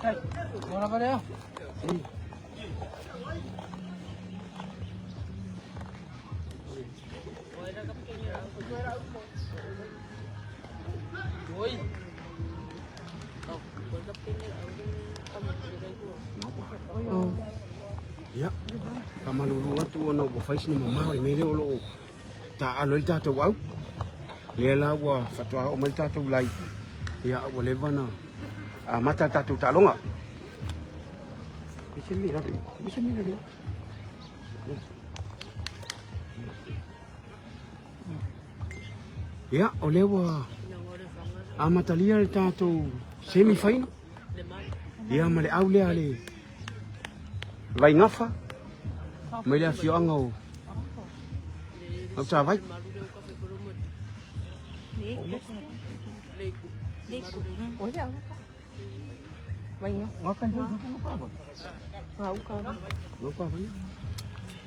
Bora para ya kamalulu tu ono bo fais ni mama me le lo ta alo ta to wa le la wa fatwa o mal ta to lai ya o le vana a mata ta tu ta longa bisa ni ya o le wa a matalia ta to semi final ya male au le ale vai ngafa mai le fio angau au ta vai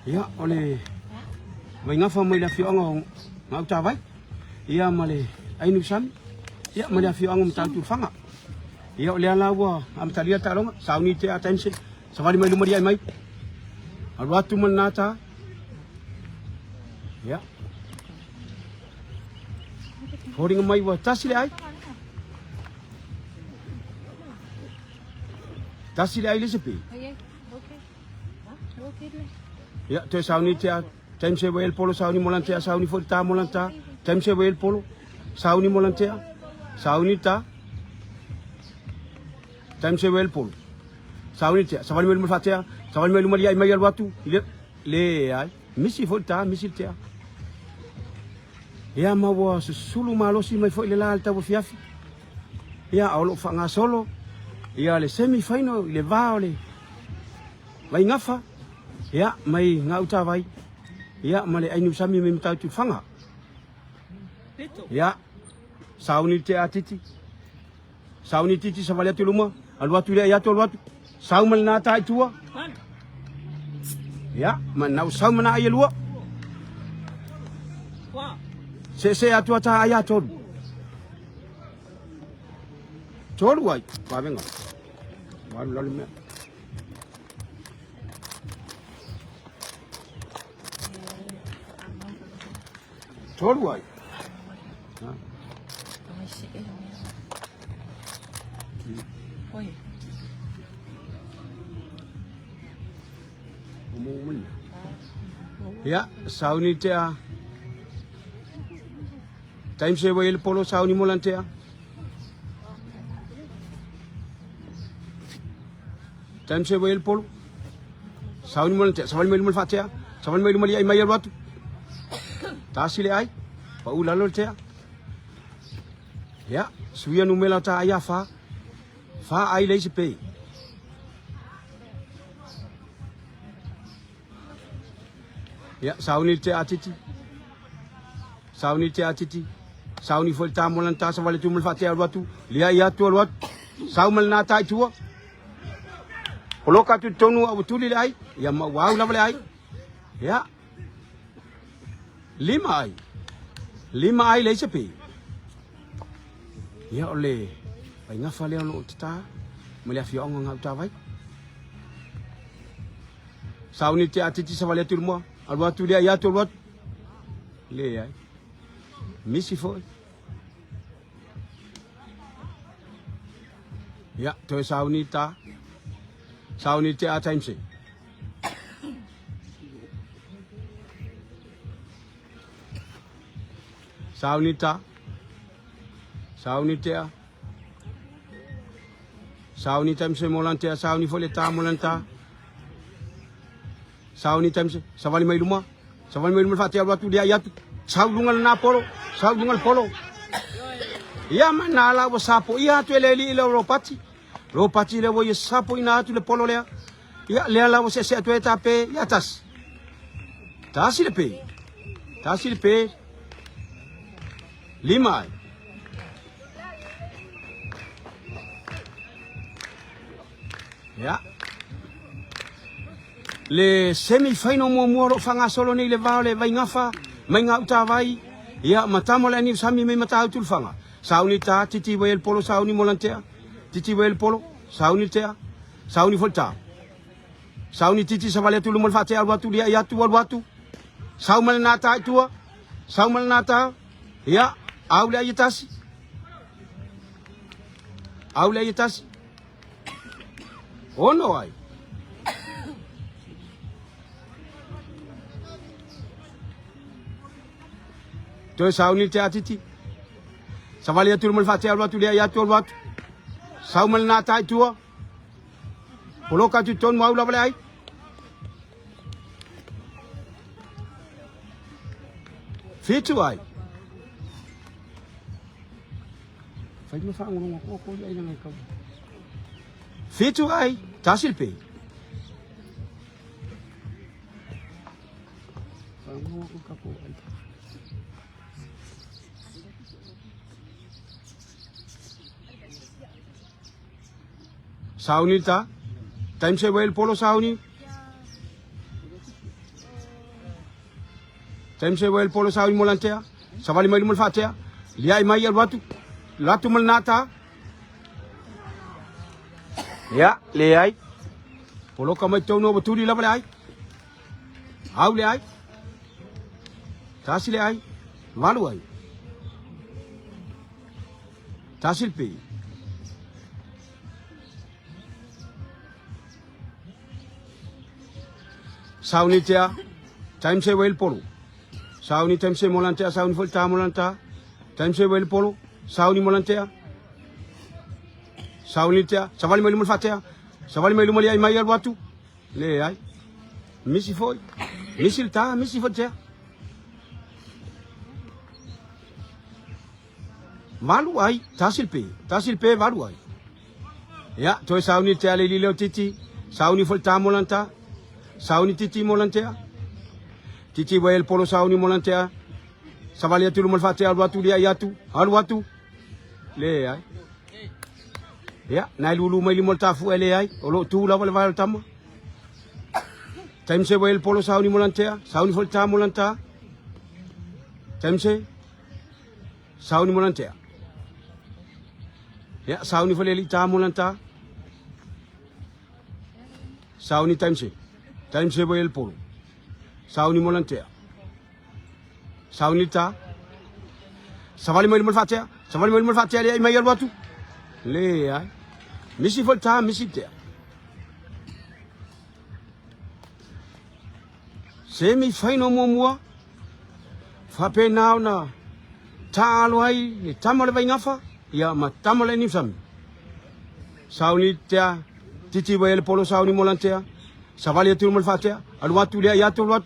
ya ole vai ngafa mai le fio angau au ta vai ya male ai nu sam ya male fio angau ta tu fanga ya ole ala wa am talia ta longa sauni te attention Safari mai lumari ai mai. Alwatu manata. Ya. Horing mai wa tasile ai. Tasile ai lesepi. Ya, te sauni te time se wel polo sauni molantea sauni forta molanta. Time se wel polo sauni molantea. Sauni ta. Time se wel polo. Sauni tia, safari melu fatia, safari melu malia mai alwatu, le ai, misi volta, misi tia. Ya mawa sulu malosi mai foi le la alta fiafi. Ya aulo fanga solo. Ya le semi final le vaole. Vai ngafa. Ya mai ngauta vai. Ya male ainu sami me mta tu fanga. Ya sauni tia titi. Sauni titi safari tu luma, alwatu le ya tu alwatu. Sau mal na tai tua. Ya, manau sau mana ai lua. Se atua ta ai ator. Tor wai, pa venga. Baru lalu me. Tor wai. Ha. Oi. Ya, sauni tea. Time se wel polo sauni molantea. Time se wel polo. Sauni molantea, sauni melu fatia, sauni melu mali ai mai watu. Tasile ai. Pa ulalo tea. Ya, suia numela ta ai fa. Fa ai leise pe. Ya, sauni te atiti. Sauni te atiti. Sauni foi ta molanta sa vale tu mul fatia watu. Lia ia tu wat. Saumal na tai tua. Oloka tu tonu abu tuli ai. Ya ma wau la vale ai. Ya. Lima ai le sepi. Ya ole. Pai ngafa le lo ta. Mele afio ngau ta vai. Sauni te atiti sa vale tu mo. Alwatu dia ya tu wat. Le ai. Misi foi. Ya, to sauni ta. Sauni te a time se. Sauni ta. Sauni te a. Sauni time se molante sauni foi le ta molanta. Sauni time se. Savali mai luma. Savali mai luma fatia alwatu dia ya tu. Sau dungal na polo. Sau dungal polo. Ya mana la wo sapo ya tu le li le ropati. Ropati le wo ye sapo ina tu le polo le. Ya le la wo se tu eta pe ya tas. Tas le pe. Tas le pe. Lima. Ya. Le semi final mo ro fanga solo ni le va le vai ngafa. Mai ngauta vai. Ya matamo le ni sami me mata tu fanga. Sauni ta titi wel polo sauni molantea. Titi wel polo sauni tea, sauni volta. Sauni titi savale tu lumul fate al watu dia yatu al watu. Sau malenata tua, sau malenata, ya, aule ayitasi. Aule ayitasi. Ono ai. Toi sauni tea titi. Savale tu lumul fate al watu dia yatu al watu. Sau malenata tua. Poloka tu ton mau la balai. Fitu ai. Fai me fa ngurung ko ai nang ka. Fitu ai, tasil pe. Fango ko ka ko ai. Sauni ta. Time se well polo sauni. Time se well polo sauni molantea. Savali mai mul fatea. Liai mai al watu. Latu mul nata. Ya, liai. Polo kamai tono baturi la balai. Au liai. Tasil liai. Malu ai. Tasil pe. Sauni tea, time se well polo. Sauni time se molantea, sauni volta molanta. Time se well polo, sauni molantea. Sauni tea, savali mai lumul fatea. Savali mai lumul ai mai al watu. Le ai. Misi foi. Misil ta, misi fotea. Malu ai, tasil pe malu ai. Ya, toi sauni tea le lilo titi, sauni volta molanta. Sauni titi molantea. Titi well polo sauni molantea. Savali atu lumul fatea al watu dia yatu. Al watu. Le ai. Ya, nai lulu mai limol tafu ele ai. Olo tu la wal tama. Time se well polo sauni molantea. Sauni volta molanta. Time se sauni molantea. Ya, sauni voleli ta molanta. Sauni time se. Time se boy el polo. Sauni molantea. Sauni ta. Savali mai mul fatea. Savali mai mul fatea le mai al watu. Le ai. Misi volta misi te. Semi faino mo. Fa pe nau na. Talo ai ni tamale vai ngafa. Ya ma tamale ni sam. Sauni te. Titi boy el polo sauni molantea. Savali tu mul fatea, al watu dia ya tu wat.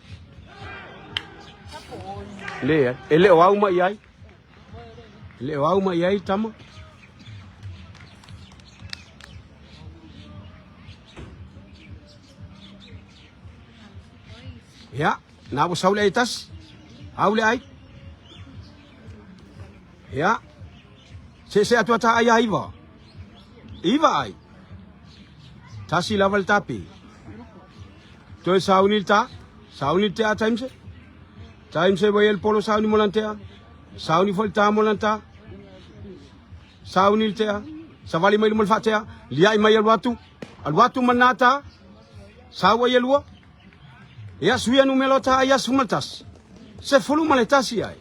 Le, ele wau ma yai. Le wau ma yai tama. Ya, na bo saule itas. Aule ai. Ya. Se atu ata ai iva. Iva ai. Tasi level tapi. Toi sauni tea time se boy el polo sauni molantea, sauni volta molanta, sauni tea, savali mai lumul fatea, liai mai al watu manata, sawa yelua, ya suya numelota ya sumaltas, se fulu maletasi ai,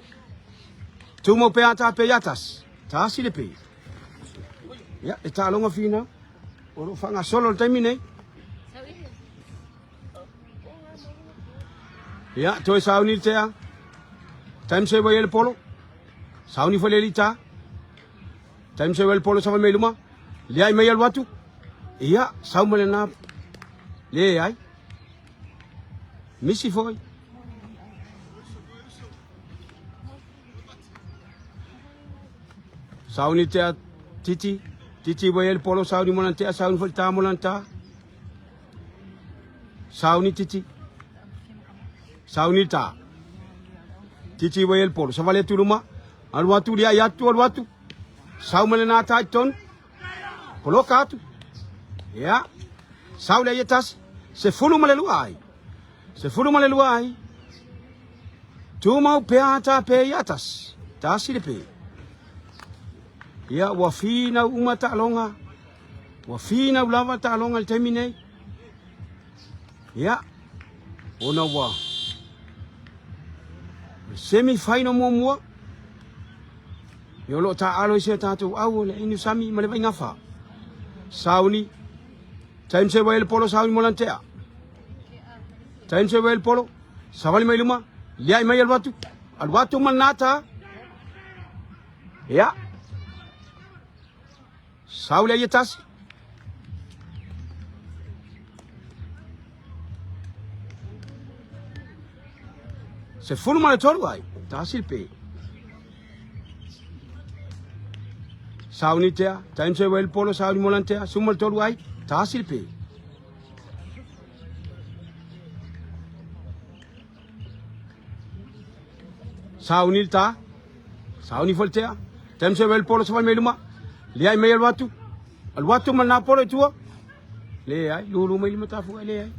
tumo peata peatas, tasi de pe, ya eta longa fina, oro fanga solo termine. Ya, toi sauni tea. Time se boy el polo. Sauni folelita. Time se el polo sama meluma. Liai mai al watu. Ya, saumale na. Le ai. Misi foi. Sauni tea titi. Titi boy el polo sauni molanta, sauni folta molanta. Sauni titi. Sauni ta. Titi boy el polo. Savale tu luma. Al watu dia yatu al watu. Saumale na ta ton. Polo katu. Ya. Saule yetas. Se fulu maleluai. Se fulu maleluai. Tu mau peata pe yatas. Ta sile pe. Ya wafina umata longa. Wa fina ulava ta longa termine. Ya. Ona wa. Semi final mo. Yo lo ta alo se ta tu au le ini sami male vai ngafa. Sauni. Time se vai polo sauni molantea. Time se vai polo. Savali mai luma. Liai mai al watu manata. Ya. Sauli ayatas. Se fulu male tolu ai. Tasil pe. Sauni tea, time se vai polo sauni molantea, sumal tolu ai. Tasil pe. Sauni ta. Sauni voltea. Time se vai polo savali mai luma. Liai mai al watu mana polo tua le ai lulu mai lima tafu le ai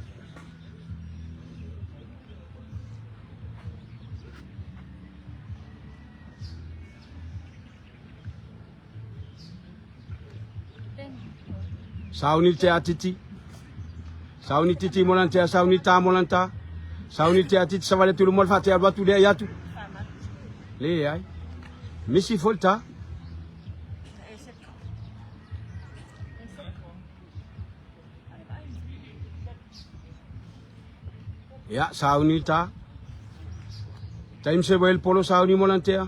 sauni te atiti sauni titi molanta sauni ta molanta sauni te atiti savale tu mol fate al watu le ai atu le ai misi volta. Ya, sauni ta. Time se vai polo sauni molantea.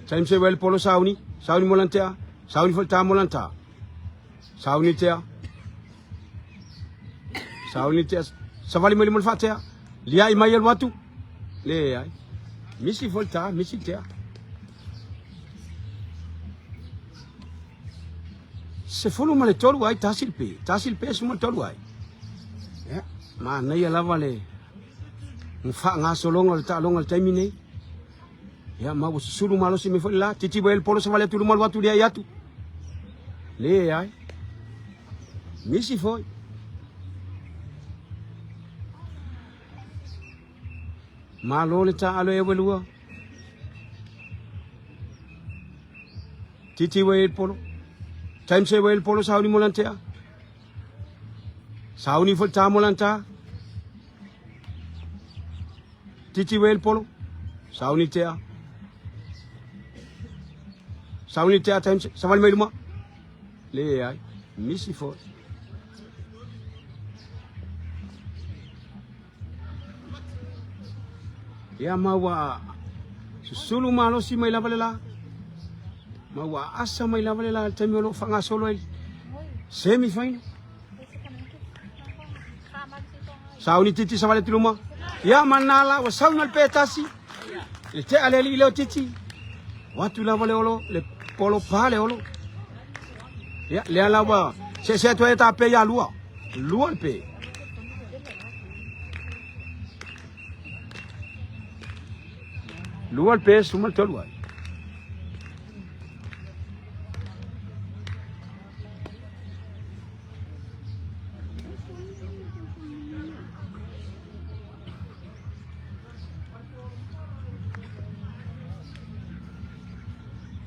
Time se vai polo sauni molantea. Sauni volta molanta. Sauni tea. Sauni tea. Savali mai mol fatea. Liai mai al watu. Le ai. Misi volta, misi tea. Se fulu male tolu ai tasil pe suma tolu ai ya ma na ya lava le ngfa nga solonga ta longa termine ya ma bu sulu malo si me fola titi bel polo se vale tu mal watu dia yatu le ai misi foi ma lo le ta alo e welua titi bel polo. Time se vai polo sauni molantea. Sauni volta molanta. Titi vai polo. Sauni tea. Sauni tea time se savali mai luma. Le ai misi fo. Ya mawa susulu malo si mai lavalela. Mawa asa mai lava la temi lo fanga solo el semi final sauni titi savale tuluma ya manala wa sauna al petasi le te ale li lo titi watu lava le olo le polo pale olo ya le ala wa se to eta pe ya lua al pe lua al pe sumal tolwa.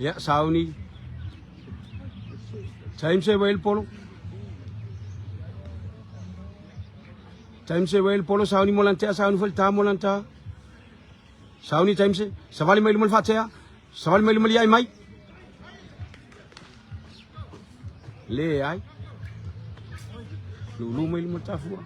Ya sauni time se vai polo sauni molantea sauni volta molanta sauni time se savali mai lumul fatea savali mai lumul ai mai le ai lulu mai lumul tafua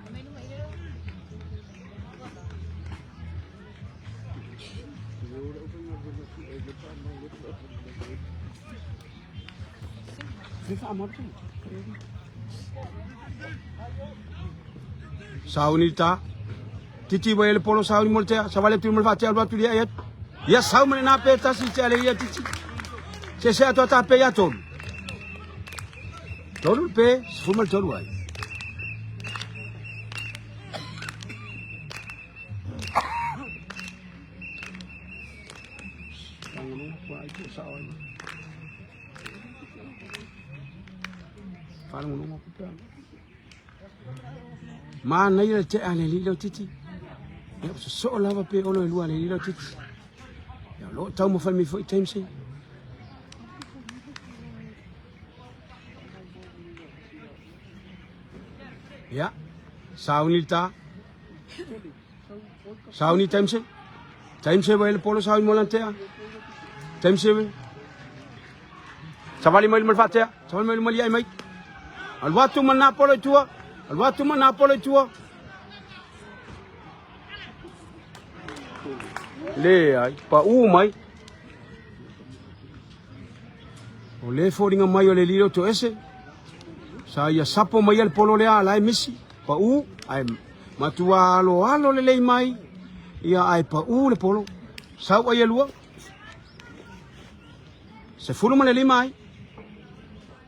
sauni ta titi vai polo sauni moltea savale tu mol fatea al watu dia ayat ya sauni na peta si chale ya titi se to ta pe ya tolu pe fumal tolu ai ma na ila te ale lilo titi ya so lava pe olo lu ale lilo titi ya lo tau mo fal mi foi time se Ya. Sauni ta. Sauni time se. Time se vai polo sauni molantea. Time se. Savali mai malfatea. Savali mai mali ai mai. Al watu mana polo tua. Al watu mana polo tua. Le ai pa mai. O le foringa mai o le lilo to ese. Saya sapo mai al polo le ala misi. Pa ai matua alo le mai. Ia ai pa le polo. Sau ai lua. Se fulu male lima ai.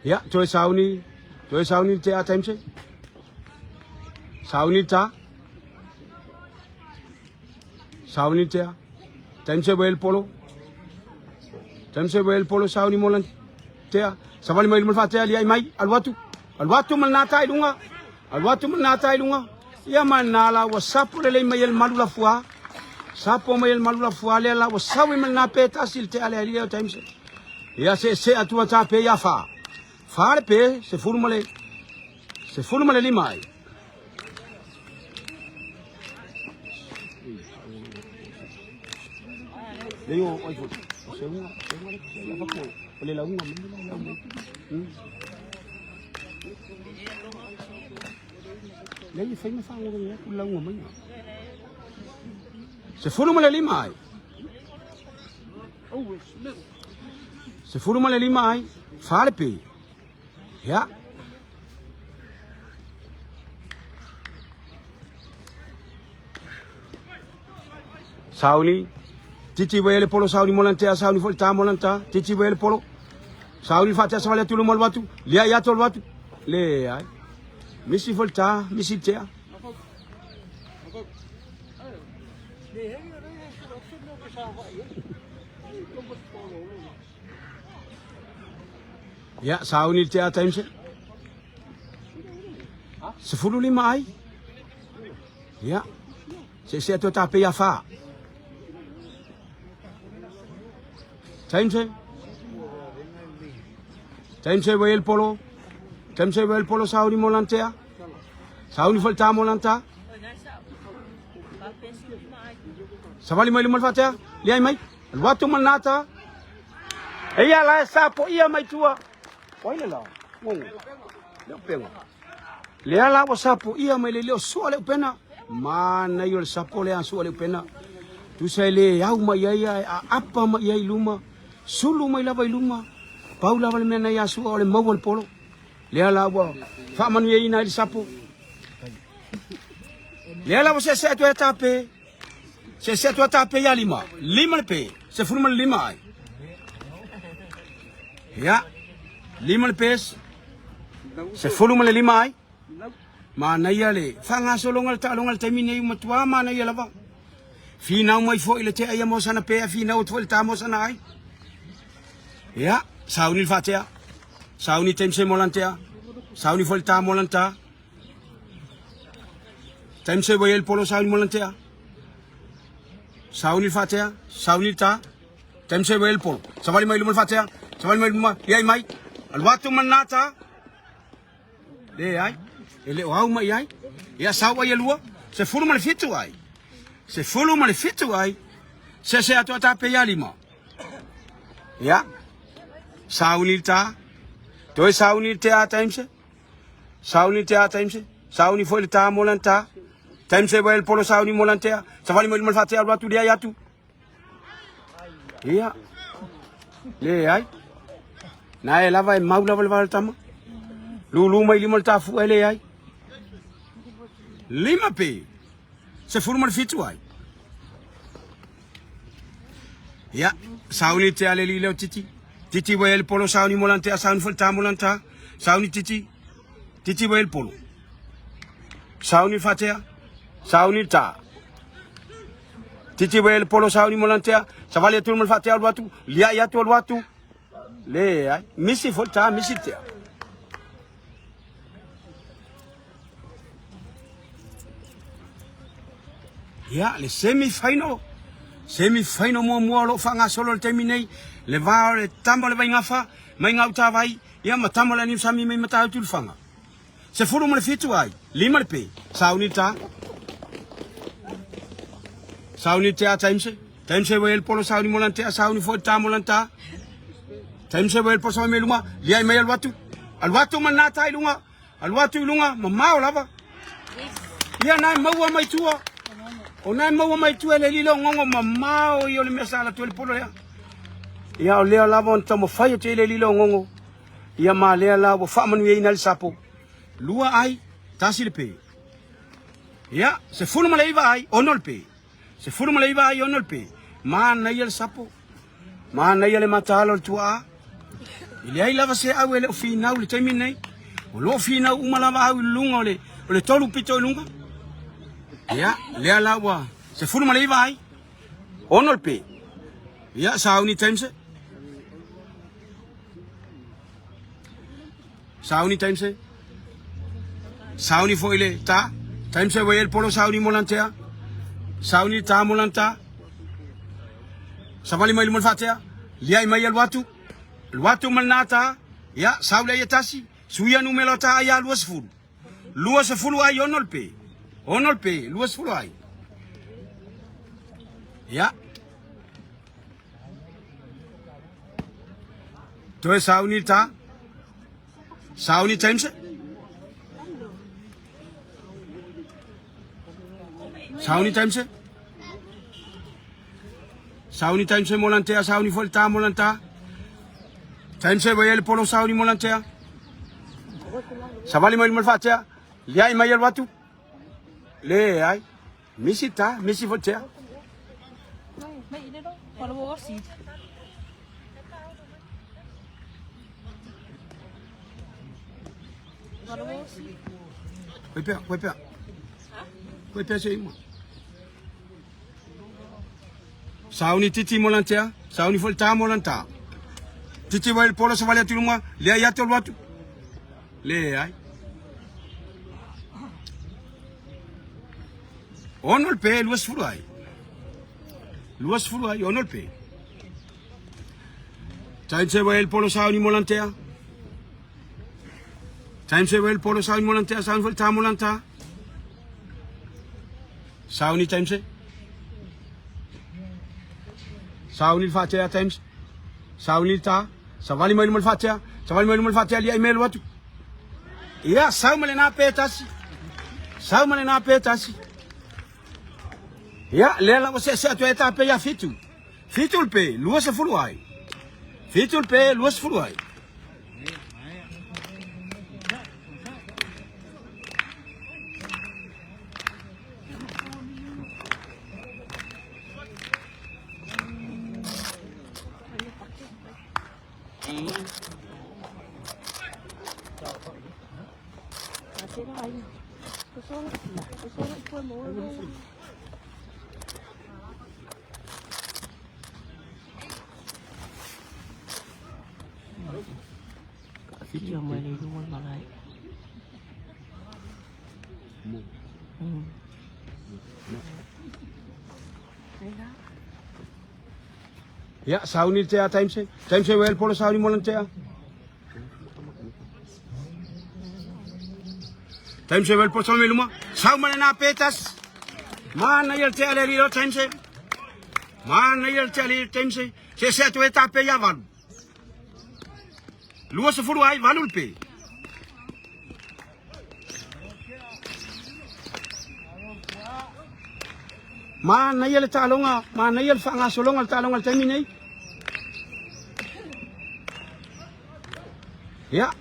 Ya, toi sauni te a time se. Sauni ta. Sauni te a. Time se el polo. Time se el polo sauni molan te a. Savali mai malfa te ali ai mai al watu. Al watu mal nata ilunga. Al watu mal nata ilunga. Ya manala wasapu le mai el malula fua. Sapo mai el malula fua le la wasawi mal na peta sil te ali ali time se. Ya se atua ta pe ya fa. Fa pe se furmale lima ai. Leo oi fu. Segunda ya fa ko. Ole la unga. Lei fai me fa ngore ku la unga mai. Se furmale lima ai. Se furmale lima ai. Fa pe. Ya. Sauni. Titi wele polo sauni molantea sauni folta molanta. Titi wele polo. Sauni fatia savale tulu mol watu. Lia ya tol watu. Le ai. Misi folta, misi tea. Ya, sauni tea time se. Sepuluh lima ai. Ya. Se tu tape ya fa. Time se ve el polo. Time se ve el polo sauni molantea. Sauni folta molanta. Savali mai lumal fatea. Liai mai. El watu mal nata. Iya la sapo iya mai tua. Oi la. Ngong. Leo penga. Lea la sapo ia mai leo suale pena. Mana yo sapo le suale pena. Tu sai le au mai ia apa mai ia luma. Sulu mai lava luma. Paula vale mena ia su ole mawal polo. Lea la wa. Fa manu ia ina sapo. Lea la se tu tape. Se tu tape ya lima. Lima pe. Se furma lima ai. Ya. Lima pes. Se furma lima ai. Mana ia le. Fanga solongal talongal termine matua mana ia lava. Fina mai fo ile te ia mo sana pe fina o tol ta mo sana ai. Ya, sauni fatea. Sauni temse molantea. Sauni volta molanta. Temse boyel polo sauni molantea. Sauni fatea, sauni ta. Temse boyel polo. Savali mai lumul fatea. Savali mai lumul yai mai. Al watu manata. Le ai. Ele o mai ai. Ya sawa ia lua. Se fulu mal fitu ai. Se fulu mal fitu ai. Se ato ta pe ya lima. Ya. Sauni ta. Toi sauni te a time se. Sauni te a time se. Sauni foi ta molanta. Time se boel polo sauni molantea. Savali mal fatea al watu dia ya tu. Ya. Le ai. Na e lava e maula val tama. Lulu mai limal ta fu ele ai. Lima pe. Se furma fitu ai. Ya, sauni te ale lilo titi. Titi boel polo sauni molantea sauni folta molanta. Sauni titi. Titi boel polo. Sauni fatea. Sauni ta. Titi boel polo sauni molantea. Savali tu mal fatea al watu. Lia ya tu al watu. Le ai. Misi folta misi te. Ya, le semi-final. Semi-final mo lo fanga solo le terminei. Le va le tambo le vai ngafa, mai ngau ta vai. Ya matamo le ni sami mai mata tu fanga. Se furu mo le fitu ai. 5 le pe. Sauni ta. Sauni te a time se wel polo sauni molante a sauni fo ta molanta. Time se wel polo sauni melunga. Liai mai al watu. Al watu manata ilunga. Al watu ilunga mamao lava. Ia nai maua mai tua. O nai maua mai tua le lilo ngongo mamao yo le mesa la tuel polo ya. Ia o lea lava on tamo fai te le lilo ngongo. Ia ma lea lava fa manu ye ina le sapo. Lua ai tasi le pe. Ia se fulu malai vai onol pe. Se furu malai vai onol pe. Ma na ia le sapo. Ma na ia le matalo le tua. Ile ai lava se au ele fina u le taimi nei. O lo fina u malava au lunga o le tolu pito lunga. Ia lea lawa se furu malai vai onol pe. Ia sauni taimse. Sauni taimse. Sauni foile ta. Taimse wel polo sauni molantea. Sauni ta molanta. Savali mai lumon fatea. Liai mai al watu. Al watu manata. Ya saule yetasi. Suya numero ta ya luas fulu. Luas fulu ai onol pe. Onol pe luas fulu ai. Ya. Toe sauni ta. Sauni taimse. Sauni taimse. Sauni taimse molantea, sauni folta molanta. Taimse bayel polo sauni molantea. Savali mai malfatea. Liai mai al watu. Le ai. Misi ta, misi foltea. Mai ini dong, kalau bawa sih. Kalau bawa sih. Koi pea. Koi pea sei mo. Sauni titi molantea, sauni folta molanta. Titi bayel polo savali atiluma, le ai atol watu. Le ai. Onol pe luas furai. Luas furai onol pe. Time se bayel polo sauni molantea. Time se bayel polo sauni molantea, sauni folta molanta. Sauni time se. Sauni fatea times. Sauni ta. Savali mai lumon fatea. Savali mai lumon fatea li ai mel watu. Ia sau male na petasi. Sau male na petasi. Ia lela você se atu eta pe ya fitu. Fitul pe luas fuluai. Fitul pe luas fuluai. Video mới đi luôn mà lại. Ya sauni tea time se wel polo sauni molantea. Time se wel polo sauni luma. Sau mana na petas. Mana yel tea le rio time se. Mana yel tea le time se. Se atu eta pe ya valu. Luas furu ai valul pe. Mana yel talonga, mana yel fanga solonga talonga terminei. Ya.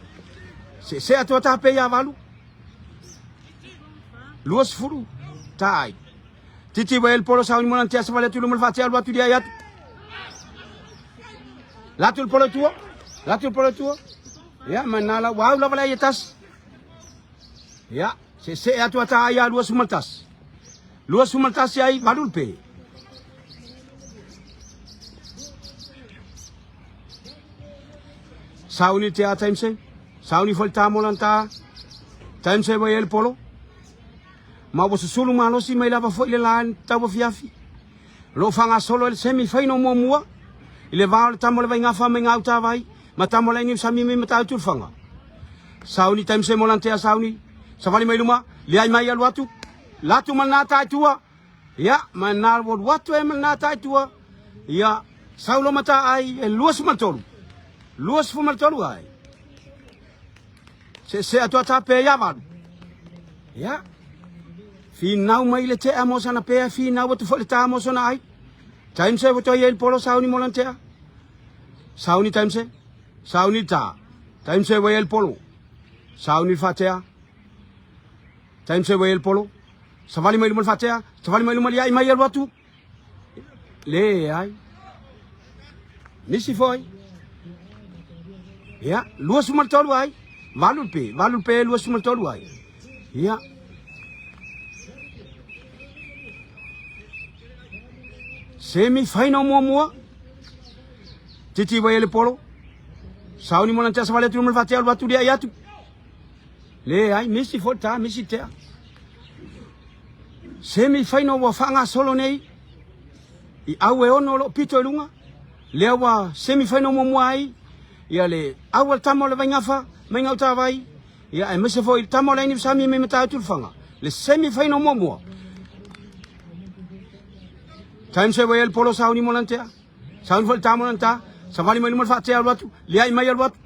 Se atu ta pe ya valu. Luas furu tai. Titi wel polo sauni molantea se vale tu lumul fatia lu atu dia yat. Latul polo tuo. Latul polo tuo. Ya manala wow la vale yatas. Ya se atu ta ya luas sumaltas. Luas sumaltas ai valul pe. Sauni te a time se. Sauni folta molanta. Time se bayel polo. Ma bo sulu malo si mai lava foi le lan tabo fiafi. Lo fanga solo el semi fai no mua. Ile va tamo le nga fa menga uta vai. Matamo le ni sami me mata tu fanga. Sauni time se molantea sauni. Savali mai luma. Liai mai al watu. Latu mana tai tua. Ya, mana watu e mana tai tua. Ya, saulo mata ai e luas matolu. Luas fu matolu ai. Se atua ta pe ya van. Ya. Finau mai le te amo sana pe finau tu fo le ta amo sana ai. Time se voto yel polo sauni molantea. Sauni time se. Sauni ta. Time se yel polo. Sauni fatea. Time se yel polo. Savali mai lumul fatea. Savali mai lumul ai mai yel watu. Le ai. Nisi foi. Ya, luas mal tolu ai. Valul pe luas mal tolu ai. Ya. Semi final mua. Titi yel polo. Sauni molantea savali tu lumul fatea watu dia yatu. Le ai misi fota misi tea. Semi final wa fanga solo nei. I awe ono lo pito lunga. Le wa semi final mo ai. Ya le awal tamo le vangafa, menga ta vai. Ya e mese foi tamo le ni sami me meta tu fanga. Le semi final mo. Time se el polo sauni molantea. Sauni fol tamo lanta. Savali mai lumul fatea watu. Le ai mai watu.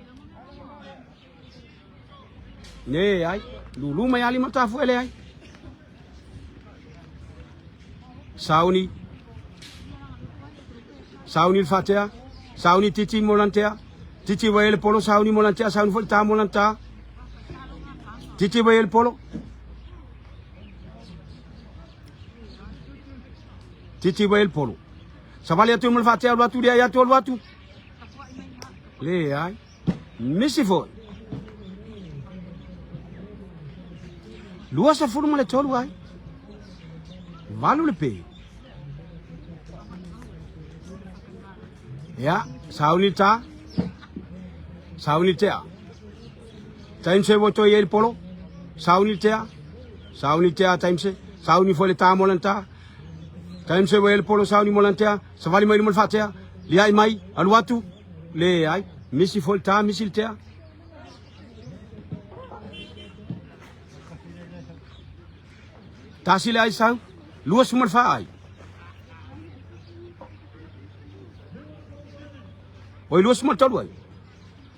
Ne ai lulu mai ali mata fu ele ai. Sauni fatea. Sauni titi molantea. Titi el polo sauni molantea. Sauni fol tamo lanta. Titi el polo. Titi el polo. Savali atu mul fatea watu dia ya tol watu. Le ai. Misi foi. Luas a furma le tolu ai. Valu le pe. Ya, sauni ta. Sauni tea. Time se voto yel polo. Sauni tea. Sauni tea time se. Sauni fole ta molanta. Time se yel polo sauni molantea. Savali mai lumul fatea. Liai mai alwatu. Le ai. Misi fol ta misil tea. Tasile ai sau. Luas merfa ai. Oi luas mertolu ai.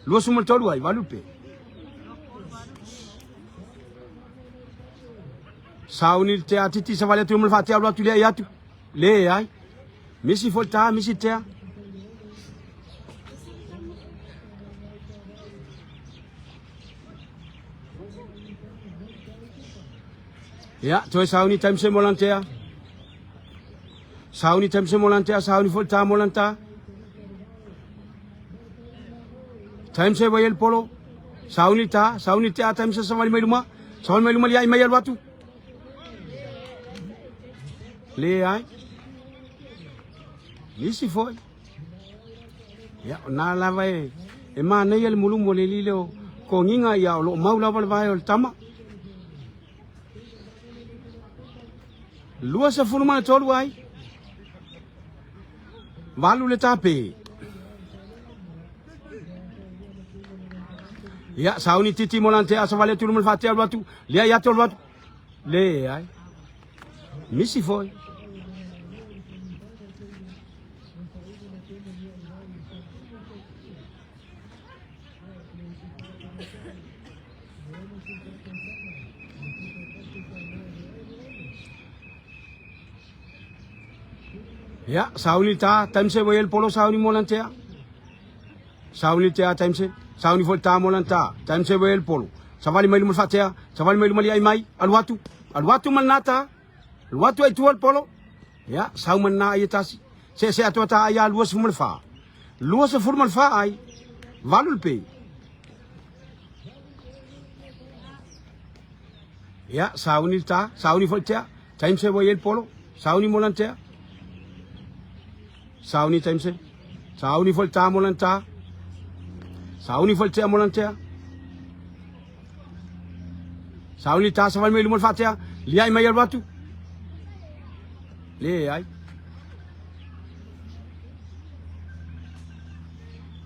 Luas mertolu ai valupe. Sauni te atiti savale tu merfa te alwa tu le yatu. Le ai. Misi folta misi te. Ya, toi sauni time se molantea. Sauni time se molantea, sauni folta molanta. Time se el polo. Sauni ta time se savali mai luma. Savali mai luma li ai mai watu. Le ai. Nisi foi. Ya, na lava e ma nei el mulu mo le lilo ko nginga ya lo mau lava vai ol tama. Luas a furma tolu ai. Valu le tape. Ya sauni titi molante asavale tu lumul fatea watu. Lia ya tol watu. Le ai. Misi foi. Ya, sauni ta time se el polo sauni molantea. Sauni te time se. Sauni fol ta molanta. Time se el polo. Savali mai lumul fatea. Savali mai lumali ai mai. Alwatu. Alwatu manata. Alwatu ai tu al polo. Ya, sau manna ai tasi. Se atota ai luas fumul fa. Luas fumul fa ai. Valul pe. Ya, sauni ta. Sauni fol te. Time se el polo. Sauni molantea. Sauni time se. Sauni fol ta molanta. Sauni fol te molantea. Sauni ta savali mai lumul fatea. Liai mai watu. Le ai.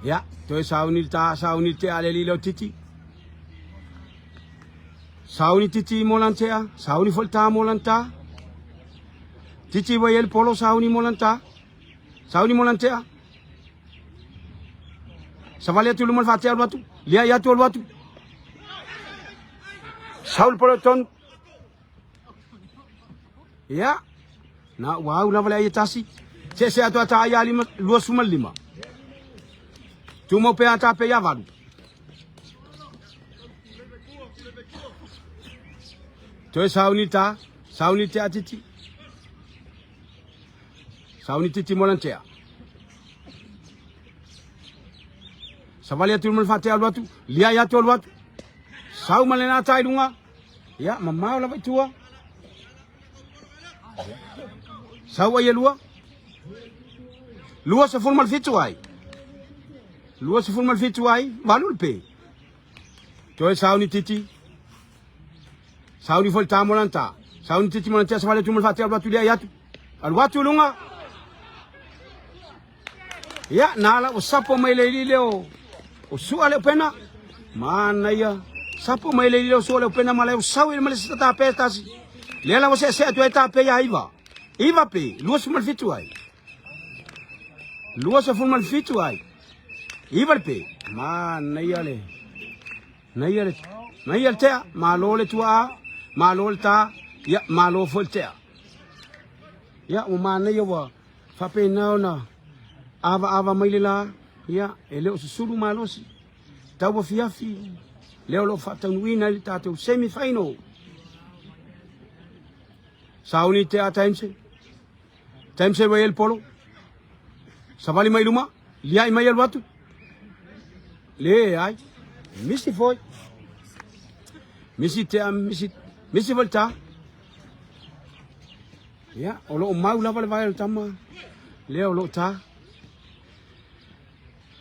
Ya, toi sauni te ale lilo titi. Sauni titi molantea, sauni volta molanta. Titi wayel polo sauni molanta. Sauni molantea. Savalia tu lumal fatia watu. Lia ya tu watu. Saul poloton. Ya. Na wow na wala yatasi. Se atu ata ayali luas lima. Tumo pe ata pe ya valu. Toi sauni te titi. Sauni titi molantea. Savalia tu lumal fatia watu. Lia ya tu watu. Sau malena tai dunga. Ya mama la tua. Sau ay lua. Lua se formal fitu ai. Lua se formal fitu ai, valul pe. Toi sauni titi. Sauni volta molanta. Sauni titi molanta savalia tu lumal fatia watu lia ya tu. Al watu lunga. Ya nala o sapo mai le leo. O suale pena. Mana ya. Sapo mai le leo suale pena mala o sawi mala se ta pe tasi. Lela você se tu eta pe ya iva. Iva pe, lua se mal fitu ai. Lua se formal fitu ai. Iva pe. Mana ya le. Na ya le. Na ya te malo le tua, malo ta, ya malo foltea. Ya o mana ya wa. Fa pe na. Ava mailila ya ele o sulu malosi tawa fiafi leo lo fata wina li tatu semi final sauni te times wayel polo savali mailuma liai mayel watu le ai misi foi misi volta ya olo maula vale tama leo lo ta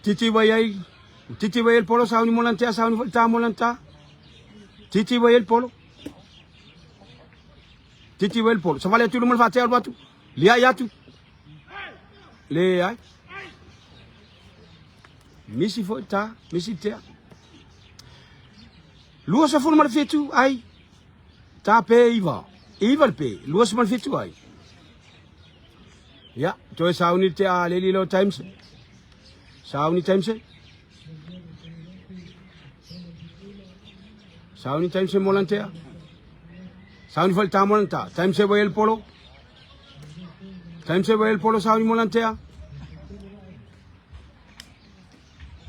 Titi wayel polo sauni molantea sauni volta molanta. Titi wayel polo. Titi wayel polo. Savalia tu lumal fatia watu. Lia ya tu. Le ai. Misi volta, misi tea. Lua sa formal fitu ai. Ta pe iva. Iva pe. Lua sa mal fitu ai. Ya, toi sauni tea leli lo times. Sauni times. Sauni times molantea. Sauni volta molanta. Times wayel polo. Times wayel polo sauni molantea.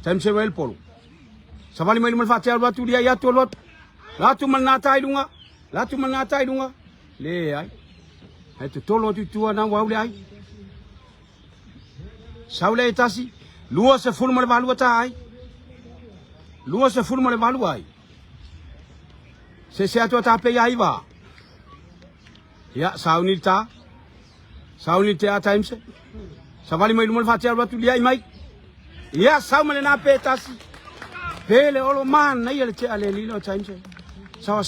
Times wayel polo. Savali mai mal fatia watu dia ya to lot. Latu mal natai dunga. Latu mal natai dunga. Le ai. Ai to tolo tu na wa le ai. Saule tasi. Lua se formal valu tai. Lua se formal valu ai. Se atu ta pe ya iva. Ya sauni ta. Sauni te a times. Savali mai lumal fatia watu dia mai. Ya saumale na pe tasi. Pele olo man na yele te ale lilo times. Sawa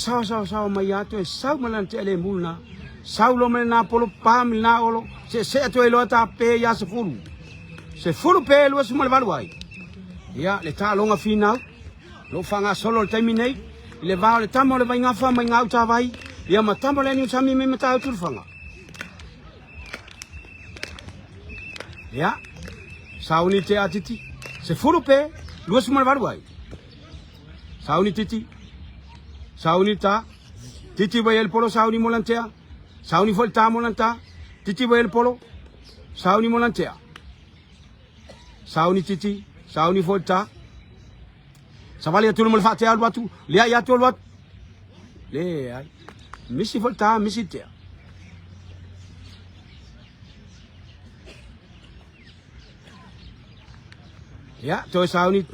mai atu saumale te ale mulna. Saulo me na polo pam na olo. Se atu elo ta pe ya se fulu. Se fulu pe lo se mal valuai. Ya le ta longa final. Lo fanga solo le terminate. Le va le tamo le vai ngafa mai ngau ta vai. Ya ma tamo le ni sami me mata tu fanga. Ya. Sauni te atiti. Se fulu pe lo se mal valuai. Sauni titi. Sauni ta. Titi wayel polo sauni molantea. Sauni volta molanta. Titi wayel polo. Sauni molantea. Sauni titi, sauni volta. Savalia tu lumal fatia watu. Lia ya tu watu. Le ai. Misi volta, misi tea. Ya, to sauni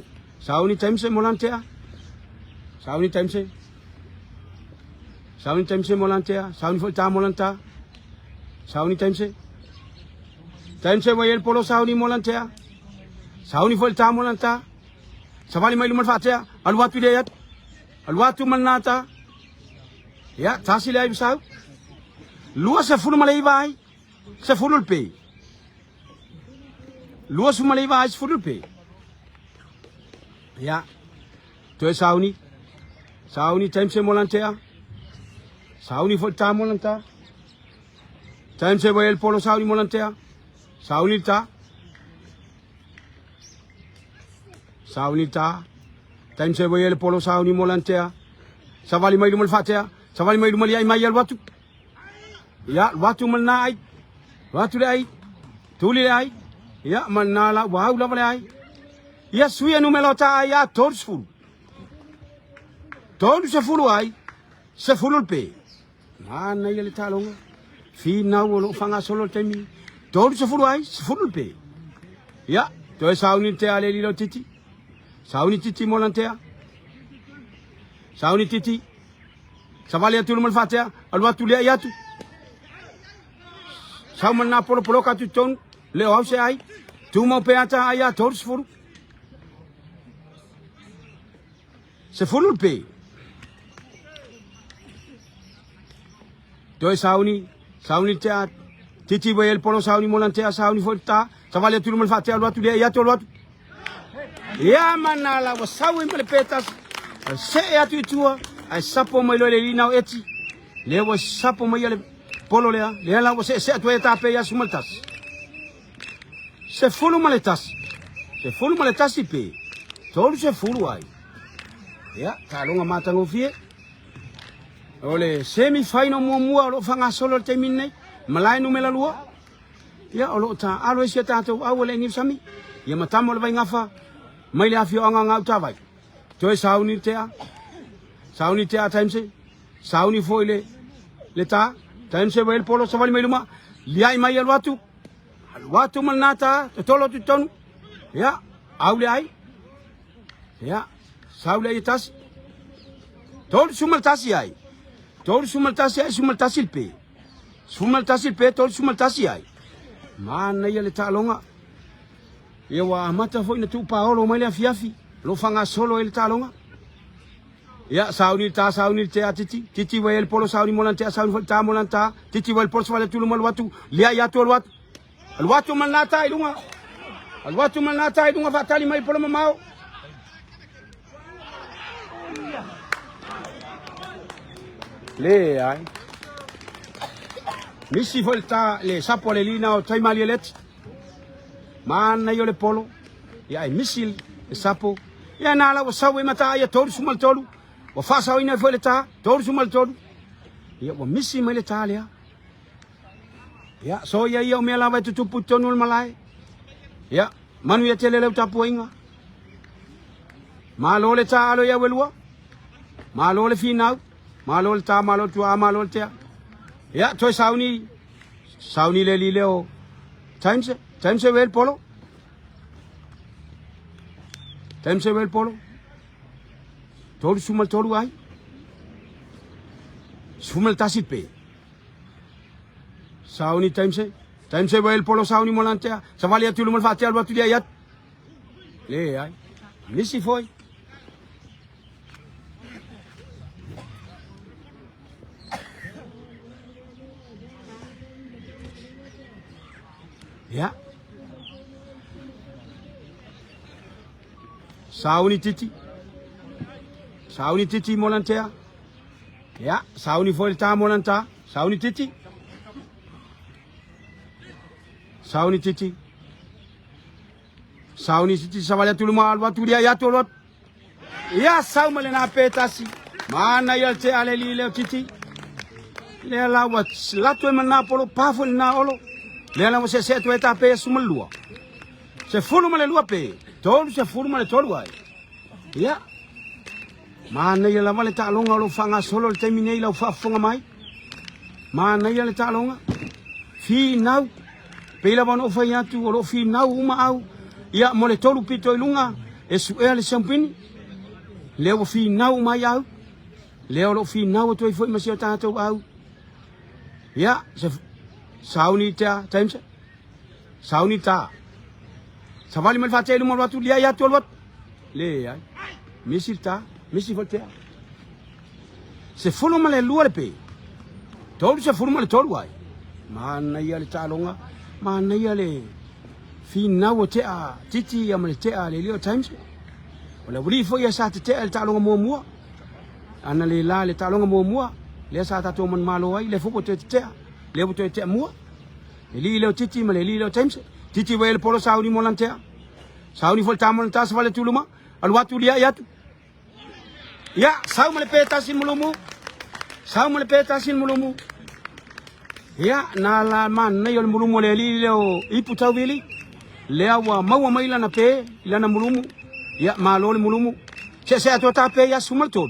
times molantea. Sauni times molantea, sauni volta molanta. Sauni times. Times wayel polo sauni molantea. Sauni volta molanta. Savali mai lumal fatia. Al watu deyat. Al watu manata. Ya, tasi lai bisau. Lua se fulu malai vai. Se fulu pe. Lua su malai vai se fulu pe. Ya. To sauni. Sauni time se molantea. Sauni fo ta molanta. Time se vai el polo sauni molantea. Sauni ta. Sauni ta. Time se vai el polo sauni molantea. Savali mai lumel fatea. Savali mai lumel ai mai el watu. Ya watu mal nai. Watu dai. Tuli ai. Ya manala wow la ai. Ya suya numelo ta ya torsful. Tolu se fulu ai. Se fulu pe. Mana ele talonga. Fina wolo fanga solo temi. Tolu se fulu ai, se fulu pe. Ya, to sauni te ale lilo titi. Sauni titi molantea. Sauni titi. Savali atu mal fatea, alwa tu le ayatu. Sauman na polo polo ka tu ton le hause ai. Tu mo pe ata aya tolu se fulu. Se fulu pe. Doi sauni tea titi el polo sauni molantea sauni volta savale tu mal fatea lo tu ya to lo ya manala wa sauni mele petas se ya tu tua ai sapo mai lo le lina eti le wa sapo mai le polo le la wa se tu eta pe ya sumaltas se fulu maletas pe todo se fulu ai ya talonga matango fie ole semi final mua lo fanga solo termine malai no mela lua ya olo ta alo sia ta to awole ni sami ya matamo le ngafa mai le afio anga ngau ta vai to sauni tea time se sauni foile le ta time se wel polo savali mai luma liai mai al watu malnata to tolo tu ton ya aule ai ya saule itas tol sumal tasi ai tol sumaltasil pe. Tol sumaltasi ai. Mana ia le talonga. Ia wa mata foi na tu paolo mai le afiafi. Lo fanga solo ele talonga. Ia sauni te titi. Titi wa el polo sauni molante sauni volta molanta. Titi wa el polo wale tu mal watu. Lia ya tu watu. Al watu malnata ilunga. Al watu malnata ilunga fatali mai polo mamao. Le ai misi volta le sapo le lina o tai mali let mana yo le polo ya ai misil le sapo ya na la wa sawe mata ya tolu sumal tolu wa fasa ina volta tolu sumal tolu ya wa misi mele talia ya so ya yo me la va tu putonul malai ya manu ya tele le tapu inga malo le ta alo ya welwa malo le finau malol ta malol tua malol tea ya to sauni le lileo time se wel polo tolu sumal tolu ai sumal tasipe sauni time se wel polo sauni molantea savali atu mal fatia lo atu dia yat le ai nisi foi ya sauni titi molantea ya sauni volta molanta sauni titi savale tu mal watu dia ya tolot ya saumale na petasi mana yalte ale lile titi le la wat la tu mana polo paful na olo le la se tu eta pe sumalua se fulu male lua pe tolu se fulu male tolu ai ya mana ya la male ta longa lo fanga solo le termine la fa fonga mai mana ya le ta longa fi nau pe la bono fa ya tu lo fi nau uma au ya mole tolu pito ilunga e su ele champini le o fi nau mai au le o fi nau to foi ma se ta to au ya se sauni ta time se sauni ta savali mal fatia lu watu lia ya tol wat le ai misi voltea se fulu male luar pe tolu se fulu male tolu ai mana ya le talonga mana ya le fi nawo te a titi ya male te a le lio time se wala buri fo ya sa te el talonga mo ana le la le talonga mo Le sa ta to man malo ai le fu te te. Le fu te mo. Li le titi ma le li le James. Titi wel polo sauni molantea. Sauni fol tamon tas vale tuluma. Al watu dia ya tu. Ya, sau male petasin mulumu. Sau male petasin mulumu. Ya, na la man na yol mulumu le li le o ipu tau vili. Le awa maua maila na pe, ila na mulumu. Ya, malo le mulumu. Se ato ta pe ya sumal tol.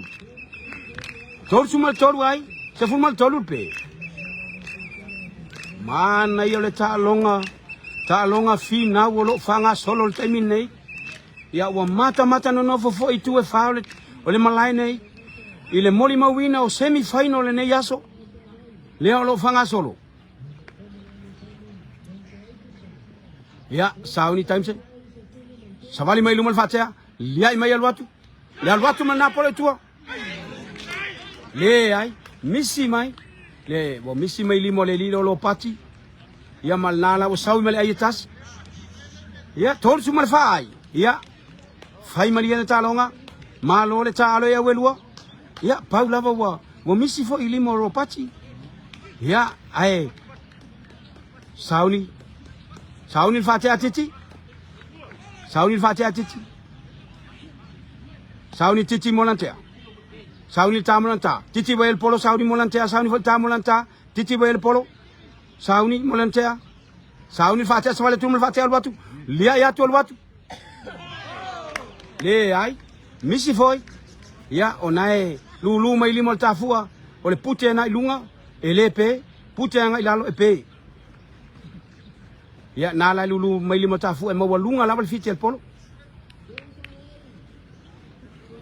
Tol sumal tol wai, se fumal tolul pe. Man na yole ta longa fi na wolo fanga solo temin nei. Ya wa mata no fo itu e faulet. Ole malai nei. Ile moli mawina o semi final nei yaso. Leo lo fanga solo. Ya sauni times. Savali mai lumal fatia. Liai mai alwatu. Le alwatu man napole tua. Le ai misi mai. Le bo misi mai limo le lilo lo pati. Ya mal nala o sawi mal ayitas. Ya tol sumal fai. Ya fai maliana talonga. Malo le talo ya welua. Ya paula wa misi fo ilimo lo pati. Ya ai sauni fatia titi. Sauni fatia titi. Sauni titi molantea. Sauni tamolanta. Titi bayel polo sauni molantea. Sauni fo tamolanta. Titi bayel polo. Sauni molantea. Sauni fatia sawale tumul fatia alwatu. Lia ya tu alwatu. Le ai misi foi. Ya onae lulu mai limo tafua. Ole pute na ilunga. Elepe pute nga ilalo epe. Ya nala lulu mai limo tafua e mawalunga labal fiti el polo.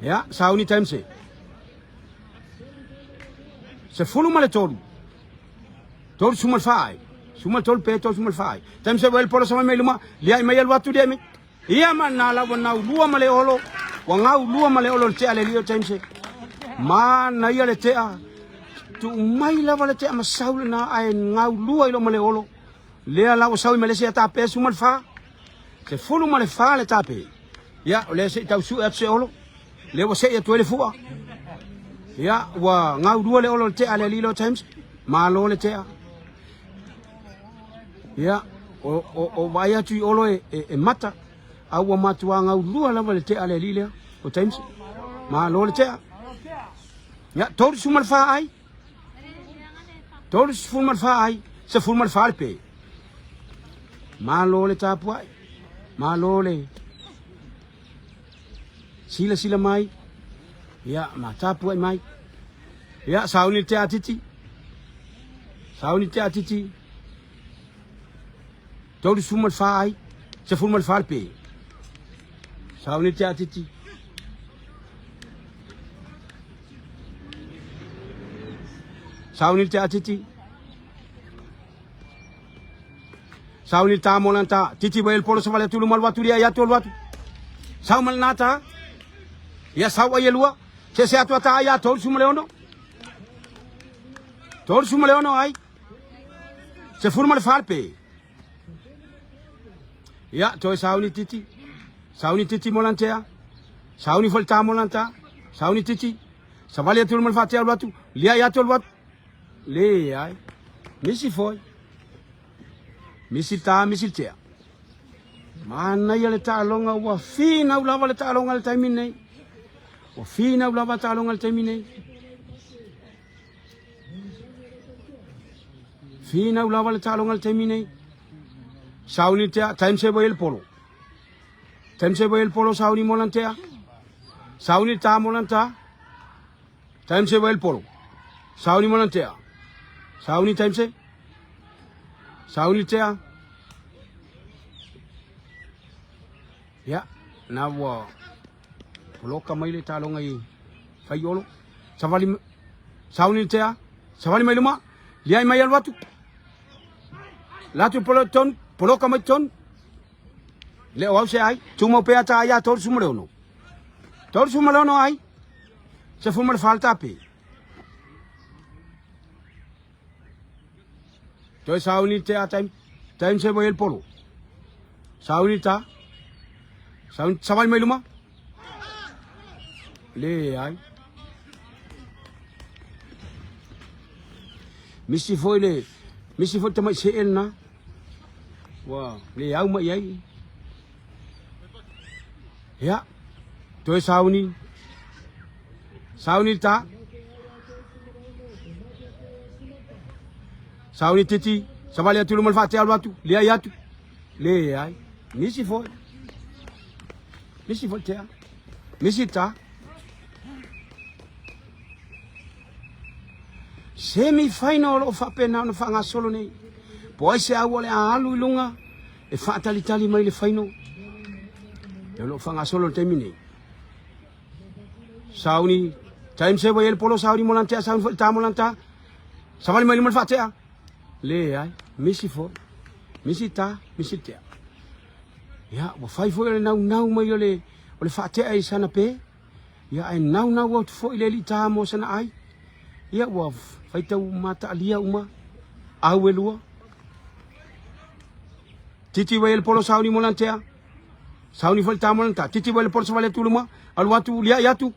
Ya sauni temse. Se fulu male tolu. Tolu sumal fai. Sumal tol pe tol sumal fai. Temse wel polo sama mai luma. Liai mai el watu demi. Ia man nala wana lua male olo. Wangau lua male olo te ale lio temse. Man na ia le tea. Tu mai lava le te ama saule na ai ngau lua ilo male olo. Lea la o saule male se ta pe sumal fa. Se fulu male fa le tape. Ya le se tau su et se olo. Le o se e tu le fua. Ya wa ngau lua le olo te ale lilo times. Ma lo le te. Ya o vaya tu olo e mata. Au matu ngau lua lava le te ale lilo o times. Ma lo le te. Ya tol sumal fa ai. Tol sumal fa ai. Se fumal fa pe. Malo le tapuai. Malo le. Sila mai. Ya ma tapuai mai. Ya sauni te atiti. Sauni te atiti. Tol sumal fa ai. Se fumal fa pe. Sauni te atiti. Sauni te atiti. Sauni ta molanta. Titi bayel polo savale tulu mal watu dia ya tol watu. Saumal nata. Ya sawa yelua. Se atu ata ya tol sumaleono. Tol sumaleono ai. Se furmal farpe. Ya to sauni titi. Sauni titi molantea. Sauni volta molanta. Sauni titi. Savale tulu mal fatia watu. Lia ya tol watu. Le ai. Misi foi. Misi tea. Mana ya le talonga wa fina ulava le talonga le taimine. Wa fina ulava talonga le taimine. Fina ulava le talonga le taimine. Sauni tea time se boel polo. Time se boel polo sauni molantea. Sauni ta molanta. Time se boel polo. Sauni molantea. Sauni time se. Sauni tea. Ya, na wa poloka mai le talonga i faiolo. Savali sauni tea. Savali mai luma. Liai mai alwatu. Latu poloton, poloka mai ton. Le o se ai, tuma pe ata ya tor sumaleono. Tor sumaleono ai. Se fumal falta pe. Toi sauni tea time se boel polo. Sauni ta. Sauni savali mai luma. Le ai. Misi foi tamai se el na. Wow, le au mai ai. Ya. Toi sauni. Sauni ta. Sauni titi, sabali atu lumal fati al watu, le ai atu. Le ai. Misi foi te. Misi ta. Semi final o fa pena no fa nga solo nei. Poi se a wole a alu lunga e fa tali mai le final. E lo fa nga solo termine. Sauni time se vai el polo sauni molante sauni ta molanta. Sabali mai lumal fati a. Le ai, misi foi. Misi ta, misi te. Ya, wa fai foi le nau mai ole fate ai sana pe. Ya ai nau o foi le lita mo sana ai. Ya wa fai tau mata alia uma. Au elua. Titi wa el polo sauni molantea. Sauni foi ta molanta. Titi wa el polo savale tuluma. Al watu lia yatu.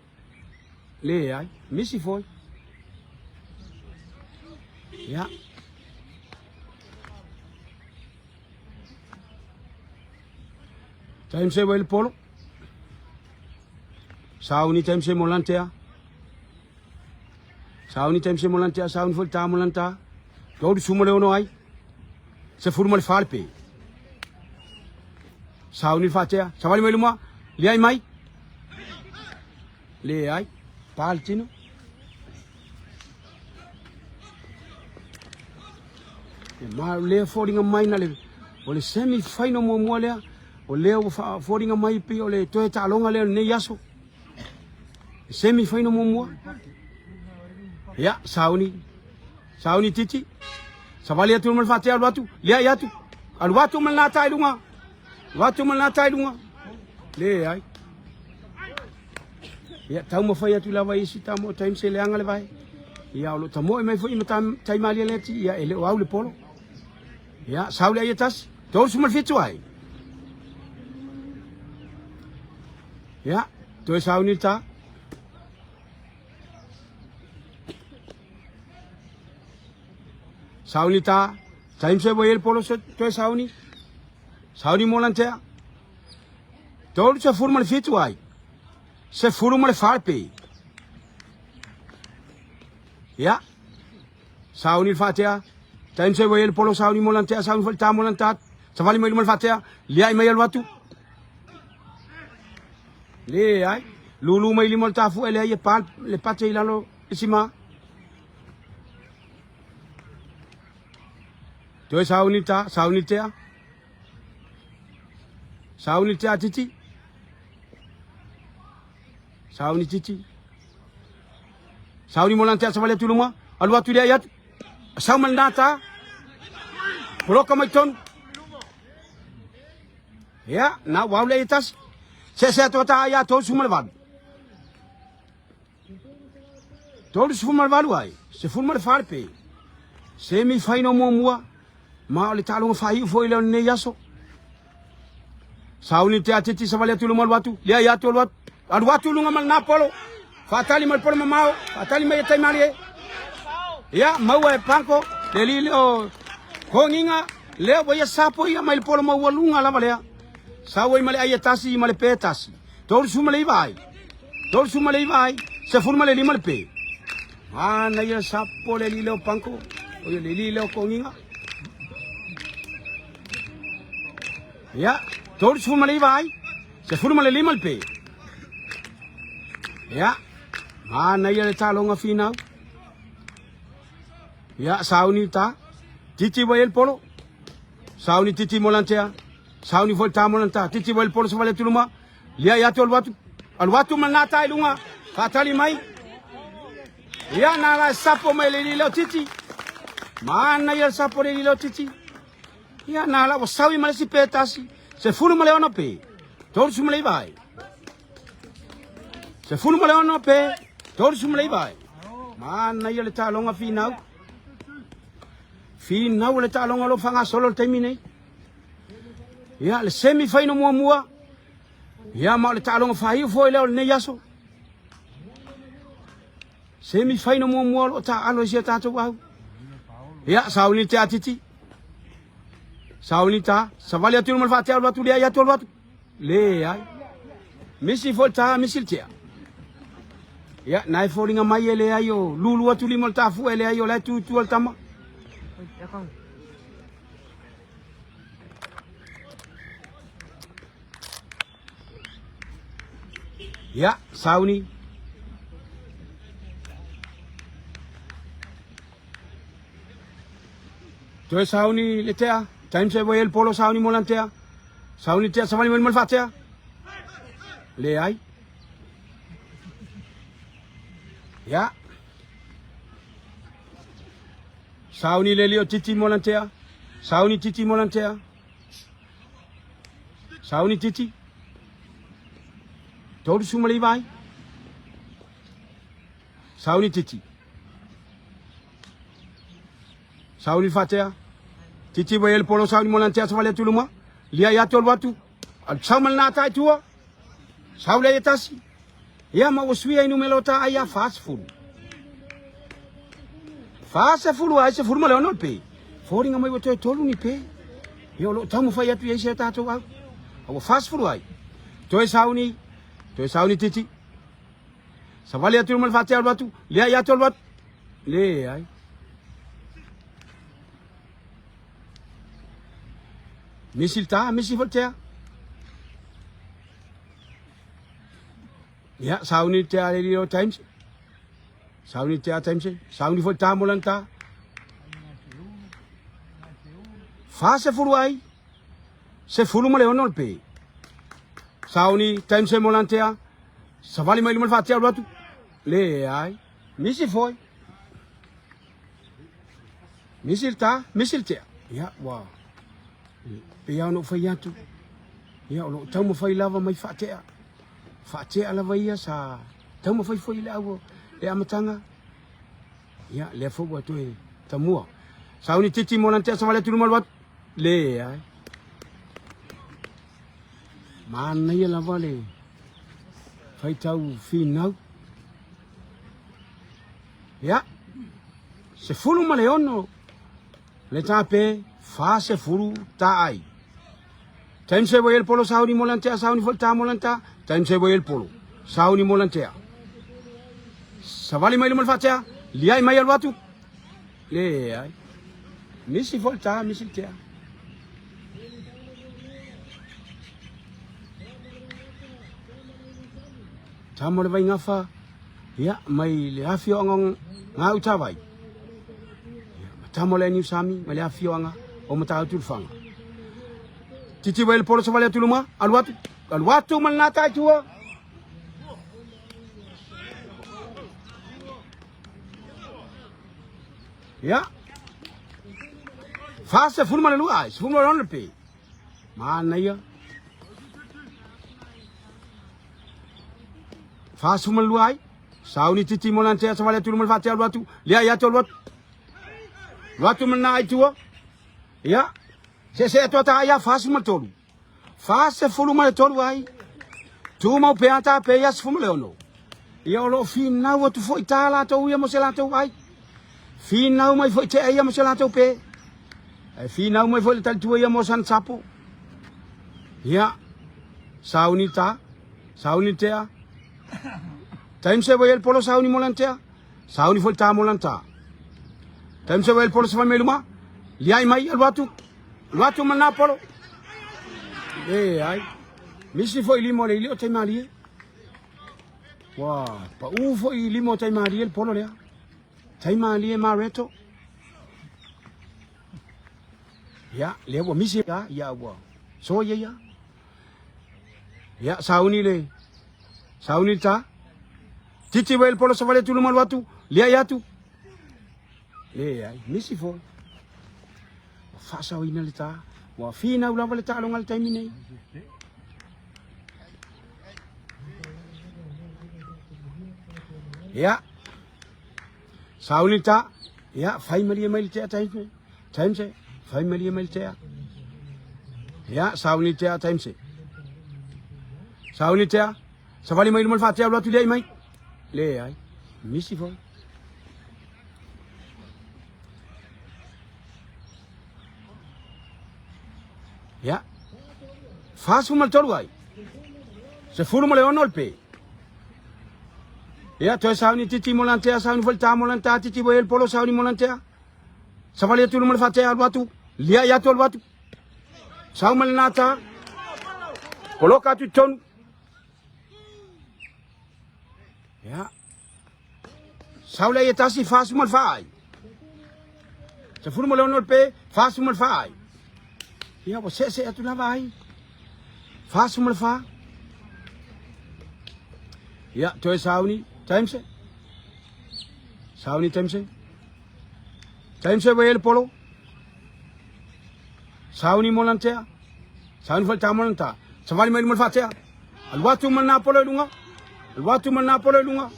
Le ai, misi foi. Ya. Time se el polo. Sauni time se molantea. Sauni time se molantea, sauni foi ta molanta. Todo sumole ono ai. Se furmal falpe. Sauni fatea, savali mai luma, li ai mai. Le ai, paltino. Ma le foringa mai na le. Ole semi final mo le. O leo foringa mai pi o le toe talonga le ne yaso. Semi final mo. Ya, sauni titi. Sabali atu mal fati al watu. Lia yatu. Al watu mal na tai lunga. Watu mal na tai lunga. Le ai. Ya, tau mo fai atu lava isi tamo time se leanga le vai. Ya, lo tamo mai foi matam tai mali le ti ya ele o au le polo. Ya, sauli ai tas. Tol sumal fitu ai. Ya, toi sauni ta. Sauni ta, time se voi el polo toi sauni. Sauni molantea. Tol se formal fitu ai. Se formal farpe. Ya. Sauni fatea. Time se voi el polo sauni molantea, sauni falta molantat. Savali mai mal fatea, liai mai el watu. Le ai, lulu mai limol tafu ele ai pal le pate ilalo isima. Toi sauni tea. Sauni tea titi. Sauni titi. Sauni molantea savale tuluma, alwa tu dia yat. Saumal nata. Proka mai ton. Ya, na wale itas. Se tota ya todo sumal valu. Todo sumal valu ai. Se fumal farpe. Semi faino mo ma le talong fai foi le ne yaso. Sauni te atiti savale tu mal watu. Lia ya to wat. Al watu lunga mal na polo. Fatali mal polo mau. Fatali mai tai mali. Ya, mau e panko. Delilo konginga le boya sapo ya mal polo mau lunga la balea. Sawai male ayatasi male petasi. Tol sumale vai. Se furmale limal pe. Mana ya sapo le lilo panko. O le lilo konginga. Ya, tol sumale vai. Se furmale limal pe. Ya. Mana ya talonga final. Ya, sauni ta. Titi el polo. Sauni titi molantea. Sauni volta molanta. Titi el polo savale tuluma. Lia ya tol watu. Al watu manata ilunga. Fatali mai. Ya na sapo mai le lilo titi. Mana ya sapo le lilo titi. Ya na la wasawi male si petasi. Se fulu male ono pe. Tol sumale vai. Se fulu male ono pe. Tol sumale vai. Mana ya le talonga final. Final le talonga lo fanga solo termine. Ya le semi final mua. Ya ma le talonga fai foi le ne yaso. Semi final mua lo ta alo sia tato wa. Ya sauni te atiti. Sauni ta. Savali atu mal fatia watu dia ya tol watu. Le ai. Misi volta misil te. Ya nai folinga mai ele ayo. Lulu watu limol tafu ele ayo la tu tu tama. Ya sauni. Toi sauni letea. Time se voy el polo sauni molantea. Sauni tea savali mal fatia. Le ai. Ya. Sauni lelio titi molantea. Sauni titi molantea. Sauni titi. Todo sumali vai. Sauni titi. Sauni fatea. Titi voy el polo sauni molantea savali tuluma. Lia ya tol watu. Al saumal nata tua. Saule yatasi. Ya ma waswia inu melota aya fast food. Fast food ai se food male onol pe. Fori ngamai woto tolu ni pe. Yo lo tamu fa yatu yese tato wa. Awo fast food ai. Toi sauni titi. Savali atu mal fatia watu. Lia ya tol watu. Le ai. Misilta, misi voltea. Ya, sauni te alelio times. Sauni te times. Sauni volta molanta. Fa se furuai. Se furu male onol pe. Sauni times molantea. Savali mai mal fatia watu. Le ai. Misi foi. Misilta, misiltea. Ya, wow. Ia no fai atu. Ia lo tau mo fai lava mai fatea. Fatea lava ia sa tau mo fai foi lava e amatanga. Ia le fo wa tu tamua. Sauni titi mo nanti sa vale tu mal wat le ai. Mana ia lava le. Fai tau finau. Ia. Se fulu maleono. Le tape fa se fulu tai. Time se voy el polo sauni molantea, sauni volta molanta. Time se voy el polo. Sauni molantea. Savali mai mal fatea. Liai mai al watu. Le ai. Misi volta, misi tea. Tamo le vai ngafa. Ya mai le afio ngong ngau tawai. Tamo le ni sami, mai le afio anga o mata tu fanga. Titi vai el polo savali atu luma al watu mal nata tua. Ya. Fase furma le luai, furma le pe. Mana ya. Fase furma le luai. Sauni titi molante savali atu luma fatia al watu. Lia ya tol watu. Watu mal na tua. Ya. Se tota ya fase mal tolu. Fase furma le tolu ai. Tu mau pe ata pe ya furma le ono. Ya lo fina watu fo itala to ya mo se la to ai. Finau mai foi te ia mo se la to pe. Finau mai foi tal tu ia mo san sapo. Ya. Saunita. Saunitea. Time se voy el polo sauni molantea. Sauni foi ta molanta. Time se voy el polo se va meluma. Liai mai al watu. Watu mana polo. Ai. Misi foi limo le ilio te mari. Wah, pa u foi limo te mari el polo le. Taima lie mareto. Ya, le wa misi ya wa. So ya. Ya sauni le. Sauni ta. Titi wel polo savale tu lumal watu. Lia ya tu. Le ai misi fo. Fa sa ina le ta. Wa fina ula vale ta longal taimine. Ya. Saunita, ya, fai malia meltea time se, fai malia meltea. Ya, saunita time se. Saunita, savali mai lumal fatia watu dia mai. Le ai, misi fo. Ya. Faz uma tolu ai. Se fulu male onol pe. Ya, to sauni titi molantea sauni volta molanta titi boel polo sauni molantea. Savale tu male fate al batu. Lia ya tol batu. Saumal nata. Polo ka tu ton. Ya. Saula ya tasi faz uma fai. Se fulu male onol pe faz uma fai. Ya, você se tu na vai. Faz uma fa. Ya, to sauni time se. Sauni time se. Time se boel polo. Sauni molantea. Sauni volta molanta. Savali mai mal fatea. Al watu man na polo lunga. Al watu man na polo lunga.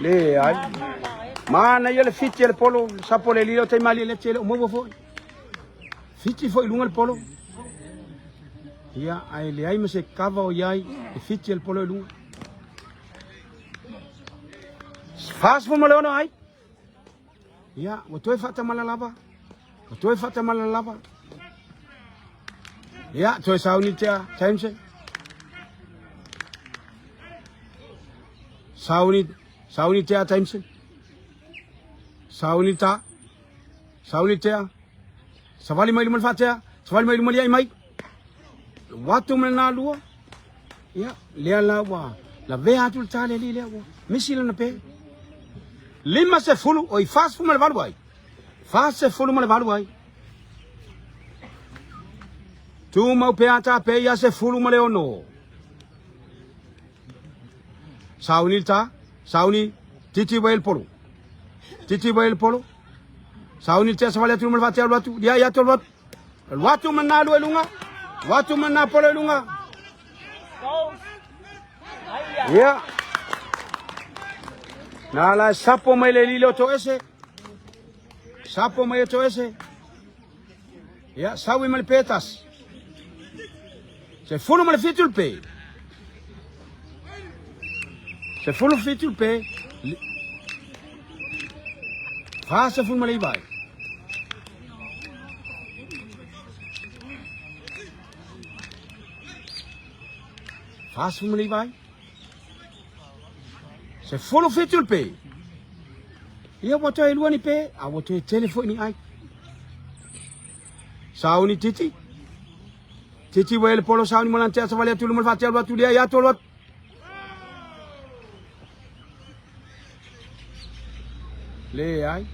Le ai. Mana yele fiti el polo, sapole lilo te mali le tele, mo foi. Fiti foi lunga el polo. Ya, ai le ai me se cava o yai, e fiti el polo lunga. Faz fo male ono ai. Ya, o toi fata malalava. O toi fata malalava. Ya, toi sauni tia, taimse. Sauni tia taimse. Saunita, saunitea, savali mai lumal fatea, savali mai lumal mai. Watu mena lua, ya, lea lawa, la vea tu tale li lea wa, misi la pe. Lima se fulu, oi fast fumal valuai, fast se fulu mal valuai. Tu mau pe ata pe ya se fulu mal ono. Saunita, sauni, titi wel polo. Titi boel polo. Sauni tia savale tu mal fate al watu. Dia ya tol watu. Al watu mena lu elunga. Watu mena polo elunga. Ya. Nala sapo mai le lilo to ese. Sapo mai to ese. Ya, sawi mal petas. Se fulu mal fitul pe. Se fulu fitul pe. Faz se ful malay vai. Faz ful malay vai. Se fulu fitul pe. Ia boto e luani pe, a boto e telefone ai. Sauni titi. Titi wel polo sauni molantea sa valia tulu mal fatia batu dia ya tolot. Le ai.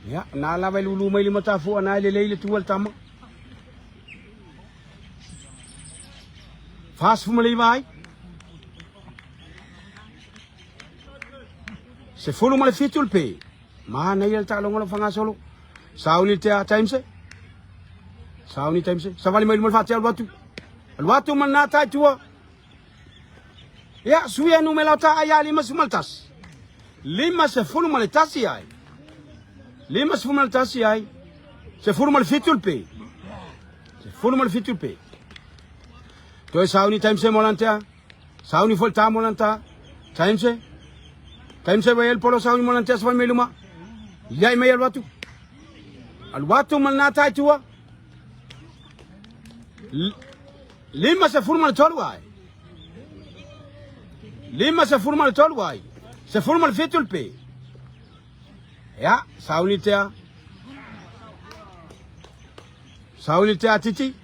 Ya, na la vai lulu mai lima tafu ana le tual tama. Fast fu mali vai. Se fulu mali fitul pe. Ma na yel ta longo fanga solo. Sauni tia time se. Sauni time se. Savali mai lima fatia al watu man na ta tua. Ya, suya no melata ayali masumaltas. Lima se fulu mal tasi ai. Lima se fulu mal tasi ai. Se fulu mal fitul pe. Se fulu mal fitul pe. Toi sauni time se molantea. Sauni volta molanta. Time se. Time se el polo sauni molantea sa meluma. Yai mai al watu. Al watu mal nata tua. Lima se fulu mal tolu ai. Lima se fulu mal tolu ai. Se forma el fitul pe. Ya, saunitea. Saunitea titi.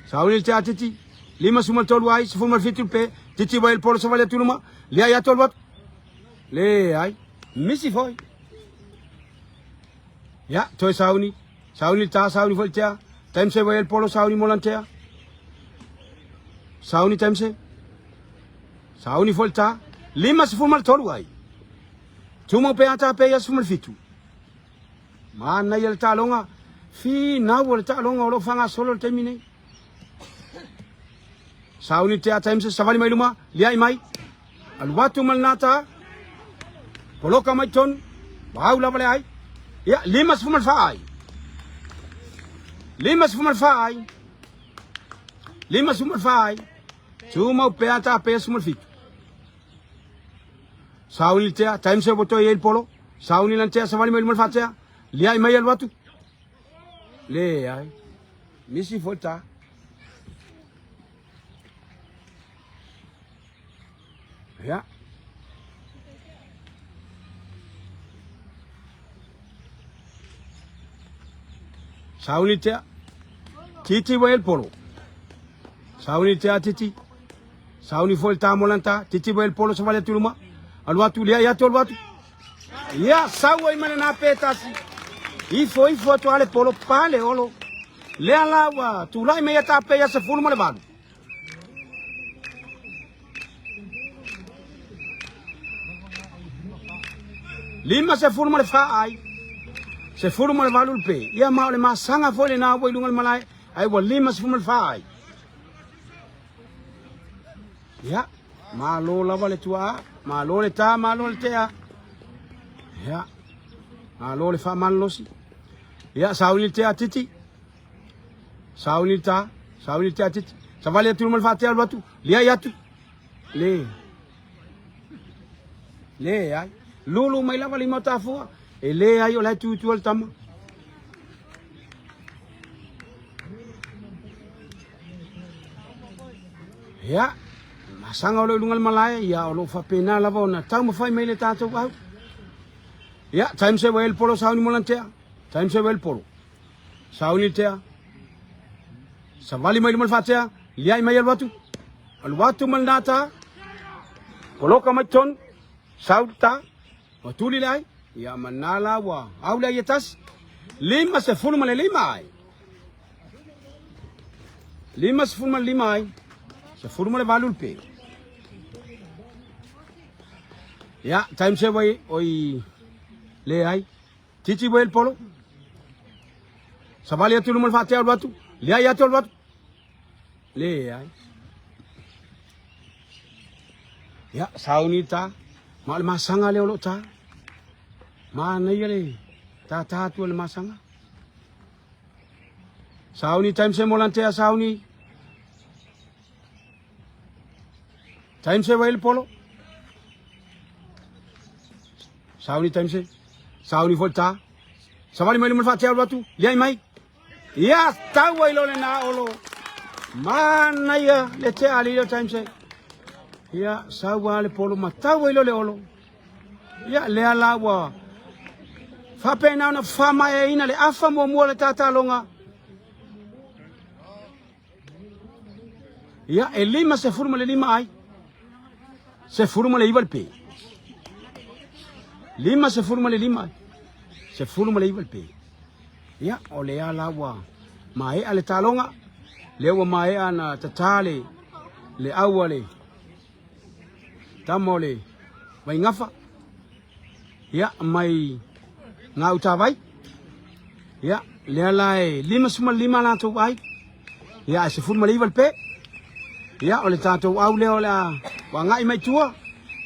Saunitea titi. Lima sumal tolu ai, se forma el fitul pe. Titi va el polo se vale tuluma. Le ya tolbat. Le ai. Misi foi. Ya, toi sauni. Sauni ta, sauni voltea. Time se va el polo sauni molantea. Sauni time se. Sauni volta. Lima se forma tolu ai. Tuma pe ata pe ya sumal fitu. Mana yel talonga. Fi na wol talonga lo fanga solo termine. Sauni te ata imse savali mai luma, liai mai. Al watu mal nata. Poloka mai ton. Bau la bale ai. Ya, lima se forma fa ai. Lima se forma fa ai. Lima se forma fa ai. Tuma pe ata pe sumal fitu. Sauni tea, time se boto el polo, Sauni lantea savali mai luma fatea. Lia mai al watu. Le ai. Misi volta. Ya. Sauni tea. Titi wael polo. Sauni tea titi. Sauni volta molanta. Titi wael polo savali tuluma. Al watu lia ya tol watu. Ya sawa imana na petasi. Ifo tu ale polo pale olo. Le alawa tu lai me yata pe ya se fulu male balu. Lima se fulu male fa ai. Se fulu male balu pe. Ya ma ole ma sanga fole na bo ilungal malai. Ai wa lima se fulu male fa ai. Ya ma lo la vale tua, ma lo le ta, ma lo le tea. Ya. Alo le fa malosi. Ya sauni tea titi. Sauni tea titi. Savali tu mal fatia al batu. Lia yatu. Le ai. Lulu mai lava lima tafua. E le ai o la tu al tama. Ya. Masanga o lungal malaya ya o lo fa pena lava ona tama fai mai le tato au. Ya, time se wel polo sauni molantea. Time se wel polo. Sauni tea. Savali mai mal fatea. Liai mai al watu mandata. Koloka mai ton. Sauta. Watuli lai. Ya manala wa. Aula yetas. Lima se fulu male lima ai. Lima se fulu male lima ai. Se fulu male balul pe. Ya, time se wai oi. Le ai. Titi wel polo. Savali atu lumal fatia al watu. Le ai atu al watu. Le ai. Ya sauni ta. Mal masanga le olo ta. Mana yele. Ta tu le masanga. Sauni time se molantea sauni. Time se wel polo. Sauni time se. Sauni volta. Savali mai lumal fatia al watu. Liai mai. Ya tawa ilo le na olo. Mana ya le te ali lo time se. Ya sawa le polo ma tawa ilo le olo. Ya le alawa. Fa pena na fa mai ina le afa mo le tata longa. Ya elima se furma le lima ai. Se furma le ival pe. Lima se furma le lima. Se furma le ival pe. Ya ole alawa. Mai ale talonga. Lewa mai ana tatale. Le awale. Tamole. Mai ngafa. Ya mai ngau tawai. Ya le lai lima suma lima la to ai. Ya se furma le ival pe. Ya ole tato au le ole wa ngai mai tua.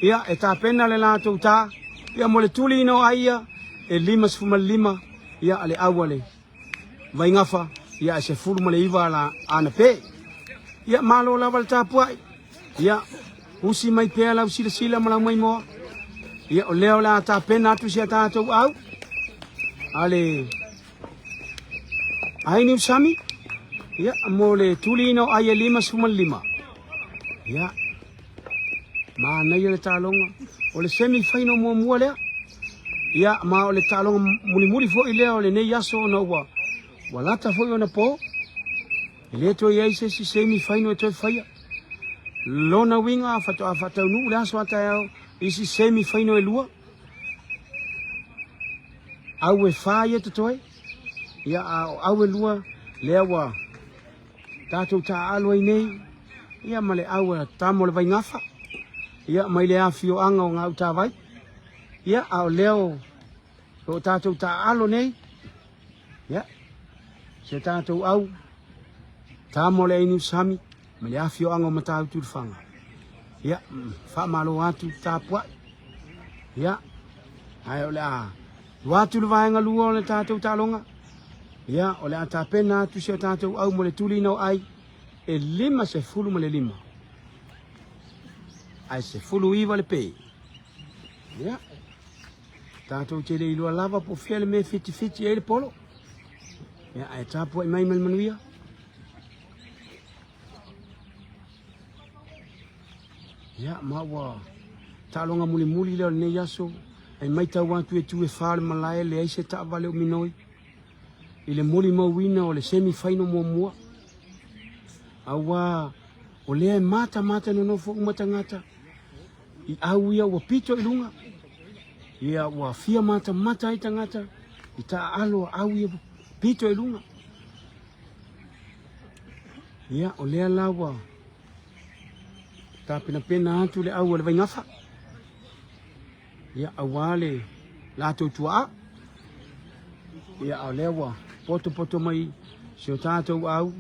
Ya eta pena le la to ta. Ya mole tuli no aia e lima sfuma lima ya ale awale vai ngafa ya se furma le iva la ana pe ya malo la val tapua ya usi mai pe la usi sila mala mai mo ya ole ola ta pena tu sia ta to au ale ai ni sami ya mole tuli no aia lima sfuma lima ya ma na yele talonga ole semi faino mo le ya ma ole talonga muli fo ile ole ne yaso no wa wala ta fo na po ile to ye se si semi faino to faya lona winga fata nu la so ta isi semi faino e lua au e faye to toy ya au e lua le wa tato ta alo nei ya male au ta mo le vai ngafa ya mai le afio anga o ngau ta vai ya au leo o tato ta alo nei ya se tato au ta mo le inu sami mai le afio anga o mata tu fanga ya fa malo atu ta pua ya ai ola watu le vai ngalu o le tato ta longa ya ola ta pena tu se tato au mo le tuli no ai e lima se fulu mo le lima ai se fulu iva le pe ya Tātou te le ilua lava po fia le me fiti e le polo. Ia e tāpua i mai manuia. Ia maua tālonga muli leo nei aso. Ai mai tau atu e tu e whāle malae le aise ta vale o minoi. I le muli mauina o le semi faino mua. Awa o lea e mata no nofo umatangata. I au ia ua pito i lunga. Ia ua fia mata i tangata. I ta alo au ia pito i lunga. Ia o lea lawa. Ta pena atu le au le vaingafa. Ia awale lato tua. Ia o lewa poto mai se o tātou au.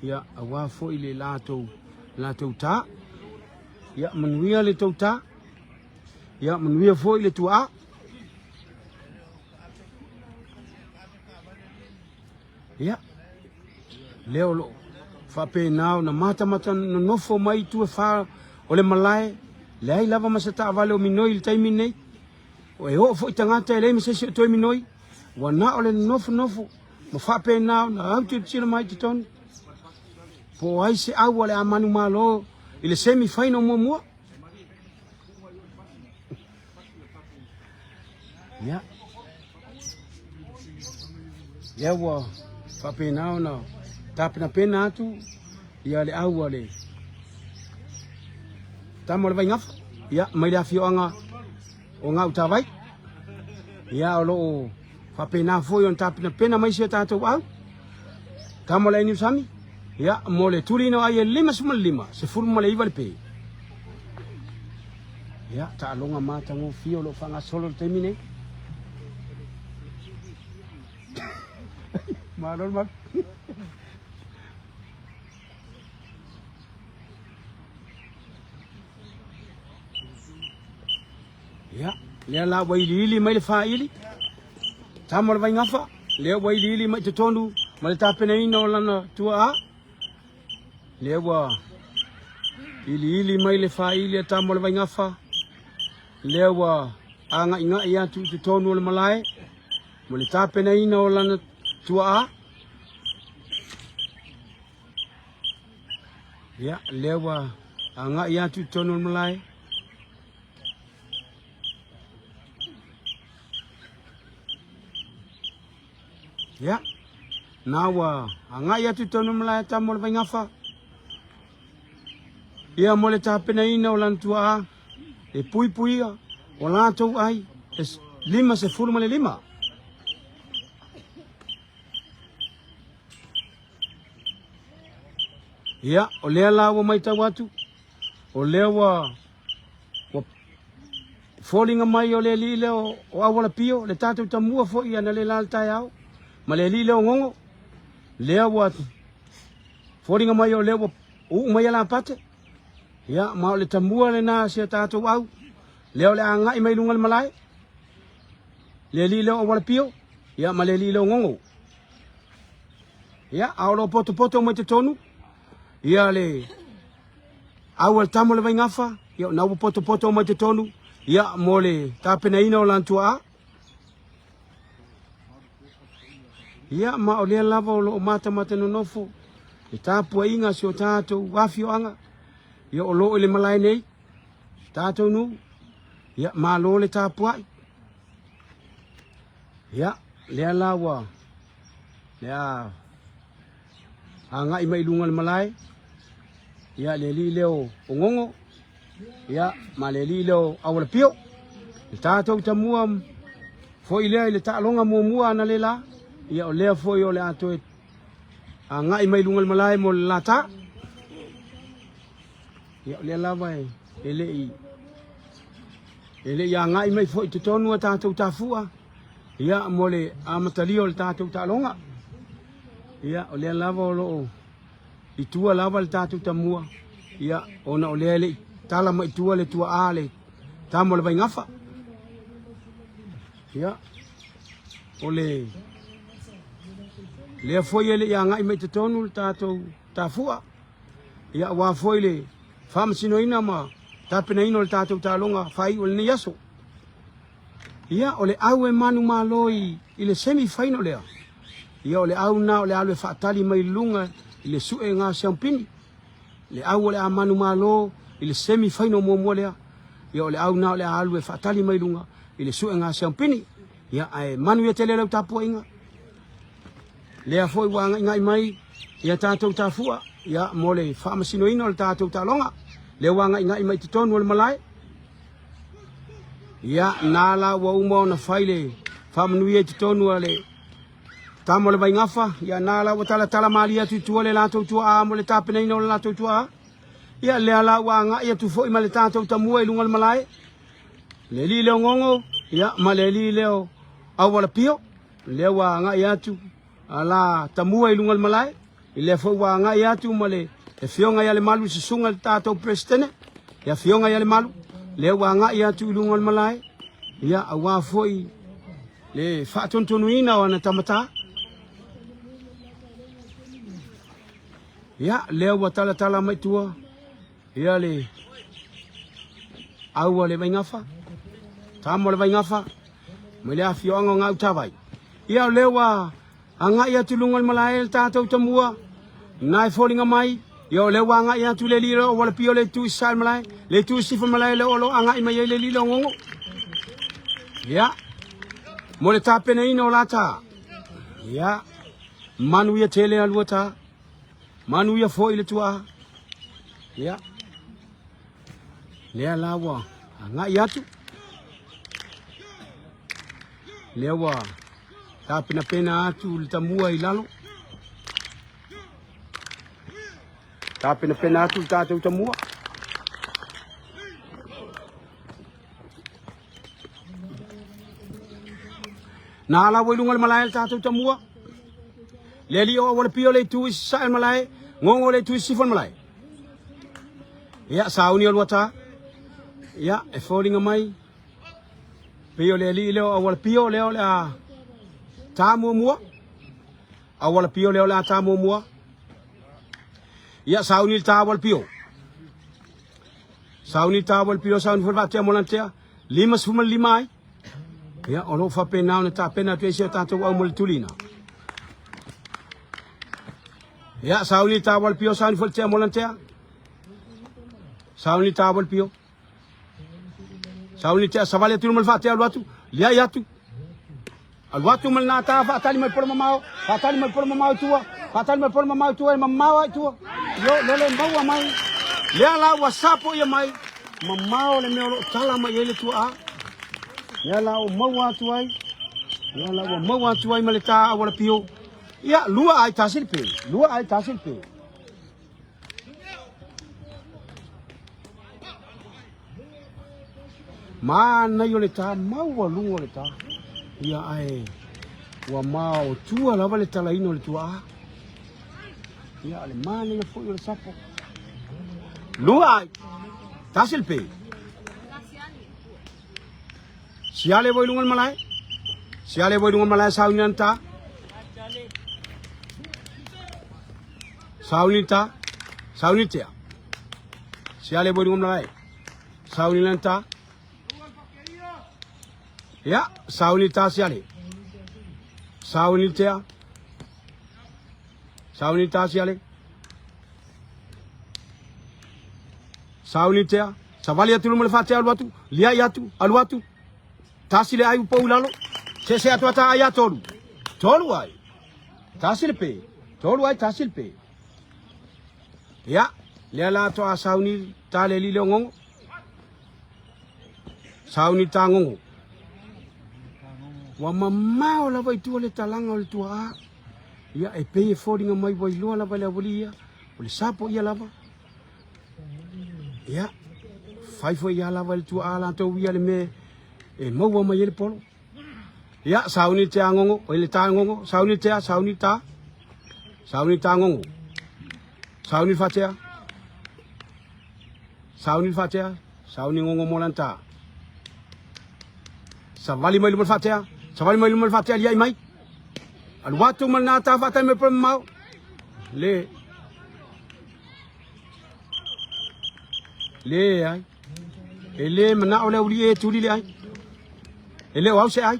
Ia awa fo i le lato ta. Ia manuia le tau ta. Ia manuia fo i le tua. Ia leo lo whape nao na mata no nofo mai tu e wha o le malae. Le ai lava masata vale o minoi le taimi nei. O e ho fo i tangata e le me sesi o toi minoi. Wa na o le nofo. Ma whape nao na au te tira mai te tonu. Po ai se au le amanu malo i le semi faino mua. Ya. Ya wa whape nao na tapena pena atu. Ia le au le. Tamo le vai ngafa. Ia mai le afio anga o ngau tawai. Ia o loo whapena foi on tapena pena mai se tātou au. Tamo le iniu sami. Ia mo le tuli no ai e 5 se furma le iwa le pe. Ia ta longa mata ngo fio lo fanga solo temi nei. Malol mak. Ya, le la wailili mai le faili. Tamo le vai ngafa, le wailili mai te tonu, ma le tapena ina o lana tua a. Le wa ili mai le faili tamo le vai ngafa. Le wa anga inga ia tu te tonu le malae. Ma le tapena ina o lana tua a. Ya, le wa anga ia tu te tonu le malae. Ya, nawa anga ia tu tonu malai tamo le vaingafa. Ia mo le tapena ina o lantua e pui o latou ai e 5 se furma le 5. Ia o lea lawa mai tau atu. O lea wa fallinga mai o le lile o awala pio le tatou tamua fo ia na le laltai au. Ma le li leo ngongo, leo wa fōringa mai o leo u mai ala pate. Ia, ma o le tamua le nā se tātou au, leo le anga i mai lunga le malai. Le li leo o wala pio, ia ma le li leo ngongo. Ia, aolo poto mai te tonu, ia le au al tamo le vai ngafa, ia na poto mai te tonu, ia mo le tāpena ina o lantua a. Ia ma o lea lava o lo mata no nofo. E tāpua inga si o tātou wafio anga. Ia o lo le malai nei. Tātou nu. Ia ma lo le tāpua. Ia lea lawa. Lea anga i mai lunga le malai. Ia le li leo o ngongo. Ia ma le li leo awala pio. Le tātou tamua fo i lea i le tālonga mua ana le la. Ia o lea foi o le ato e ngai mai lunga le malai mo le lata. Ia o lea lava e ele ia ngai mai foi te tonu a tātou tāfua. Ia mo le amatalio le tātou tālonga. Ia o lea lava o loo i tua lava le tātou tamua. Ia ona o lea le tala mai tua le tua a le tamo le vai ngafa. Ia o le foi ele ia ngai mai te tonu le tātou tāfua. Ia wa foi le whamasino ina ma tapena ino le tātou tālonga whai o le ni aso. Ia ole au e manu maloi i le semi final lea. Ia ole au na ole alu e whaatali mai lunga i le sue ngā siampini. Le au ole a manu malo i le semi final mua lea. Ia ole au na ole alu e whaatali mai lunga i le sue ngā siampini. Ia ai manu ia tele lau tapua inga. Lea foi wanga inga i mai ia tātou tāfua. Ia mole whaamasino ino le tātou tālonga. Lea wanga inga i mai titonu ole malai. Ia nala wa uma na faile famnui e tonu ale tamo le vai ngafa ia nala wa tala malia tu le la tu a mo le tapena ino la tu a ia le ala wa nga ia tu fo i male tato tamu e lungal malai le li le ngongo ia ma le li le awala pio le wa nga ia tu ala tamu e lungal malai le fo wa nga ia tu male e fionga ia le malu se sunga tato prestene ia fionga ia le malu le wa nga ia tu lungal malai ia awa foi le fa tontonu ina wana tamata ia le wa tala mai tua ia le awa le vai ngafa tamo le vai ngafa me le afionga nga utavai ia le wa anga ia tu lungal malai tato tamua nai folinga mai yo le wa nga ia tu le lilo wala pio le tu sal malai le tu sifa malai le olo anga i mai le lilo ngongo ya mo le tapena ino lata ya manu ia tele aluata manu ia foi le tua ya le lawa anga ia tu le wa tapena pena tu le tamua i lalo tapena pena tu tatu tamua na la wilungal malai tatu tamua leli o wala pio le tu sa malai ngongo le tu sifon malai ya sauni o wata ya e falling mai pio leli le o wala pio le o la tamu mua a wala pio le o la tamu mua ya sauni ta wala pio sauni forvate molantea lima suma limai ya ono fa pena na ta pena tu sia tanto wa mol tulina ya sauni tawal pio sauni forte molantea sauni tawal pio sauni tia savale tu mal fate alwatu lia yatu alwatu mal na ta fa tali mal por mamao fatali mal por mamao tua fatali mal por mamao tua mamao tua yo lele mawa mai lia la wasapo ya mai mamao le me tala mai ele tua ya la o mawa tuai ya la o mawa tuai maleta awala pio ya lua ai tasil pe mana yo leta mawa lungo leta ya ai wa mao tua la vale tala ino le tua ya le mana le fo yo le sapo lua ai tasil pe siale boy lungal malai saunanta saunita siale boy lungal malai saunanta ya saunita siale saunita savali atu lumale fate alwatu lia yatu alwatu tasile ayu paulalo se atuata aya tolu ai tasile pe tolu ai tasile pe ya lela to asauni tale lilo ngongo sauni tangongo wa mama la vai tu le talanga le tua ya e pe fodinga mai vai lo la vai la bolia o le sapo ia lava ya fai foi ia lava le tua ala to ia le me e maua mai ele polo ya sauni te angongo o ele ta ngongo sauni ta ngongo sauni fatea sauni ngongo molanta savali mai lumul fatea liai mai al watu manata fata me pem mau le ai ele mana ole uli e tuli le ai Ele au se ai.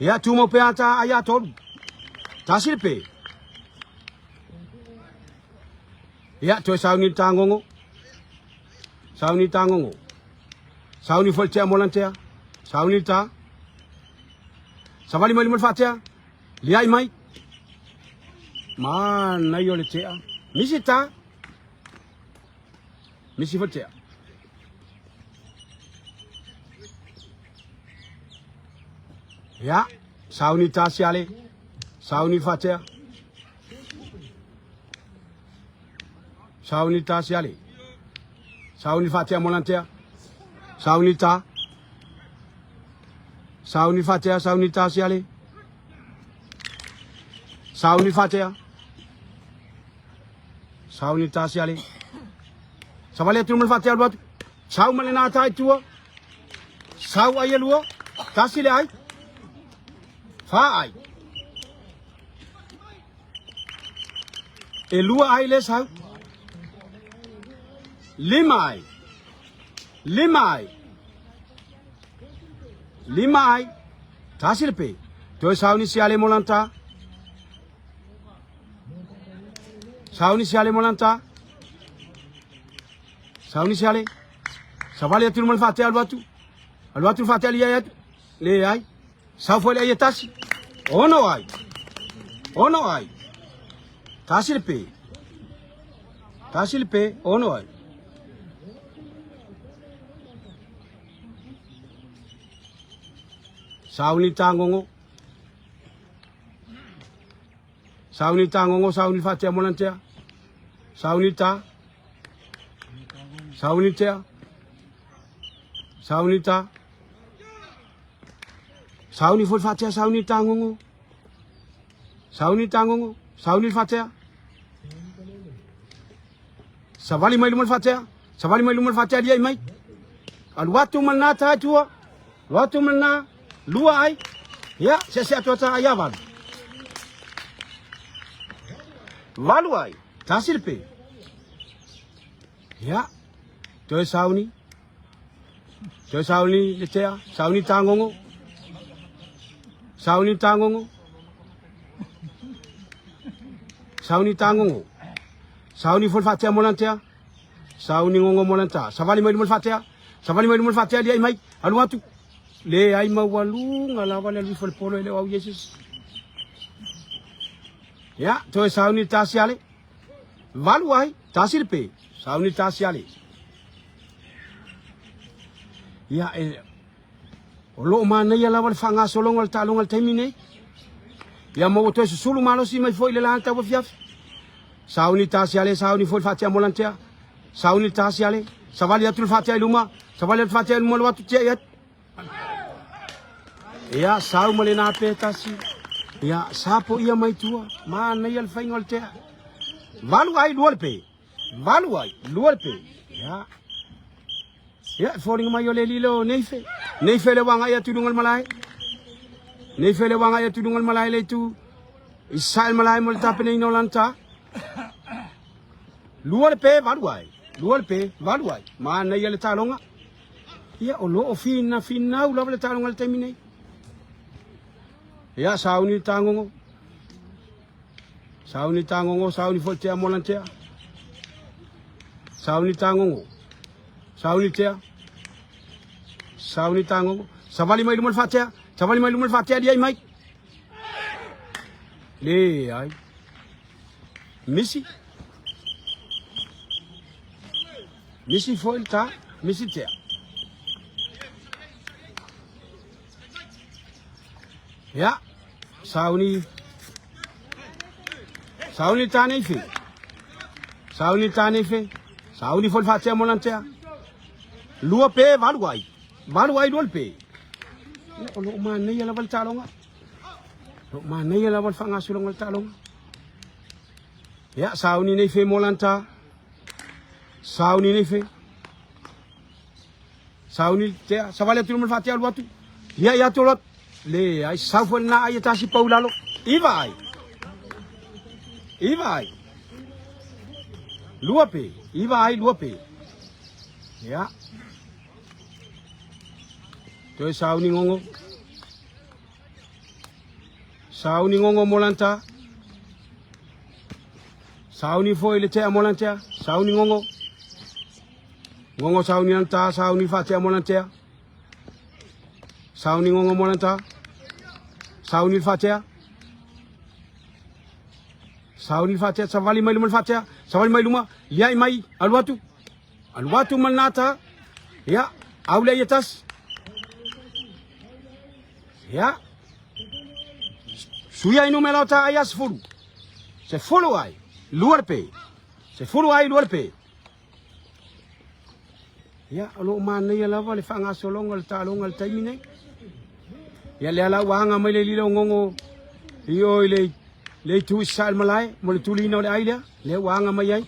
Ya tu mo pe ata aya tolu. Tasil pe. Ya to sauni tangongo. Sauni tangongo. Sauni foltea molantea. Sauni ta. Savali mali fatia. Liai mai. Man na yo le tea. Misi ta. Misi foltea. Ya, sauni ta siale. Sauni fatia. Sauni ta siale. Sauni fatia molantea. Sauni ta. Sauni fatia, sauni ta siale. Sauni fatia. Sauni ta siale. Savale tu fatia buat. Sau malena ta tua. Sau ayelua. Ta sile ai. Fa ai. Elua ai le sau. Limai. Limai. Limai. Tasil pe. To sauni siale molanta. Sauni siale molanta. Sauni siale. Savale tu mal fatia albatu. Albatu fatia liayat. Le ai. Sau foi le tasi. Ono ai. Ono ai. Tasil pe. Tasil pe ono ai. Sauni tangongo. Sauni tangongo, sauni fatia molantea. Sauni ta. Sauni tea. Sauni ta. Sauni fol fatia, sauni tangongo. Sauni tangongo, sauni fatia. Savali mai lumul fatia. Savali mai lumul fatia dia mai. Al watu mana ta tua. Watu mana lua ai. Ya, saya tuata ayavan. Valu ai. Tasil pe. Ya. Toi sauni. Toi sauni letea. Sauni tangongo. Sauni tangongo. Sauni tangongo. Sauni fol fatia molantea. Sauni ngongo molanta. Savali mai lumul fatia. Savali mai lumul fatia dia mai. Al watu. Le ai mawalu ngalawa le fol polo le au Yesus. Ya, to sauni tasiale. Valu ai, tasil pe. Sauni tasiale. Ya lo mana ya lawan fanga solongal talongal temine. Ya mau to sulu malo si mai foi le lan ta fiaf. Sauni tasiale, sauni fol fatia molantea. Sauni tasiale. Savali atul fatia luma. Savali fatia luma watu tiet. Ya sau malena petasi. Ya sapo ia mai tua. Mana ia faingol te. Valu ai luar pe. Valu ai luar pe. Ya. Ya falling mai ole lilo neife. Neife le wanga ya tudungal malai. Neife le wanga ya tudungal malai le tu. Israel malai mol tapene inolanta. Luar pe valu ai. Luar pe valu ai. Mana ia le talonga. Ya olo fina ula le talongal temine. Ya sauni tangongo. Sauni tangongo, sauni foltea molantea. Sauni tangongo. Sauni tea. Sauni tangongo. Savali mai lumul fatia. Savali mai lumul fatia dia mai. Le ai. Misi. Misi folta, misi tea. Ya, sauni tane fe. Sauni tane fe. Sauni fol fatia molantea. Lua pe valuai. Valuai dol pe. Lo mana ya lawan talonga. Lo mana ya lawan fanga sulong talonga. Ya, sauni ne fe molanta. Sauni ne fe. Sauni tea. Savale tu fatia luatu. Ya tolot. Le ai safol na ai tasi paulalo. Ivai. Luape. Ivai luape. Ya. Toi sauni ngongo. Sauni ngongo molanta. Sauni foi le tea molantea. Sauni ngongo. Ngongo sauni anta, sauni fatea molantea. Sauni ngongo molanta. Sauni fatea. Sauni fatea, savali mai luma fatea. Savali mai luma, liai mai alwatu. Alwatu manata. Ya, aule yetas. Ya. Suya inu melota ayas fulu. Se fulu ai, luar pe. Se fulu ai luar pe. Ya, alo mana ya lava le fanga solong al talong al taimine. Ya le ala wanga mai le lilo ngongo. Iyo le tu sal malai, mo le tulino le aile, le wanga mai ai.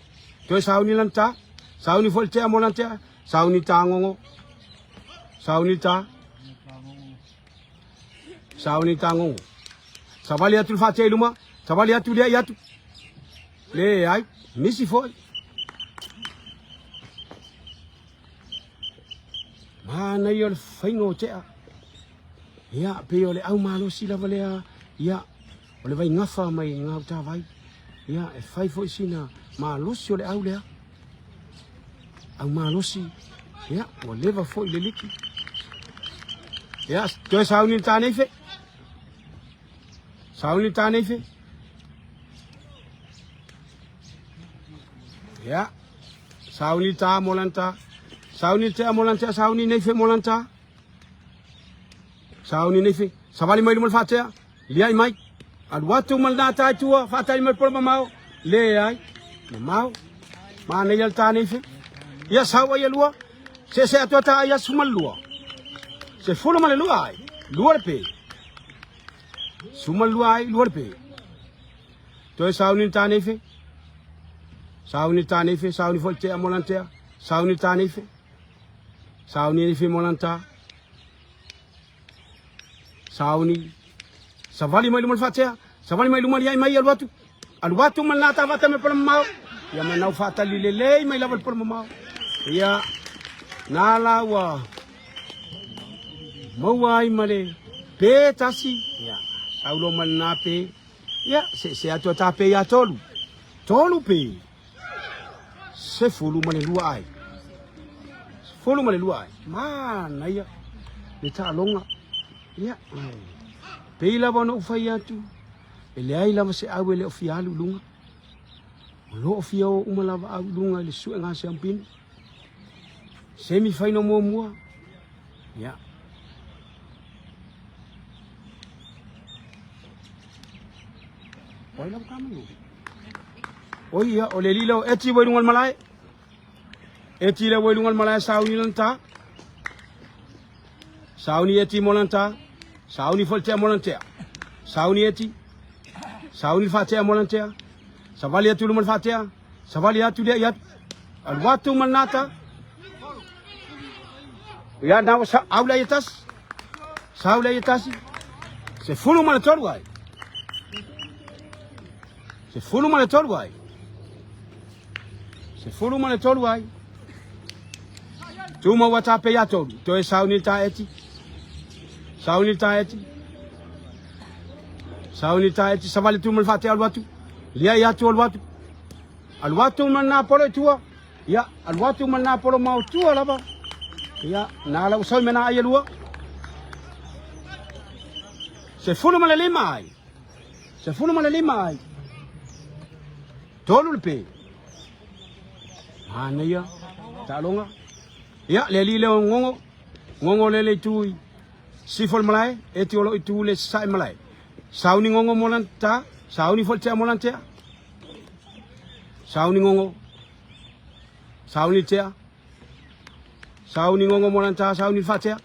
To sauni lanta, sauni folte molanta, sauni tangongo. Sauni ta. Sauni tangongo. Savali atul fate luma, savali atul dia yatu. Le ai, misi foi. Mana yo faingo tea. Ya, pe ole au malo sila valea. Ya, ole vai ngafa mai ngau ta vai. Ya, e fai foi sina malo si ole au lea. Au malo si. Ya, o leva foi le liki. Ya, to sauni ta nefe. Sauni ta nefe. Ya. Sauni ta molanta. Sauni te molanta, sauni nefe molanta. Sauni nefe. Savali mai lumul fatea. Liai mai. Al watu mal data tua, fatai mal por mamau. Le ai. Mamau. Mana yal ta nefe. Ya sawa ya lua. Se atua ta ya sumal lua. Se fulu mal lua ai. Luar pe. Sumal lua ai luar pe. To sauni ta nefe. Sauni ta nefe, sauni folte molantea. Sauni ta nefe. Sauni nefe molanta. Sauni. Savali mai lumul fatea. Savali mai lumul yai mai alwatu. Alwatu mal nata vata me por mau. Ya manau fata lilele mai laval por mau. Ya nala wa. Mawai male. Pe tasi. Ya. Saulo mal nape. Ya se atua tape ya tolu. Tolu pe. Se fulu male lua ai. Fulu male lua ai. Mana ya. Le ta longa. Ya. Pela bono fai atu. Ele ai lava se au ele ofia alu lunga. Lo ofia o uma lava au lunga le su nga se ampin. Semi fai no mua. Ya. Oi lava kamu. Oi ya ole lilo eti boy lungal malai. Eti le boy lungal malai sauni lanta. Sauni eti molanta. Sauni folte molantea. Sauni eti. Sauni fatea molantea. Savali atu lumal fatea. Savali atu dia yat. Al watu manata. Ya na aula yetas. Saula yetasi. Se fulu mal torwai. Se fulu mal torwai. Se fulu mal torwai. Tuma wata pe ya toru. To sauni ta eti. Sauni ta eti. Sauni ta eti. Savali tu mal fate alwatu. Lia ya tu alwatu. Alwatu man na polo tua. Ya alwatu man na polo mau tua laba. Ya nala usoi mena ayelua. Se fulu mal lima ai. Se fulu mal lima ai. Tolu pe. Mana ya. Talonga. Ya leli le ngongo. Ngongo lele tui. Sifol malai, etiolo itu le sai malai. Sauni ngongo molanta, sauni folte molantea. Sauni ngongo. Sauni tea. Sauni ngongo molanta, sauni fatea.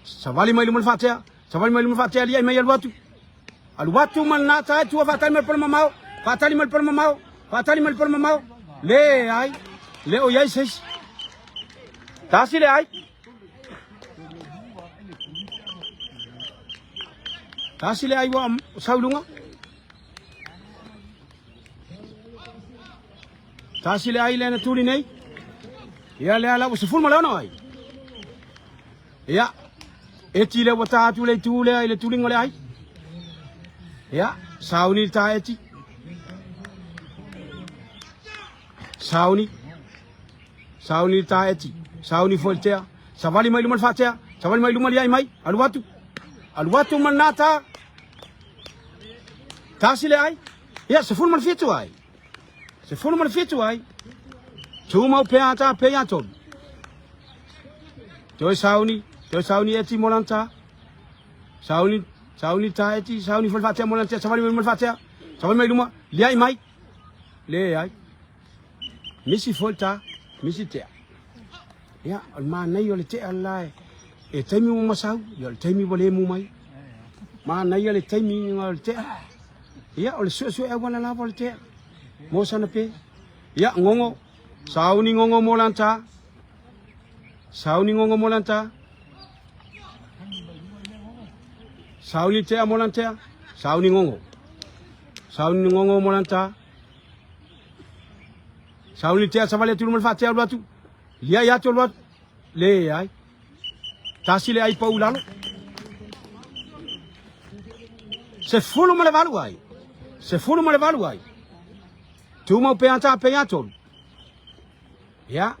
Savali mai lumul fatea. Savali mai lumul fatea liai mai alwatu. Alwatu man nata tu fatali mal por mamau. Fatali mal por mamau. Fatali mal por mamau. Le ai. Le oyai ses. Tasi le ai. Tasile ai wa saulunga. Tasile ai le na tuli nei. Ya le ala se ful malano ai. Ya. Eti le wata tu le tu le ai le tuling ole ai. Ya, sauni ta eti. Sauni. Sauni ta eti. Sauni foltea. Savali mai lumal fatea. Savali mai lumal ai mai. Aluatu. Aluatu manata. Tasile ai. Ya, se ful mal fitu ai. Se ful mal fitu ai. Tu mau peata peaton. Toi sauni eti molanta. Sauni ta eti, sauni fol fatea molanta, savali mai mal fatea. Savali mai luma, liai mai. Le ai. Misi folta, misi tea. Ya, ma nai yo le te alai. E taimi mo masau, yo le taimi bole mu mai. Ma nai yo le taimi ngol te. Ya, ole su e wana la bole te. Mo sana pe. Ya, ngongo. Sauni ngongo molanta. Sauni ngongo molanta. Sauni tea molanta. Sauni ngongo. Sauni ngongo molanta. Sauni tea savale tu mal fatea batu. Lia ya to lot. Le ai. Tasile ai paulalo. Se fulu male valu ai. Se fulu male valu ai. Tu mau peanta peaton. Ya.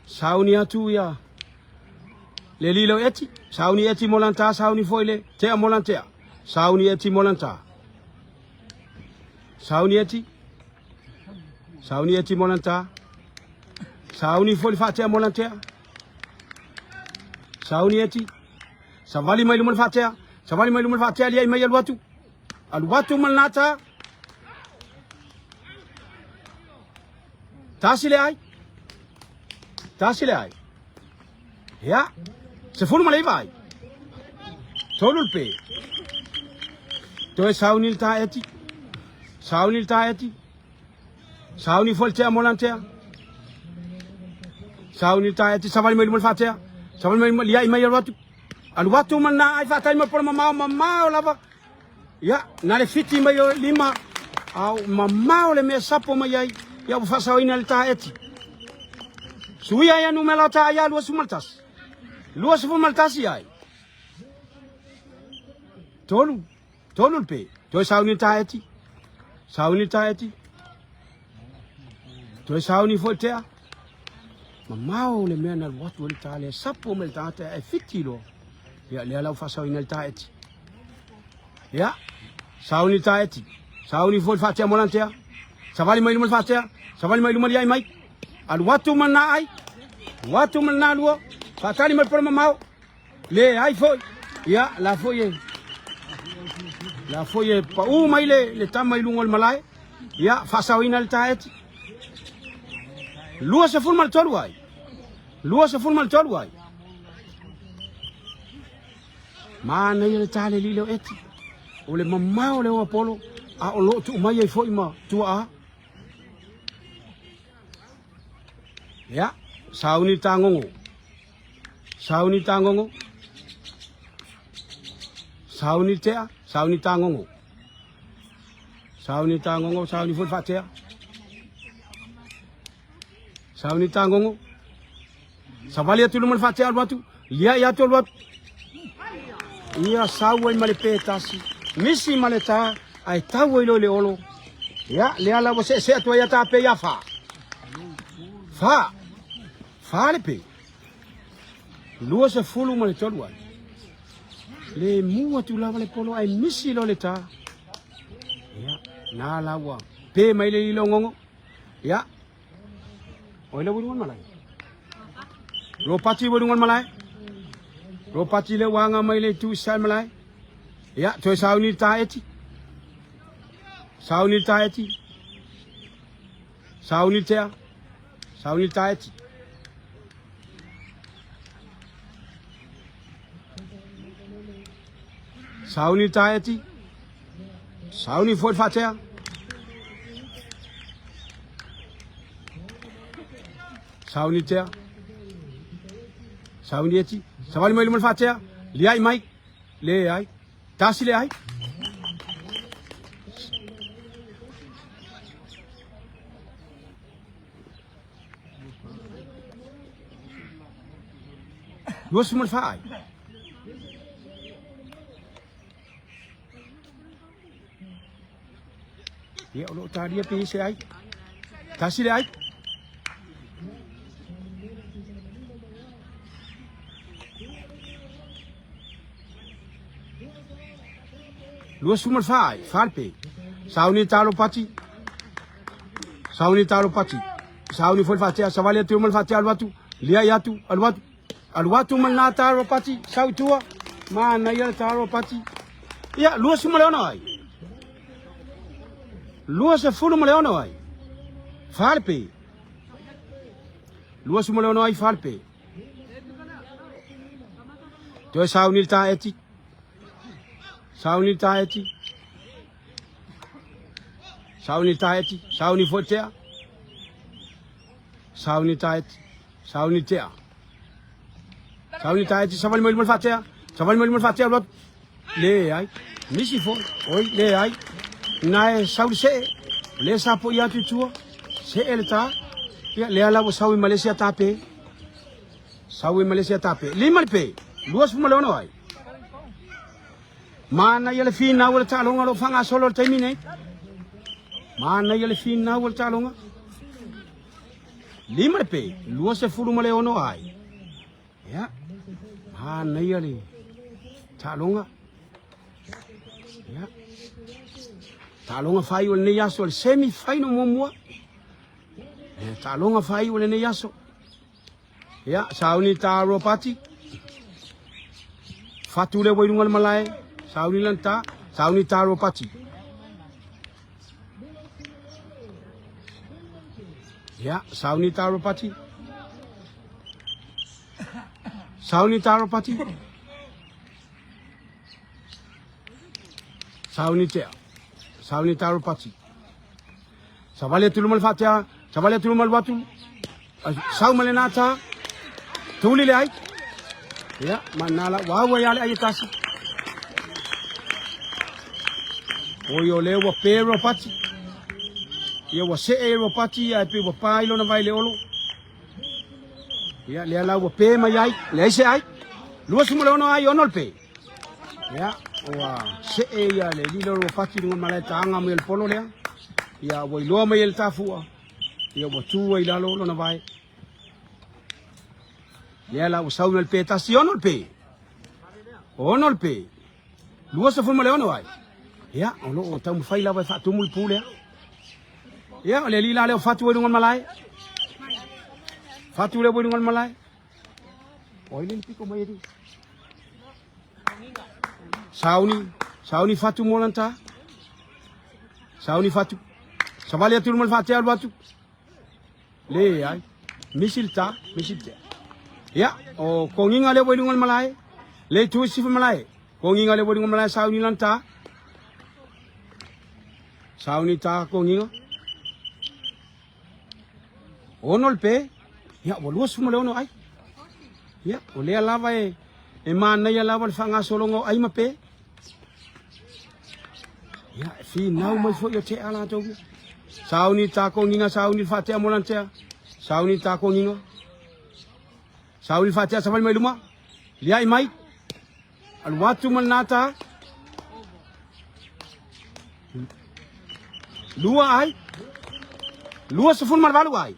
Sauni atu ya. Le lilo eti. Sauni eti molanta, sauni foile. Tea molantea. Sauni eti molanta. Sauni eti. Sauni eti molanta. Sauni foile fatea molantea. Sauni eti. Savali mai lumal fatea. Savali mai lumal fatea liai mai alwatu. Alwatu malnata. Tasile ai. Tasile ai. Ya. Se fulu malai vai. Tolul pe. Toi saunil ta eti. Saunil ta eti. Sauni foltea molantea. Saunil ta eti savali mai lumal fatea. Savali mai liai mai alwatu. Alwatu mana ai fatai mai por mamao lava. Ya, na le fiti mai lima. Au mamao le me sapo mai ai. Ya fasa ina le ta eti. Suia ya numela ta ya luas maltas. Luas fu maltas ai. Tolu pe. Toi sauni ta eti. Sauni ta eti. Toi sauni foltea. Mamao le me na watu le ta le sapo mel ta e fitilo. Ya le ala fasa ina le ta eti. Ya. Sauni ta eti. Sauni fol fatea molantea. Savali mai lumal fatea. Savali mai lumal ai mai. Al watu mana ai. Watu mana luo. Fatali mai por mamao. Le ai foi. Ya la foi. La foi pa mai le tamai lungol malai. Ya fasawina le taeti. Lua se ful mal tolu ai. Lua se ful mal tolu ai. Mana ile tale lilo eti. Ole mamao le Apollo. A o lo tu mai ai foi ma tu a. Ya, sauni tangongo. Sauni tangongo. Sauni tea, sauni tangongo. Sauni tangongo, sauni ful fatea. Sauni tangongo. Savali atu lumal fatea albatu. Lia ya tu albatu. Ia sawa male petasi. Misi male ta ai tawo ilo le olo. Ya, le ala wo se atu ya ta pe ya fa. Fa. Fale pe. Lua se fulu male tolu ai. Le mua tu lava le polo ai misi lo le ta. Ya, na lawa. Pe mai le ilo ngongo. Ya. Oila budungan malai. Ropati budungan malai. Ropati le wanga mai le tu sal malai. Ya, toi sauni ta eti. Sauni ta eti. Sauni tea. Sauni ta eti. Sauni taeti. Sauni fol fatea. Sauni tea. Sauni eti. Savali mai lumal fatea. Liai mai. Le ai. Tasi le ai. Lua semua fai. Ya Allah tadi apa isi ai? Kasih dia ai. Lua semua fai, falpe. Sauni talo pati. Sauni talo pati. Sauni foi fatia, savale tu mal fatia alwatu. Lia yatu alwatu. Alwatu mal na talo pati. Sau tua. Mana ya talo pati. Ya, lua semua leono ai. Lua se fulu leono ai. Falpe. Lua semua leono ai falpe. Tu sauni ta eti. Sauni taeti. Sauni taeti. Sauni fotea. Sauni taeti. Sauni tea. Sauni taeti. Savali mo fatea. Savali mo fatea lot. Le ai. Misi fo. Oi le ai. Nae saudi se. Le sapo ya tutua. Se elta. Ya le ala sawi Malaysia tape. Sawi Malaysia tape. Lima pe. Luas mo leono ai. Mana yale fina wala talonga lo fanga solo terminate. Mana yale fina wala talonga. Lima pe, lua se fulu male ono ai. Ya. Mana yale talonga. Ya. Talonga fai wala ne yaso semi final momua. Ya, talonga fai wala ne yaso. Ya, sauni taro pati. Fatule wairungal malai. Sauni lanta, sauni taro pati. Ya, sauni taro pati. Sauni taro pati. Sauni tea. Sauni taro pati. Savale tulumal fatia, savale tulumal watu. Saumale nata. Tuli le ai. Ya, manala wawa yale ayatasi. Oyo le wa pero pati. Ia wa se ero pati ai pe wa pailo na vai le olo. Ia le ala wa pe mai ai, le se ai. Lua sumo le ono ai onol pe. Ia wa se e ia le lilo wa pati ngo mala tanga mo el polo le. Ia wa lo mai el tafua. Ia wa tu ai la lo na vai. Le ala wa sau el pe ta si onol pe. Onol pe. Lua se fumo le ono ai. Ya, ono tamu faila wa fatu mul pule. Ya, le lila le fatu wedungan malai. Fatu le wedungan malai. Oilin piko mai di. Sauni fatu molanta. Sauni fatu. Sabali atul mal fatu al batu. Le ai. Misilta. Ya, o konginga le wedungan malai. Le tu sif malai. Konginga le wedungan malai sauni lanta. Sauni ta konginga. Onol pe. Ya bolua sumo le ono ai. Ya ole lava e mana ya lava fanga solongo ai mape. Ya fi nau mai fo yo te ala to. Sauni ta konginga sauni fatia molantea. Sauni ta konginga. Sauni fatia savali mai luma. Lia mai. Al watu manata. Lua ai. Lua sefun marvalu ai.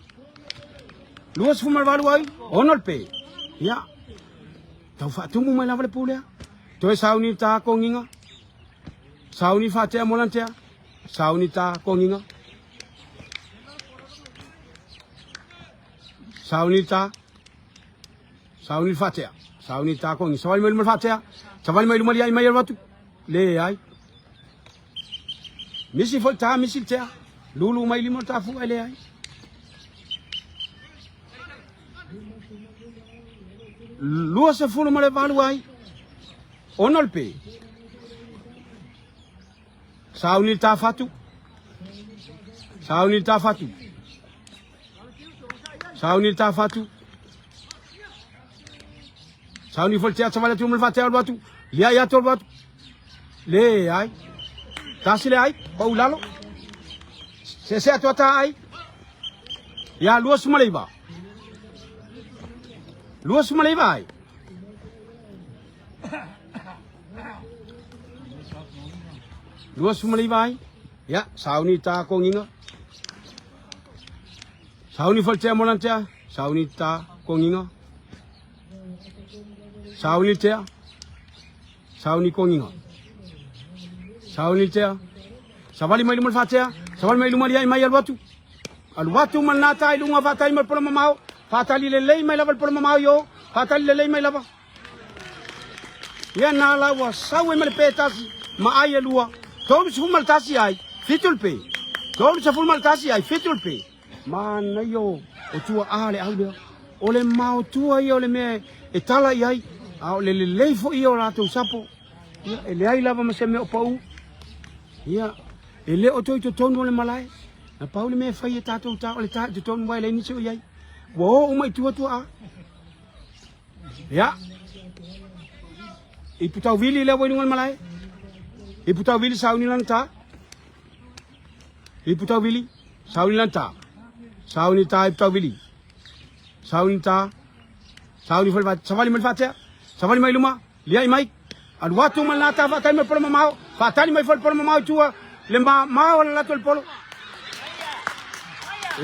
Lua sefun marvalu ai. Onol pe. Ya. Tau fatumu mai lava le pulea. Toi sauni ta konginga. Sauni fatia molantea. Sauni ta konginga. Sauni ta. Sauni fatia. Sauni ta konginga. Savali mai fatia. Savali mai lumali ai mai watu. Le ai. Misi volta, misi tea. Lulu mai limon tafu ele ai. Lua se fulu male valu ai. Onol pe. Sauni ta fatu. Sauni ta fatu. Sauni ta fatu. Sauni volta savala tu mul fatia al batu. Lia ya tol batu. Le ai. Tasile ai, pau lalo. Se atua ta ai. Ya lua sumalaiba. Lua sumalaiba ai. Dua sumali vai. Ya, sauni ta ko nginga. Sauni falcha molancha, sauni ta ko nginga. Sauni tea. Sauni ko nginga. Sauni tea. Savali mai lumal facha, savali mai lumal ya mai alwatu. Alwatu man nata ilunga fatai mal pola mamao. Fatali lelei mai lava pola mamao yo. Fatali lelei mai lava. Ya nala wa sawe mal petasi ma ai lua. Tolu se fumal tasi ai, fitul pe. Tolu se fumal tasi ai, fitul pe. Mana yo, o tua ale au lea. Ole mau tua i ole me e tala i ai. A ole le leifo i o rato sapo. Ia, ele ai lava ma se me o pau. Ia, ele o toi to tonu ole malai. Na pau le me fai e tatou ta ole ta te tonu wai le nisi o iai. Wo o mai tua tua a. Ia. I putau vili le wai nungal malai. I putau vili sauni lanta. I putau vili sauni lanta. Sauni ta i putau vili. Sauni ta. Sauni fal savali mal fatia. Savali mai luma. Lia i mai. Al watu mal nata fatai mal polo mamao. Fatali mai fal polo mamao tua. Le mamao la lato el polo.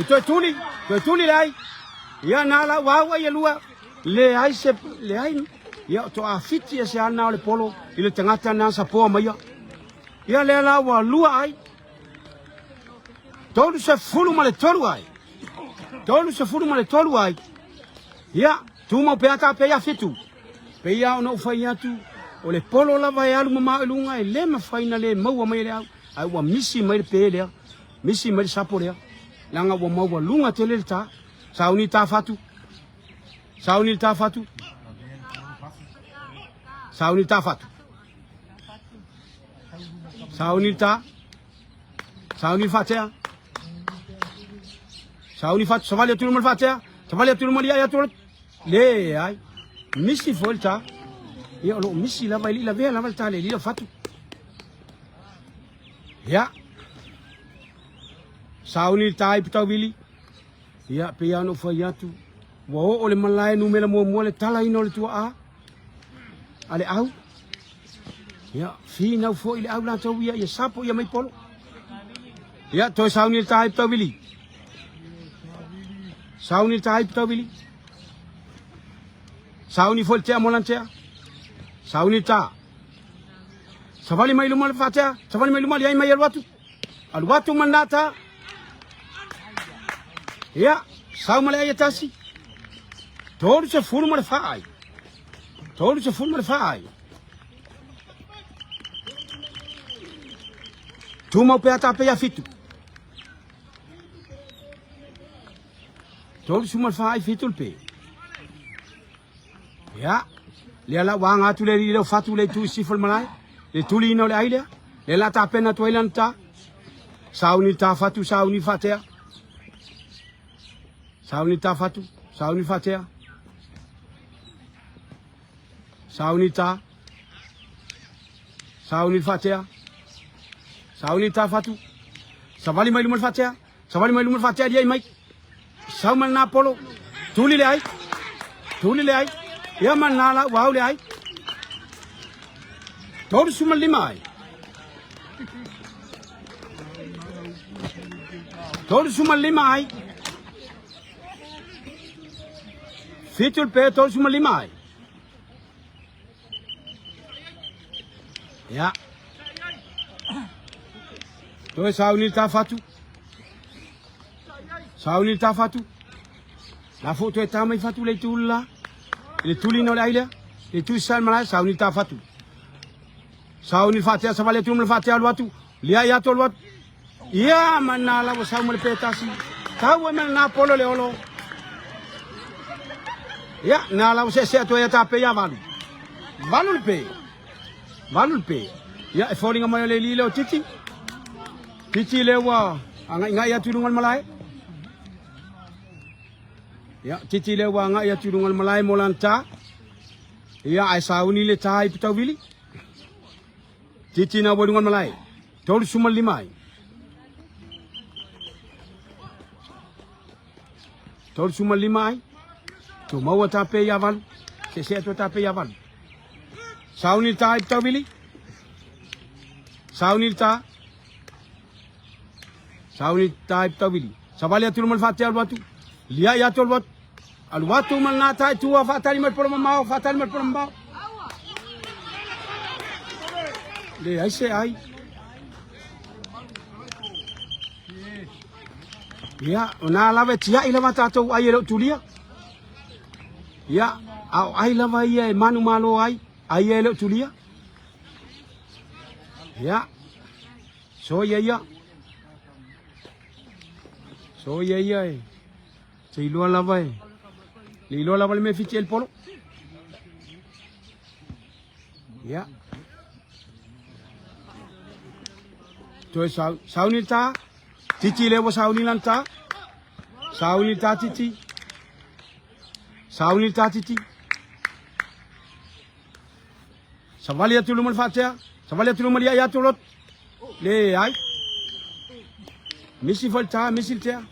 Itu tuli lai. Ya nala wawa ya lua. Le ai se le ai. Ya to afiti se ana le polo. Ile tangata na sapo mai. Ia le la wa lua ai. Tolu se fulu male tolu ai. Tolu se fulu male tolu ai. Ia, tu mo pe ata pe ya fitu. Pe ya ono fai atu. O le polo la vai alu mama lunga e le ma fai na le mau mai le au. Ai wa misi mai pe le. Misi mai sapo le. Langa wa mau wa lunga tele ta. Sauni ta fatu. Sauni ta fatu. Sauni ta fatu. Saunita, sauni fatia, sauni fat, savali tu mal fatia, savali tu mal ya tu le ai, misi volta, ya lo misi la vai la vea la volta le la fatu, ya, sauni tai pitau bili, ya piano fayatu, wo ole malai nu mela mo le tala ino le tua a, ale au. Ya, fina fo ile au la tau ya sapo ya mai polo. Ya, to sauni tai pita bili. Sauni tai pita bili. Sauni fo tia molantea. Sauni ta. Savali mai lumal fatia, savali mai lumal ya mai alwatu. Alwatu manata. Ya, sau male ya tasi. Tolu se fulu mal faai. Tolu se fulu mal faai. Tu mau pe ata pe ya fitu. Tolu sumal fai fitul pe. Ya. Le la wanga tu le le fatu le tu sifol malai. Le tuli no le aile. Le la ta pena tu ilanta. Sauni ta fatu sauni fatea. Sauni ta fatu sauni fatea. Sauni ta. Sauni fatea. Sauni ta fatu. Savali mai lumal fatia. Savali mai lumal fatia dia mai. Saumal na polo. Tuli le ai. Tuli le ai. Ya man nala wau le ai. Tolu sumal lima ai. Tolu sumal lima ai. Fitul pe tolu sumal lima ai. Ya. Toi sauni ta fatu. Sauni ta fatu. La foto e ta mai fatu le tulla. Le tuli no le aile. Le tu sal mala sauni ta fatu. Sauni fatia savale tu me fatia alwatu. Lia ya to alwatu. Ya manala wa saumel petasi. Tawa men na polo le olo. Ya na la se to ya ta pe ya valu. Valul pe. Valul pe. Ya e falling ma le lilo titi. Titi lewa anga ya turungal malai. Ya titi lewa anga ya turungal malai molanta. Ya ai sauni le tai pitau bili. Titi na bodungal malai. Tolu sumal limai. Tolu sumal limai. Tu mau ta pe ya val. Se to ta pe ya val. Sauni ta ipta bili. Sauni ta ipta bili. Sabali atul mal fatih albatu. Lia ya tul bat. Albatu mal nata itu wa fatali mal por mau fatali mal por mau. Le ai se ai. Ya, na lave tia ila mata tu ai lo tulia. Ya, au ai lava ia manu malo ai lo tulia. Ya. So ya. So ya. Si lo lava. Li lo lava me fiche el polo. Ya. To saunita Cici lewo sauni lanta. Sauni ta cici. Sauni ta cici. Sabali atulu mal fatia. Sabali atulu mal ya tulot. Le ai. Misi volta, misi tia.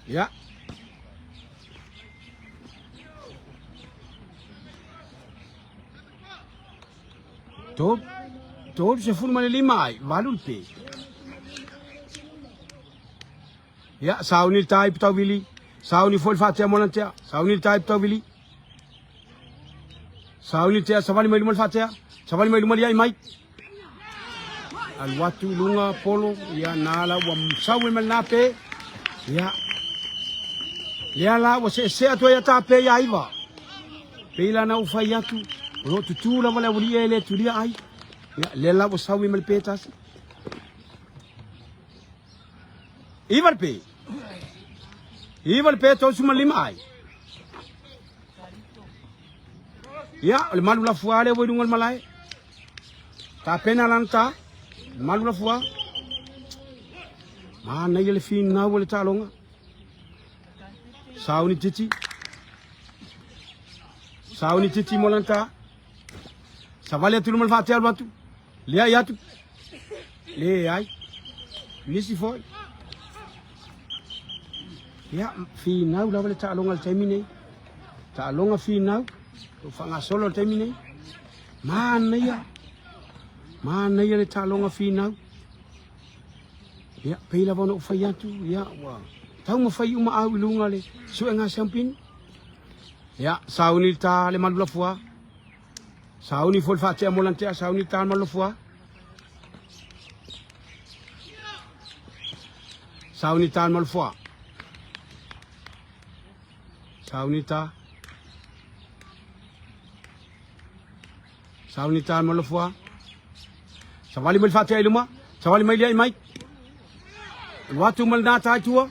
Ya. Tob se furma le limai, valul pe. Ya, sauni type tau vili. Sauni fol fatia molantia. Sauni type tau vili. Sauni tia savali mai lumal fatia. Savali mai lumal ya mai. Al watu lunga polo ya nala wa sawi mal nape. Ya. Ya la wa se ato ya tape ya iva. Pela na ufayatu. Ro tutu la wala wuli ele tulia ai. Ya lela wo sawi mal petas. Ival pe to suma lima ai. Ya le malu la fuale wo dungal malai. Ta pena lanta malu la fua. Ma na yele fin na wole talonga. Sauni titi molanta. Savale tulmal fatia batu. Lia ya tu. Le ai. Nisi foi. Ya fi nau la wale talonga al termine. Talonga fi nau. Fanga solo termine. Mana ya le talonga fi nau. Ya pela bono fayatu ya wa. Tau mo fayu ma au lunga le. Su nga sampin. Ya sauni ta le malula fua. Sauni fol fatia molantia sauni ta malula fua. Sauni ta malula fua. Sauni ta malula fua. Savali mal fatia iluma. Savali mai dia mai. Watu mal nata tua.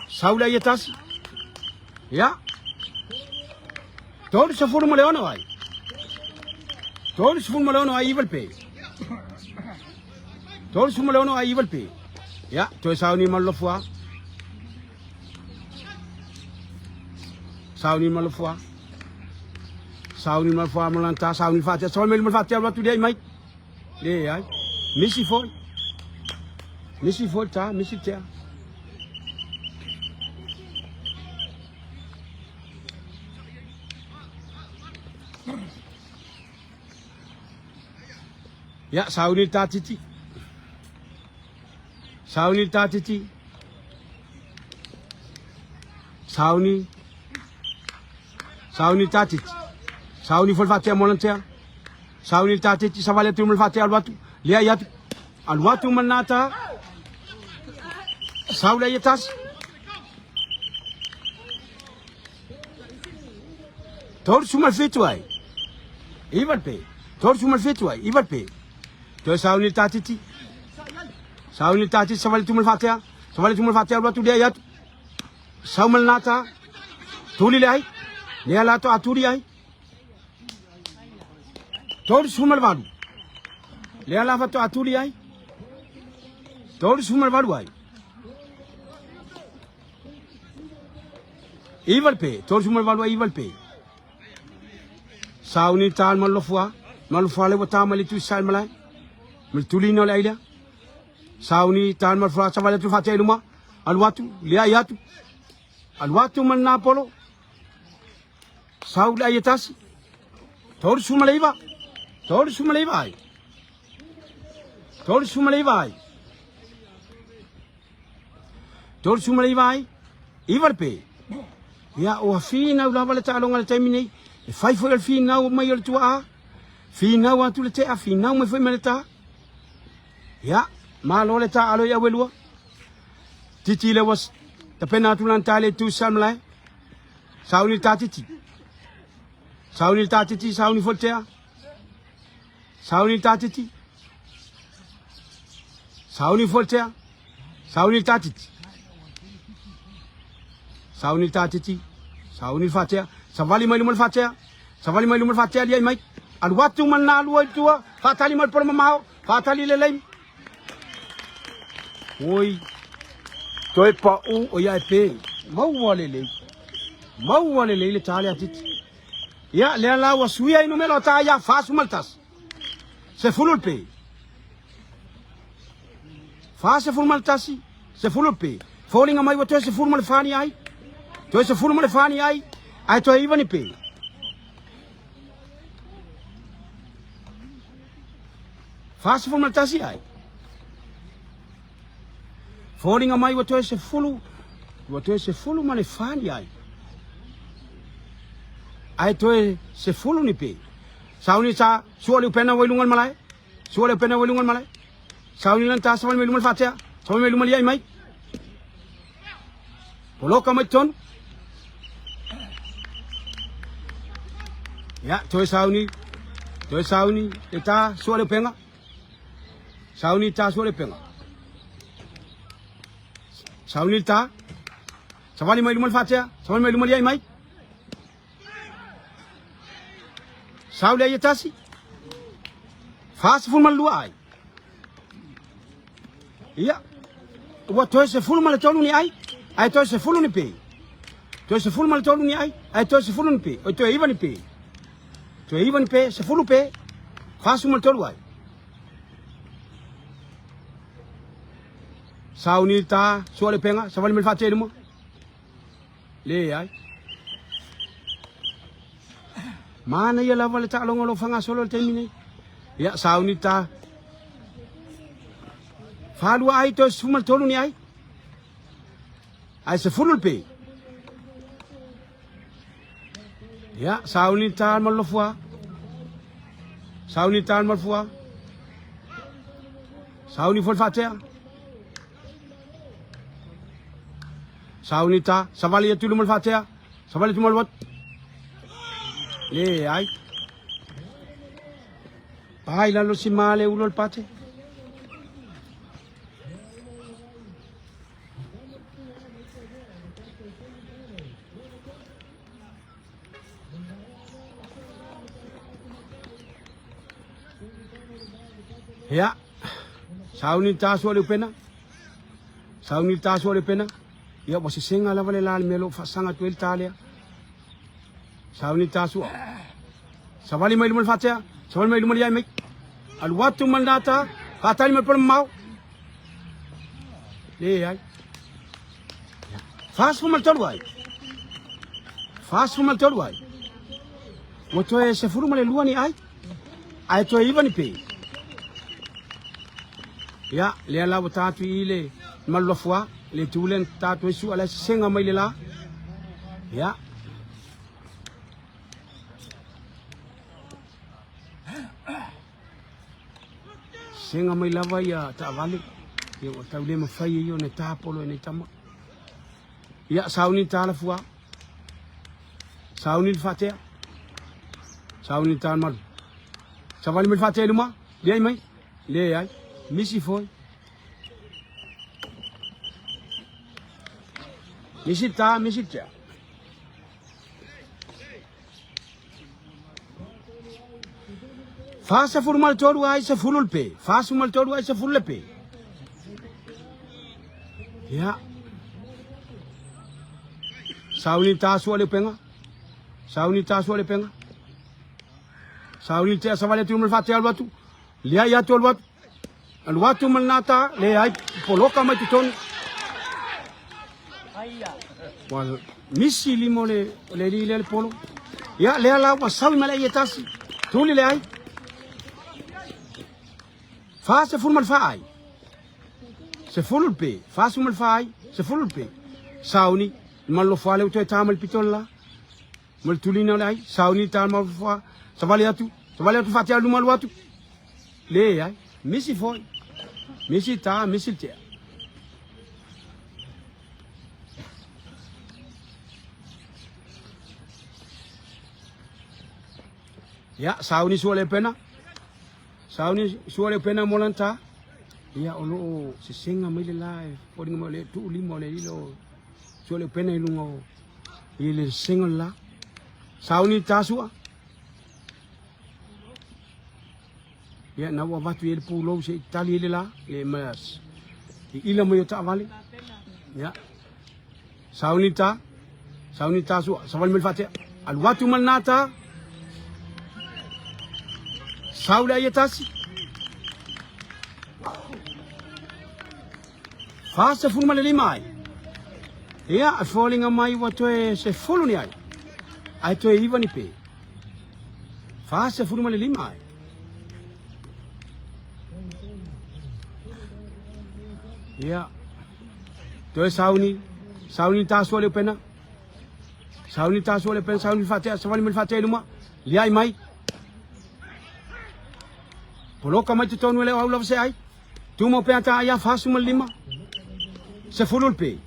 Saula yetas. Ya. Todo se forma leono ai. Todo se forma leono ai ival pe. Todo se forma leono ai ival pe. Ya, to sauni mal lo fua. Sauni mal lo fua. Sauni mal fua malanta sauni fatia. Sauni mal fatia waktu dia mai. Le ai. Misi foi. Misi foi ta, misi tia. Ya, sauni ta titi. Sauni ta titi. Sauni ta titi. Sauni fol fatia molantia. Sauni ta titi savale tu mal fatia alwatu. Lia ya alwatu manata. Saula yetas. Tor sumal fituai. Ival pe. Tor sumal fituai. Ival pe. To sauni ta titi. Sauni ta titi savale tu mal fatia. Savale tu mal fatia alwatu dia ya. Saumal nata. Tuli lai. Lia la to aturi ai. Tor sumal vadu. Lia la fa to aturi ai. Tor sumal vadu ai. Ival pe, tor sumal valwa ival pe. Sauni tal malofua le wata malitu sal malai. Multuli no laila. Sauni tal malfua savale tu fatia iluma. Aluatu, lia iatu. Aluatu man Napolo. Saul ayatasi. Tor sumaleva. Tor sumaleva. Tor sumaleva. Tor sumaleva. Ivarpe. Ya o fina ula wala ta longa ta mini. E fai fo el fina o mai tua. Fina wa tu le te a fina o mai foi meleta. Ya, ma lo le ta alo ya welua. Titi le was ta pena tu lan tale tu samlai. Sauni ta titi. Sauni ta titi, sauni foltea. Sauni ta titi. Sauni foltea. Sauni ta titi. Sauni ta titi. Sauni fatea. Savali mai lumul fatea. Savali mai lumul fatea dia mai. Al watu man na lu tua. Fatali mal por mamau. Fatali le lei. Oi. Toi pa u o ya pe. Mau wale le. Mau wale le tale atiti. Ya le la wasuia ino melo ta ya fasu maltas. Se fulul pe. Fa se ful maltasi. Se fulul pe. Falling amai wato se ful mal fani ai. Toi se ful mal fani ai. Ai toi iva ni pe. Fa se ful maltasi ai. Falling amai wato se fulu. Wato se fulu mal fani ai. Ai toi se fulu ni pe. Sauni sa suole pena welungan malai. Suole pena welungan malai. Sauni lan ta samal melungan fatia. Samal melungan liai mai. Poloka mai ton. Ya, toi sauni. Toi sauni eta suole penga. Sauni ta suole penga. Sauni ta. Savali mai melungan fatia. Samal melungan liai mai. Saul ya tasi. Fast full mal luai. Iya. Wa to se full mal tolu ni ai. Ai to se full ni pe. To se full mal tolu ni ai. Ai to se full ni pe. O to iva ni pe. To iva ni pe se full pe. Fast mal tolu ai. Saul ni ta suale penga, savali mel fatte mo. Le ai. Mana ya la wale ta longo lo fanga solo termine. Ya sauni ta. Falu ai to sumal tolu ni ai. Ai se fulul pe. Ya sauni ta mal lo fua. Sauni ta mal fua. Sauni fol fatea. Sauni ta savali ya tulu mal fatea. Savali tu mal wat. Le ai. Ai la lo si male ulo il pate. Ya. Sauni ta suole pena. Sauni ta suole pena. Ya wasi singa la vale la melo fa sanga tu el talia. Sauni tasu. Savali mai lumul fatia. Savali mai lumul yai mai. Al watu mandata. Katali mai per mau. Le ai. Fast fumal tolwai. Fast fumal tolwai. Wato e se furu male luani ai. Ai to iva ni pe. Ya le la wata tu ile malofwa le tulen tatu su ala senga mai le la. Ya. Senga mai lava ya ta vale. Yo ta ule ma fai yo ne ta polo ne tama. Ya sauni ta la fua. Sauni fatea. Sauni ta mal. Savali mil fatea luma. Le mai. Le ai. Misi foi. Misi ta, misi ta. Fasa formal todo ai se fulul pe. Fasa mal todo ai se fulle pe. Ya. Sauni ta suole penga. Sauni ta suole penga. Sauni te savale tu mal fate al watu. Lia ya tu al watu. Al watu mal nata le ai poloka mai tu ton. Wal misi limo le polo. Ya le ala wa sawi mala yetasi. Tuli le ai. Fa se ful mal fa ai. Se ful pe, fa su mal fa ai, se ful pe. Sauni mal lo fa le to tamal pitolla. Mal tuli na ai, sauni tamal fa. Savali atu fa tia lu mal watu. Le ai, misi foi. Misi ta, misi tia. Ya, sauni suole pena. Sauni suole pena molanta. Ya, olo se senga mile lai. Poding mo le tu limo le ilo. Suole pena ilungo. Ile senga la. Sauni tasua. Ya, na wa batu ele pulo se Itali ile la. Le mas. Ila mo yota vale. Ya. Sauni tasua. Saval mil fate. Al watu malnata. Saula yetasi. Fasa fulu male limai. Ya, falling amai watoe se fulu ni ai. Ai toe iva ni pe. Fasa fulu male limai. Ya. Toe sauni tasu le pena. Sauni fate, sauni mil fate luma. Liai mai. Poloka mai te tonu le au lava se ai. Tu mo penta ia fasu mal lima. Se fulul pe.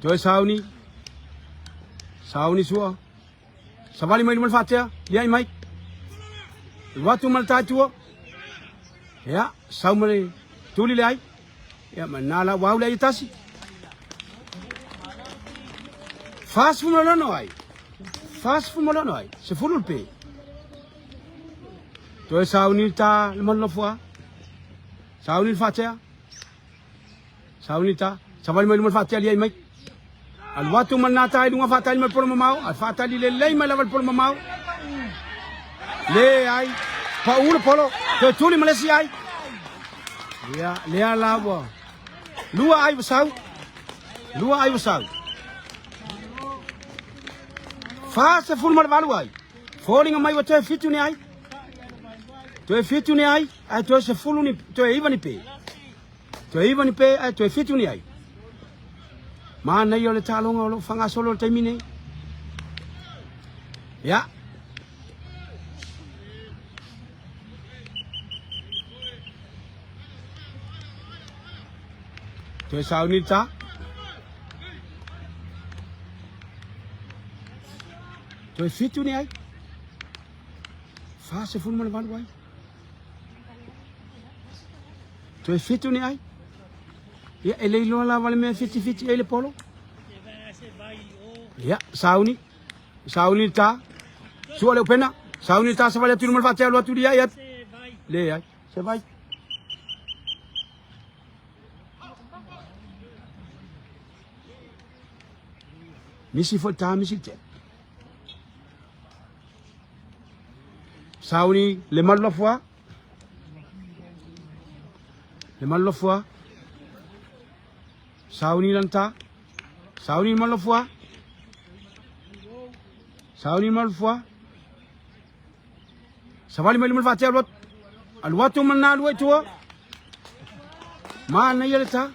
Toi sauni sua. Savali mai mal fatia, liai mai. Watu mal tatua. Ya, saumale tuli le ai. Ya manala wau le itasi. Fasu malono ai. Se fulul pe. Toi sauni ta lemon lofua. Sauni fatia. Sauni ta. Savali mai lemon fatia liai mai. Al watu manata ai lunga fatia mai polo mamau. Al fatia le lei mai laval polo mamau. Le ai. Pa ulu polo. Toi tuli malesi ai. Ya, le ala wa. Lua ai wasau. Fa se ful mal valu ai. Falling mai wa toi fitu ni ai. Toe fitu ni ai toe se fulu ni, toe iwa ni pe. Ai toe fitu ni ai. Mana yo le talonga o lo fanga solo le taimine. Ya. Toe sauni ta. Toe fitu ni ai. Fa se fulu mana valu ai. Toe fitu ni ai. Ya ele lo la vale me fiti ele polo. Ya sauni ta. Suole pena. Sauni ta se vale tu mal fatia lo tu dia ya. Le ai. Se vai. Misi fota misi te. Sauni le mal lo fois. Le mal lo fois. Sauni lanta. Sauni mal lo fois. Savali mai mal fatia lot. Al watu manna lu etua. Mana yeleta.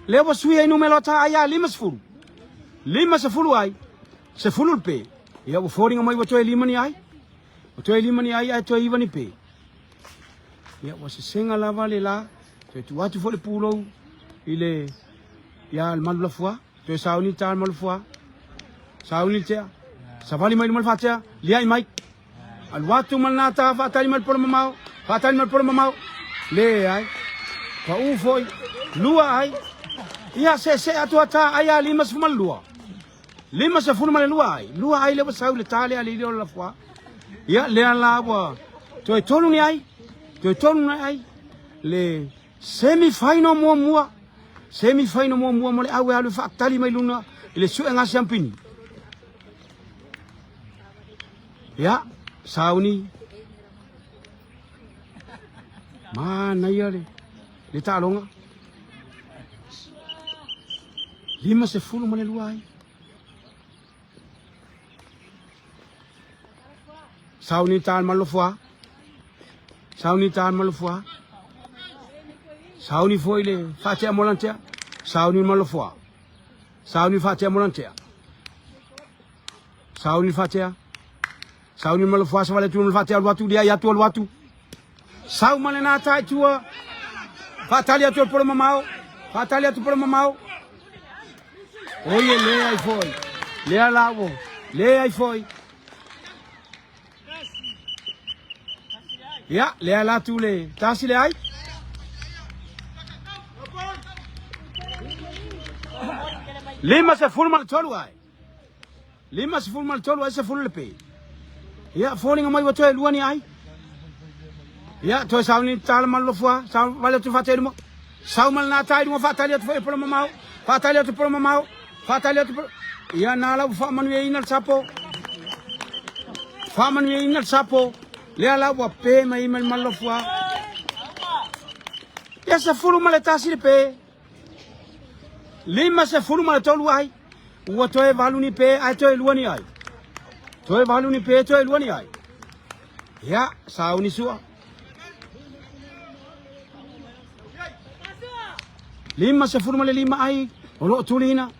Lewa sui ai numelo ta aya lima sefulu ai. Se fulul pe. Ya wo foring mai wato lima ni ai. Ai to iwa ni pe. Ya wo se senga la vale la. To tu watu fo le pulo ile ya al mal la fois. To sauni ta al mal fois. Sauni tia. Savali mai mal fatia. Liai mai. Al watu mal nata fatali mal por mamau. Le ai. Pa u foi. Lua ai. Ya se atuata aya lima sefumal lua. Lima sefulu mal lua ai le basau le tale ali la fois. Ya le ala wa. To tolu ni ai. Le semi final mua. Mo le awe alu faktali mai luna. Le su nga champini. Ya sauni. Mana ya le. le talonga. Lima se fulu male luai. Sauni tal malofua. Sauni tal malofua. Sauni foile fatia molantea. Sauni malofua. Sauni fatia molantea. Sauni fatia. Sauni malofua sa vale tu fatia watu dia ya tu watu. Sau male na tai tua. Fatalia tu por mamao. Fatalia tu por mamao. Oye, le aí foi. Le alawo. Le aí foi. Ya, le ala tu le. Tasi le ai. Lima se fulma tolu ai. Lima se fulma tolu ai se ful pe. Ya, falling mai wato luani ai. Ya, to sauni tal mal lo fwa, sa vale tu fatel mo. Sa mal na tai mo fatalia tu foi por mamao. Fatalia tu por mamao. Fatalia tu ya nala fa man ye inal sapo. Fa man ye inal sapo. Le ala wa pe mai mal mal lo fwa. Ya se fulu mal tasi pe. Lima se fulu mal tolu ai. Wo to e valuni pe ai to e luani ai. To e valuni pe to e luani ai. Ya, sauni sua. Lima se fulu mal lima ai. Olo tulina.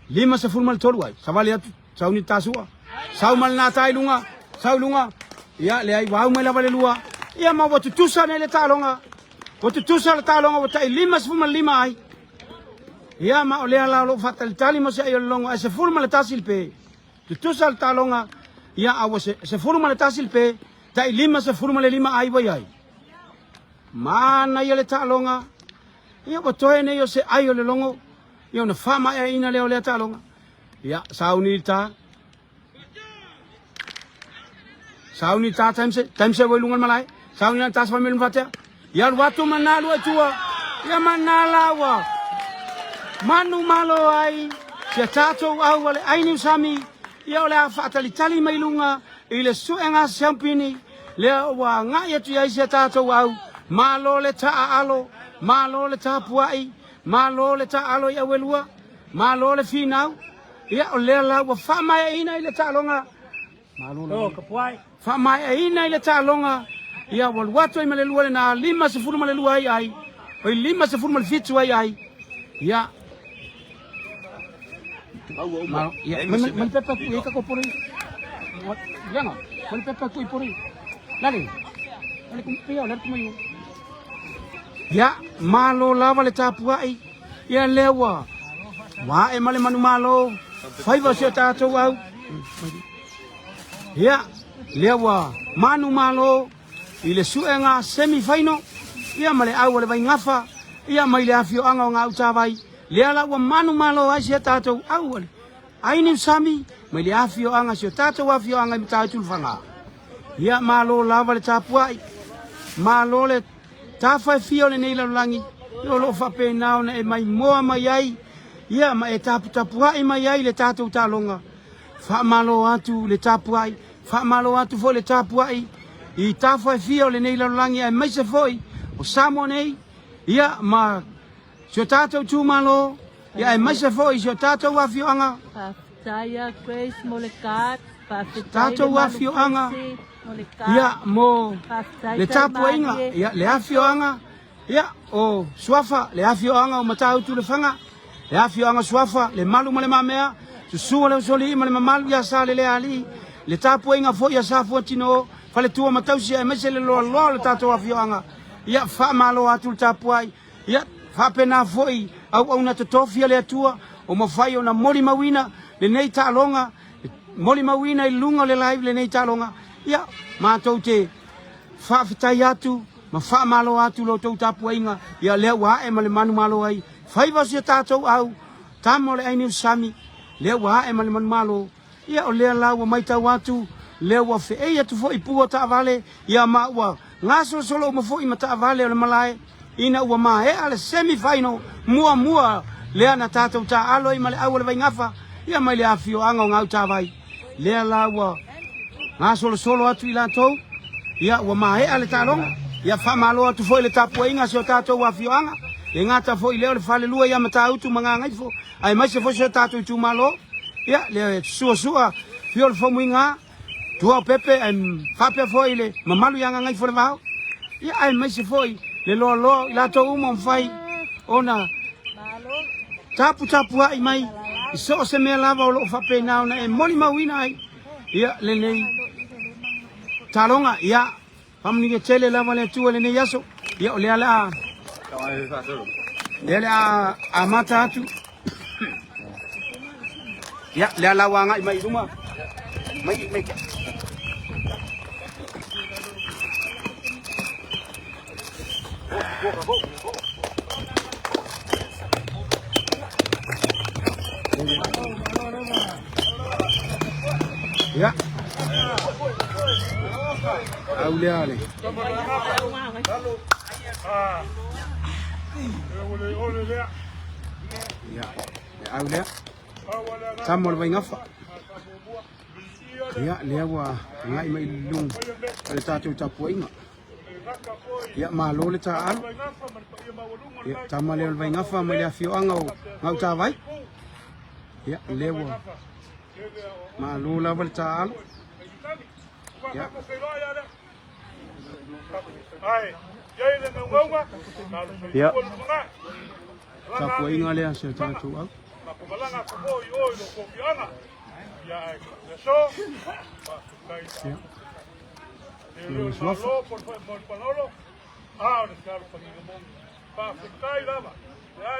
Lima se fulmal tolu ai. Savali atu. Sauni tasua. Saumal na tai lunga. Sau lunga. Ya le ai wau mela vale lua. Ya ma watu tusa ne le talonga. Watu tusa le talonga wata lima se fulmal lima ai. Ya ma ole ala lo fatal tali mo se ai longa se fulmal tasil pe. Tu tusa le talonga. Ya awo se fulmal tasil pe. Tai lima se fulmal lima ai wai ai. Mana ya le talonga. Ya watoe ne yo se ai le longo. Yo na fama e ina leo le talonga. Ya, sauni ta. Sauni ta time se welungan malai. Sauni ta sa melun fatia. Ya watu manalu atua. Ya manala wa. Manu malo ai. Se tato au wale aini usami. Ya ole fatali tali mailunga ile suenga sampini. Le wa nga yetu ya se tato au. Malo le ta alo. Malo le ta puai. Malo le ta alo ya welua, malo le finau, ya ole la wa fama ya ina ile ta longa, malo lo kapuai, fama ya ina ile ta longa, ya wal watu imale lua na lima se fulu male lua ai, oi lima se fulu male fitu ai, ya, ya, man pepa ku eka ko puri, ya no, man pepa ku puri, lali kumpia, lali kumayu. Ya, malo lava le tapua ai. Ya lewa. Wa e male manu malo. Faiva se tato au. Ya, lewa manu malo. Ile suenga semi final. Ya male au le vai ngafa. Ya mai le afio anga nga utawai. Le ala wa manu malo ai se tato au. Ai ni sami mai le afio anga se tato afio anga mita tulfanga. Ya malo lava le tapua ai. Malo le tafa fio le nei langi lo fa pe nao na e mai moa mai ai ia ma e tapu ai mai ai le tatu talonga fa malo atu le tapu ai fa malo atu fo le tapu ai I tafa fio le nei langi e mai se foi o samo nei ia ma so tatu tu malo ia e mai se foi so tatu wa fio anga Taya Grace Molekat tatu wa fio anga ya mo le tapu inga ya le afio anga ya o swafa le afio anga o matau tu le fanga le afio anga swafa le malu male mamea su le soli male malu ya sale le ali le tapu inga fo ya sa fo tino fa le tua matau si e mese le lo le tatu afio anga ya fa malo atu tapu ai ya fa pena foi au una tofia le tua o mo fai ona moli mawina le nei talonga moli mawina I lunga le live le nei talonga ya ma tau te fa fitai atu ma fa malo atu lo tau tapu inga ya le wa e male manu malo ai fai va se tatou au tamo le ai sami le wa e male manu malo ya o le la wa mai tau atu le wa fe e atu fo I pu ta vale ya ma wa ngaso solo mo fo I mata vale le malai ina wa ma e ale semi final mua le ana tatou ta alo I male au le vai ngafa ya mai le afio anga ngau ta vai le la wa nga solo atu I la tau ya wa ma he ale talonga Ia whamalo atu foi le tapu inga se o tātou wa fioanga. E ngata foi leo le whale lua ia mata utu mga ngai fo. Ai mai se foi se o tātou tu malo. Ia le sua fio le fomu inga. Tua pepe ai whape foi le mamalu yanga ngai fo le vau. Ia ai mai se foi le lo la to umo mfai ona tapu ai mai. So se me lava o lo whape nao na e moni mawina ai. Ia le nei. Talonga ia. Pamni ke tele lava le tua le nei yaso. Ia o le ala. Le ala amata atu. Ya le ala wanga i mai ruma. Mai. Ya. Auliale. Ya. Aulia. Samol vai ngafa. Ya lewa ngai mai lung. Le tatu tapu inga. Ya malo le ta al. Ya tamale vai ngafa mai le fio anga ngau ta vai. Ya lewa. Malo la val ta al. Ya. Ya. Tapu inga le se tatu al. Malanga ko oi lo ko pianga ya so ya lo por panolo ahora claro para mi mundo pa ficar lava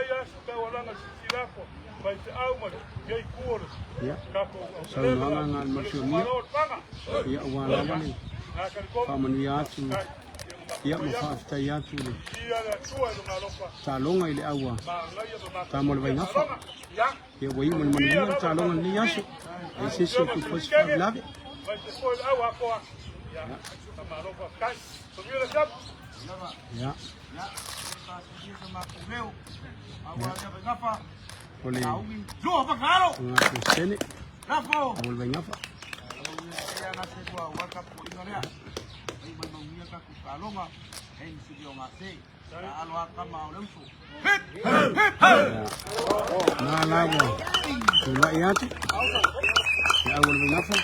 ya está walanga silako vai se alma que cor ya so nanga masumi ya wala wani familia tu ya mafasta ya tu talonga ile awa tamol vai ngafa ya wai mun talonga ni yaso ese se tu pos lave ya Oleh Joe Pagaro sini Rapo boleh ngafa nah lagu cuma ya tu ya boleh ngafa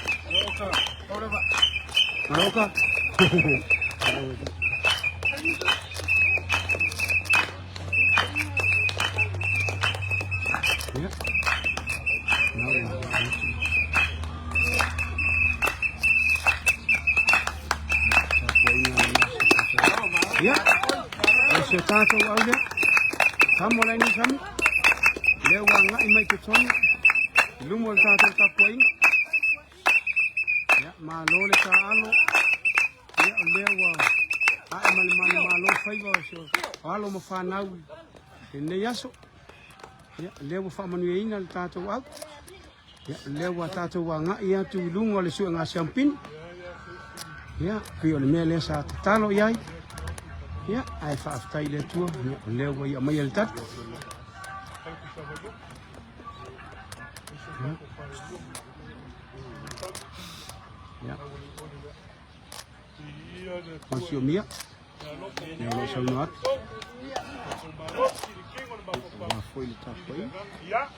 Maroka ya ya ese tato aulia kamo la ni kami lewa nga imai ke toni lumol tato tapoin ya malole ta alo ya lewa ai malo faigo so alo mo fanau ne yaso ya lewa fa manu ina tato au ya lewa tato wa nga ia tu lungo le su nga champin ya pio le mele sa talo yai ya ai fa aftai le tu lewa ya mai el tat ya Masih mia ya lo salmat foi le tat foi ya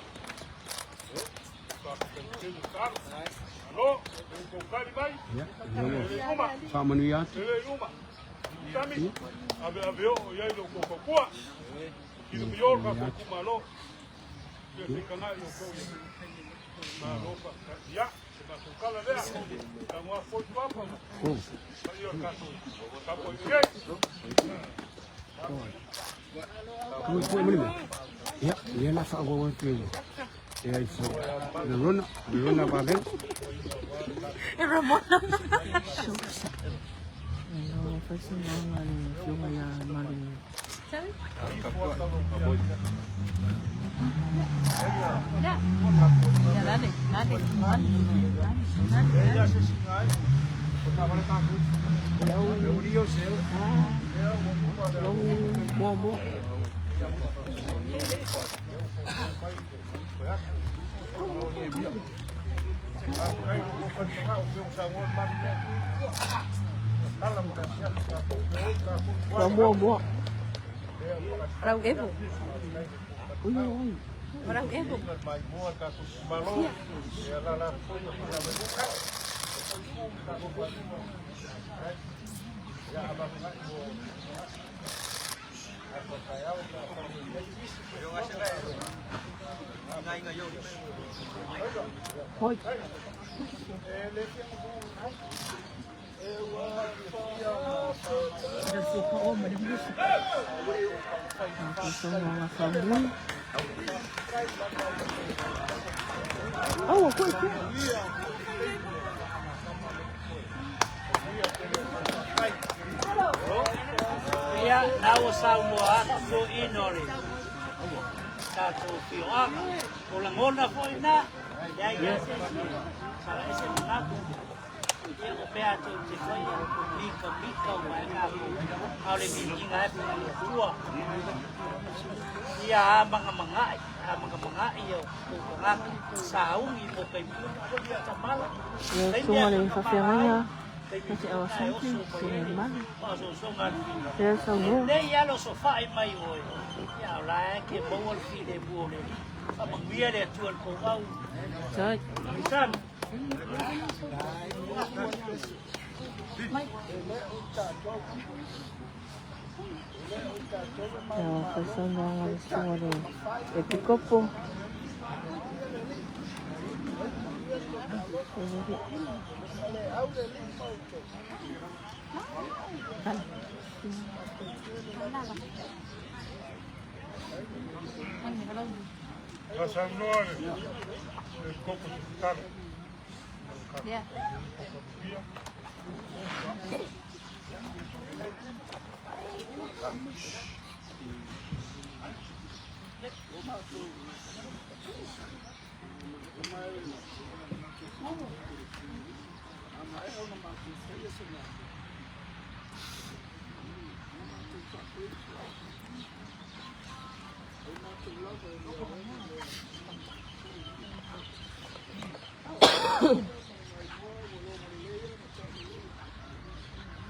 fa manu ya aveo ya lo kokua ile bior ka kumalo ke kana yo ko malo ya ba kala lea kama foi papa yo kato kapo ye Como foi menino? Ya, dia na fa go tu. Ya isso. Rona va ver. Ramona. No, pues no, yo voy a Mari. ¿Sabes? Ya, dale. Mua. Rau evo. Ui. Rau evo. Thôi. Ada suka om ada musik. Aku semua sambung. Oh, aku. Ia nau Samoa so inori. Tato fioanga. Olangona foi na. Ya. Sala ese naku. Ia o pea te foi mika o mai na. Aule minga e tua. Ia manga ia o ngaka saungi mo kai pu ko dia tamala. Ya, semua yang kafiangan. Kasi awasan ko, sinema. Ya, semua. Nei ya lo sofá e mai oi. Ya la que bom al fi de bole. A mangia de tu al covau. Sai. San. Ya, kasama nga semua ni. Etikopo. Las anuales, el coco sultano. Ya.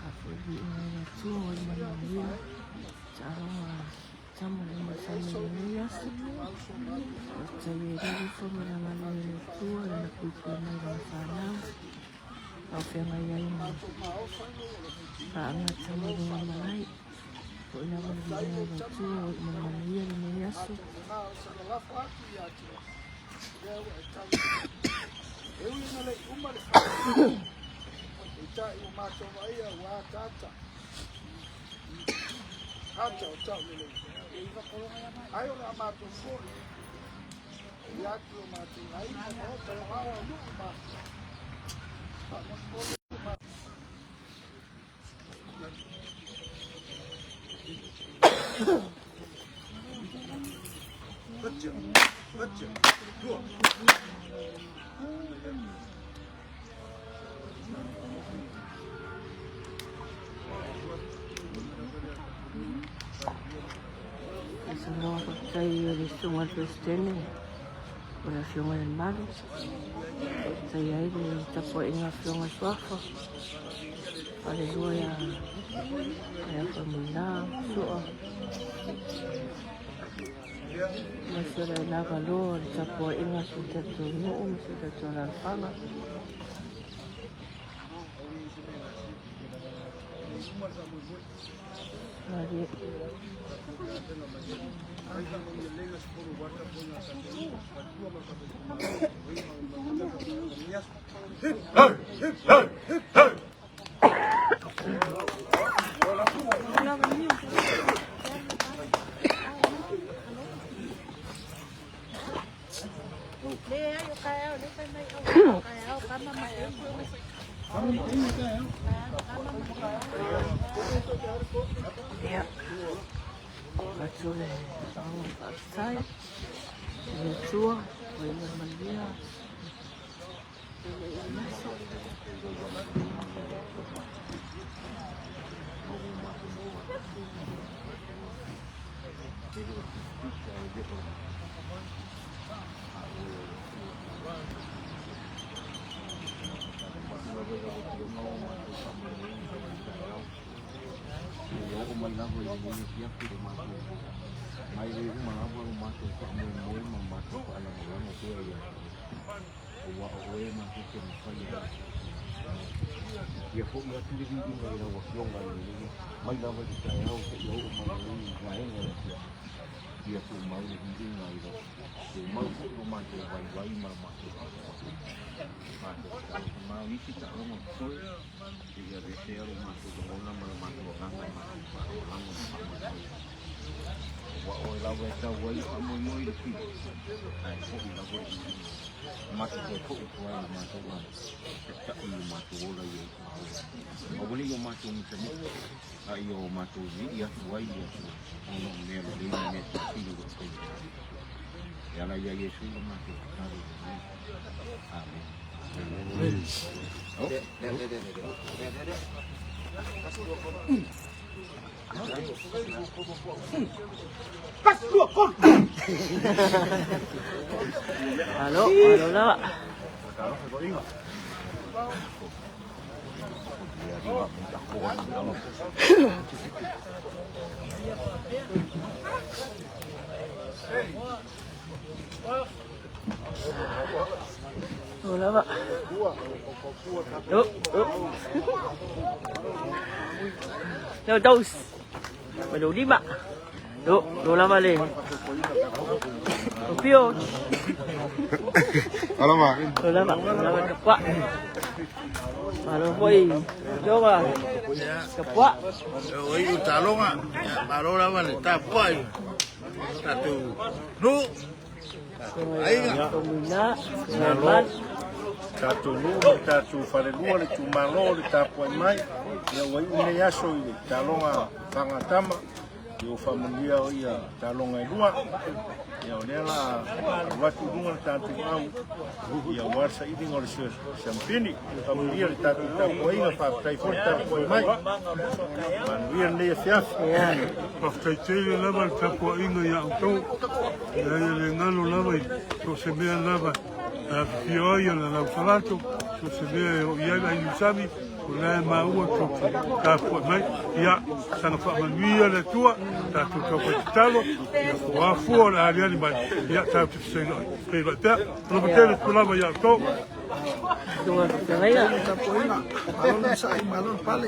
Aku di mana tu mana dia. Cara sama dengan sama dia. Saya dari família mana tu anak kuku mana sana. Kau yang ayah ini. Sangat sama dengan malai. Kau nak mana tu mana dia ini ya su. Semua pakai di semua Kristen oración del mar. Saya ini tapo ingat orang suafa. Aleluya. Ya familia suah. Masih ada kalor tapo ingat kita tu masih ada jalan pala. Mari. Ya. Betul. Saya tua, boleh mandia. lava i ni kia ku de mato mai le uma lava o mato ko mo mo mato ko ala mo no ko ya o wa o e ma ke mo fa ya ia fo ia tu di ngai la wa yonga ni mai lava i ta ya o ke yo ma ni ngai ngai ia tu mau ni ngai la tu mau ko mato vai ma mato ma isi tak lo betul dia deseo masuk ke dalam masuk orang wa la weta wa amo moi de fi ai ko la ko masuk ke ko wa masuk wa tak ni masuk la ye o boli yo masuk ni ayo masuk ni ya wa ya ono ne lo ni ne fi lo ko ya la ya yesu lo masuk amen. Halo, halo lah. Hola, Pak. Yuk. Yuk, terus. Baru di, Pak. Yuk, dola balik. Opio. Halo, Mak. Dola, Pak. Dola kepak. Halo, boy. Coba. Kepak. Oi, utalong ah. Baru lah balik. Tapai. Satu. Nu. Pembina. Selamat. Tatu lu, tatu wharenua le tu malo le tapuai mai. Ia wai une aso i le talonga whangatama. I o whamangia o ia talonga i lua. Ia o nela watu runga le tatu au. Ia warsa i ringo le sio sampini. Whamangia le tatu tapuai inga whaatai fo tapuai mai. Manuia le fiafi. Whakaitai te lava le tapuai inga ia autou. Ia le ngalo lava i to se mea lava. Fioia na lau salato, so se mea o iai ai usami, o lai maua tuku, ka pua mai, ia, sana wha manuia le tua, ta tu tau pa titalo, ia kua fua le ariani mai, ia tau te senga, pei lai pea, no pa tele kulama ia tau. Tua, jangan ya. Tapoina, malon sa malon pale.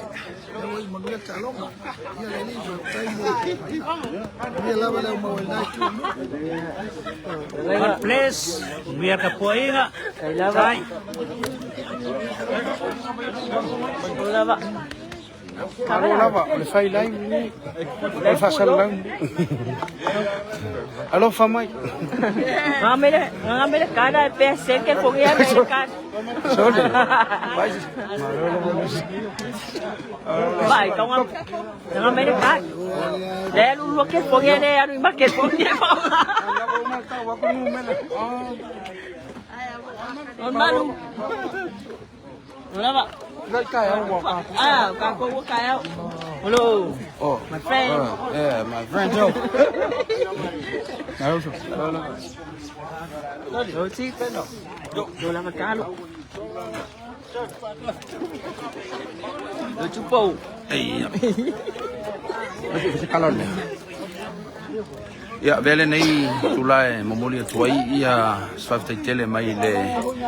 Oi, manuia talonga. Ia le ni jo tai mo. Ia lava le mo na tu. God bless. Biar kapoinga. Lava. Hola, Pak. Halo, Lava. Le fai lai ni. Le fa salang. Halo, Famai. Ngambil kada pesen ke fogi Amerika. Sorry. Baik, kau ngambil kad. Dia lu ke fogi ni, anu makan fogi. Malu. Hola, Pak. Kau kaya. Hello. Oh, My friend. Yeah, my friend Joe. Hello, Chief. Dola magkano? Chupo. Masih kalon ni. Ya, vele nei tulai momoli tuai ia sfafta tele mai le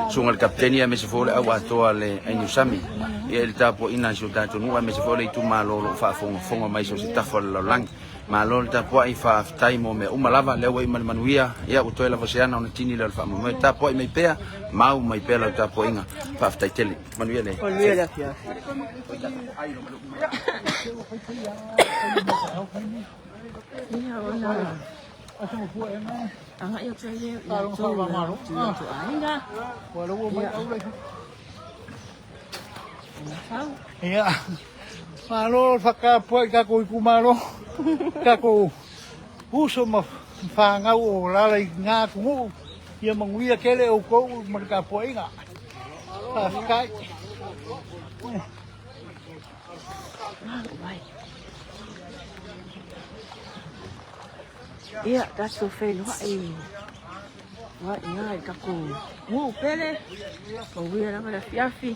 sungal kaptenia me se fole awa toa le ainu sami. Ia le tapo ina so tato nua me se fole tu malo lo fa fonga mai so se tafo lo lang. Malo le tapo ai fa taimo me umalava le wai manuia ia o toela vosiana ona tini le fa mo tapo ai mai pea mau mai pea le tapo inga fa tele manuia le. Manuia le fia. Iya, benar. Angkat yang saya yang tu aina. Walau mo au le. Tahu. Ia. Malo faka po ka ko kumalo. Ka ko. Uso ma fanga o la nga ku. Ia manguia kele o ko marka po inga. Kai. Iya, dah survey wai. Wai ngai kaku. Pele. Kau biar apa dah fiafi.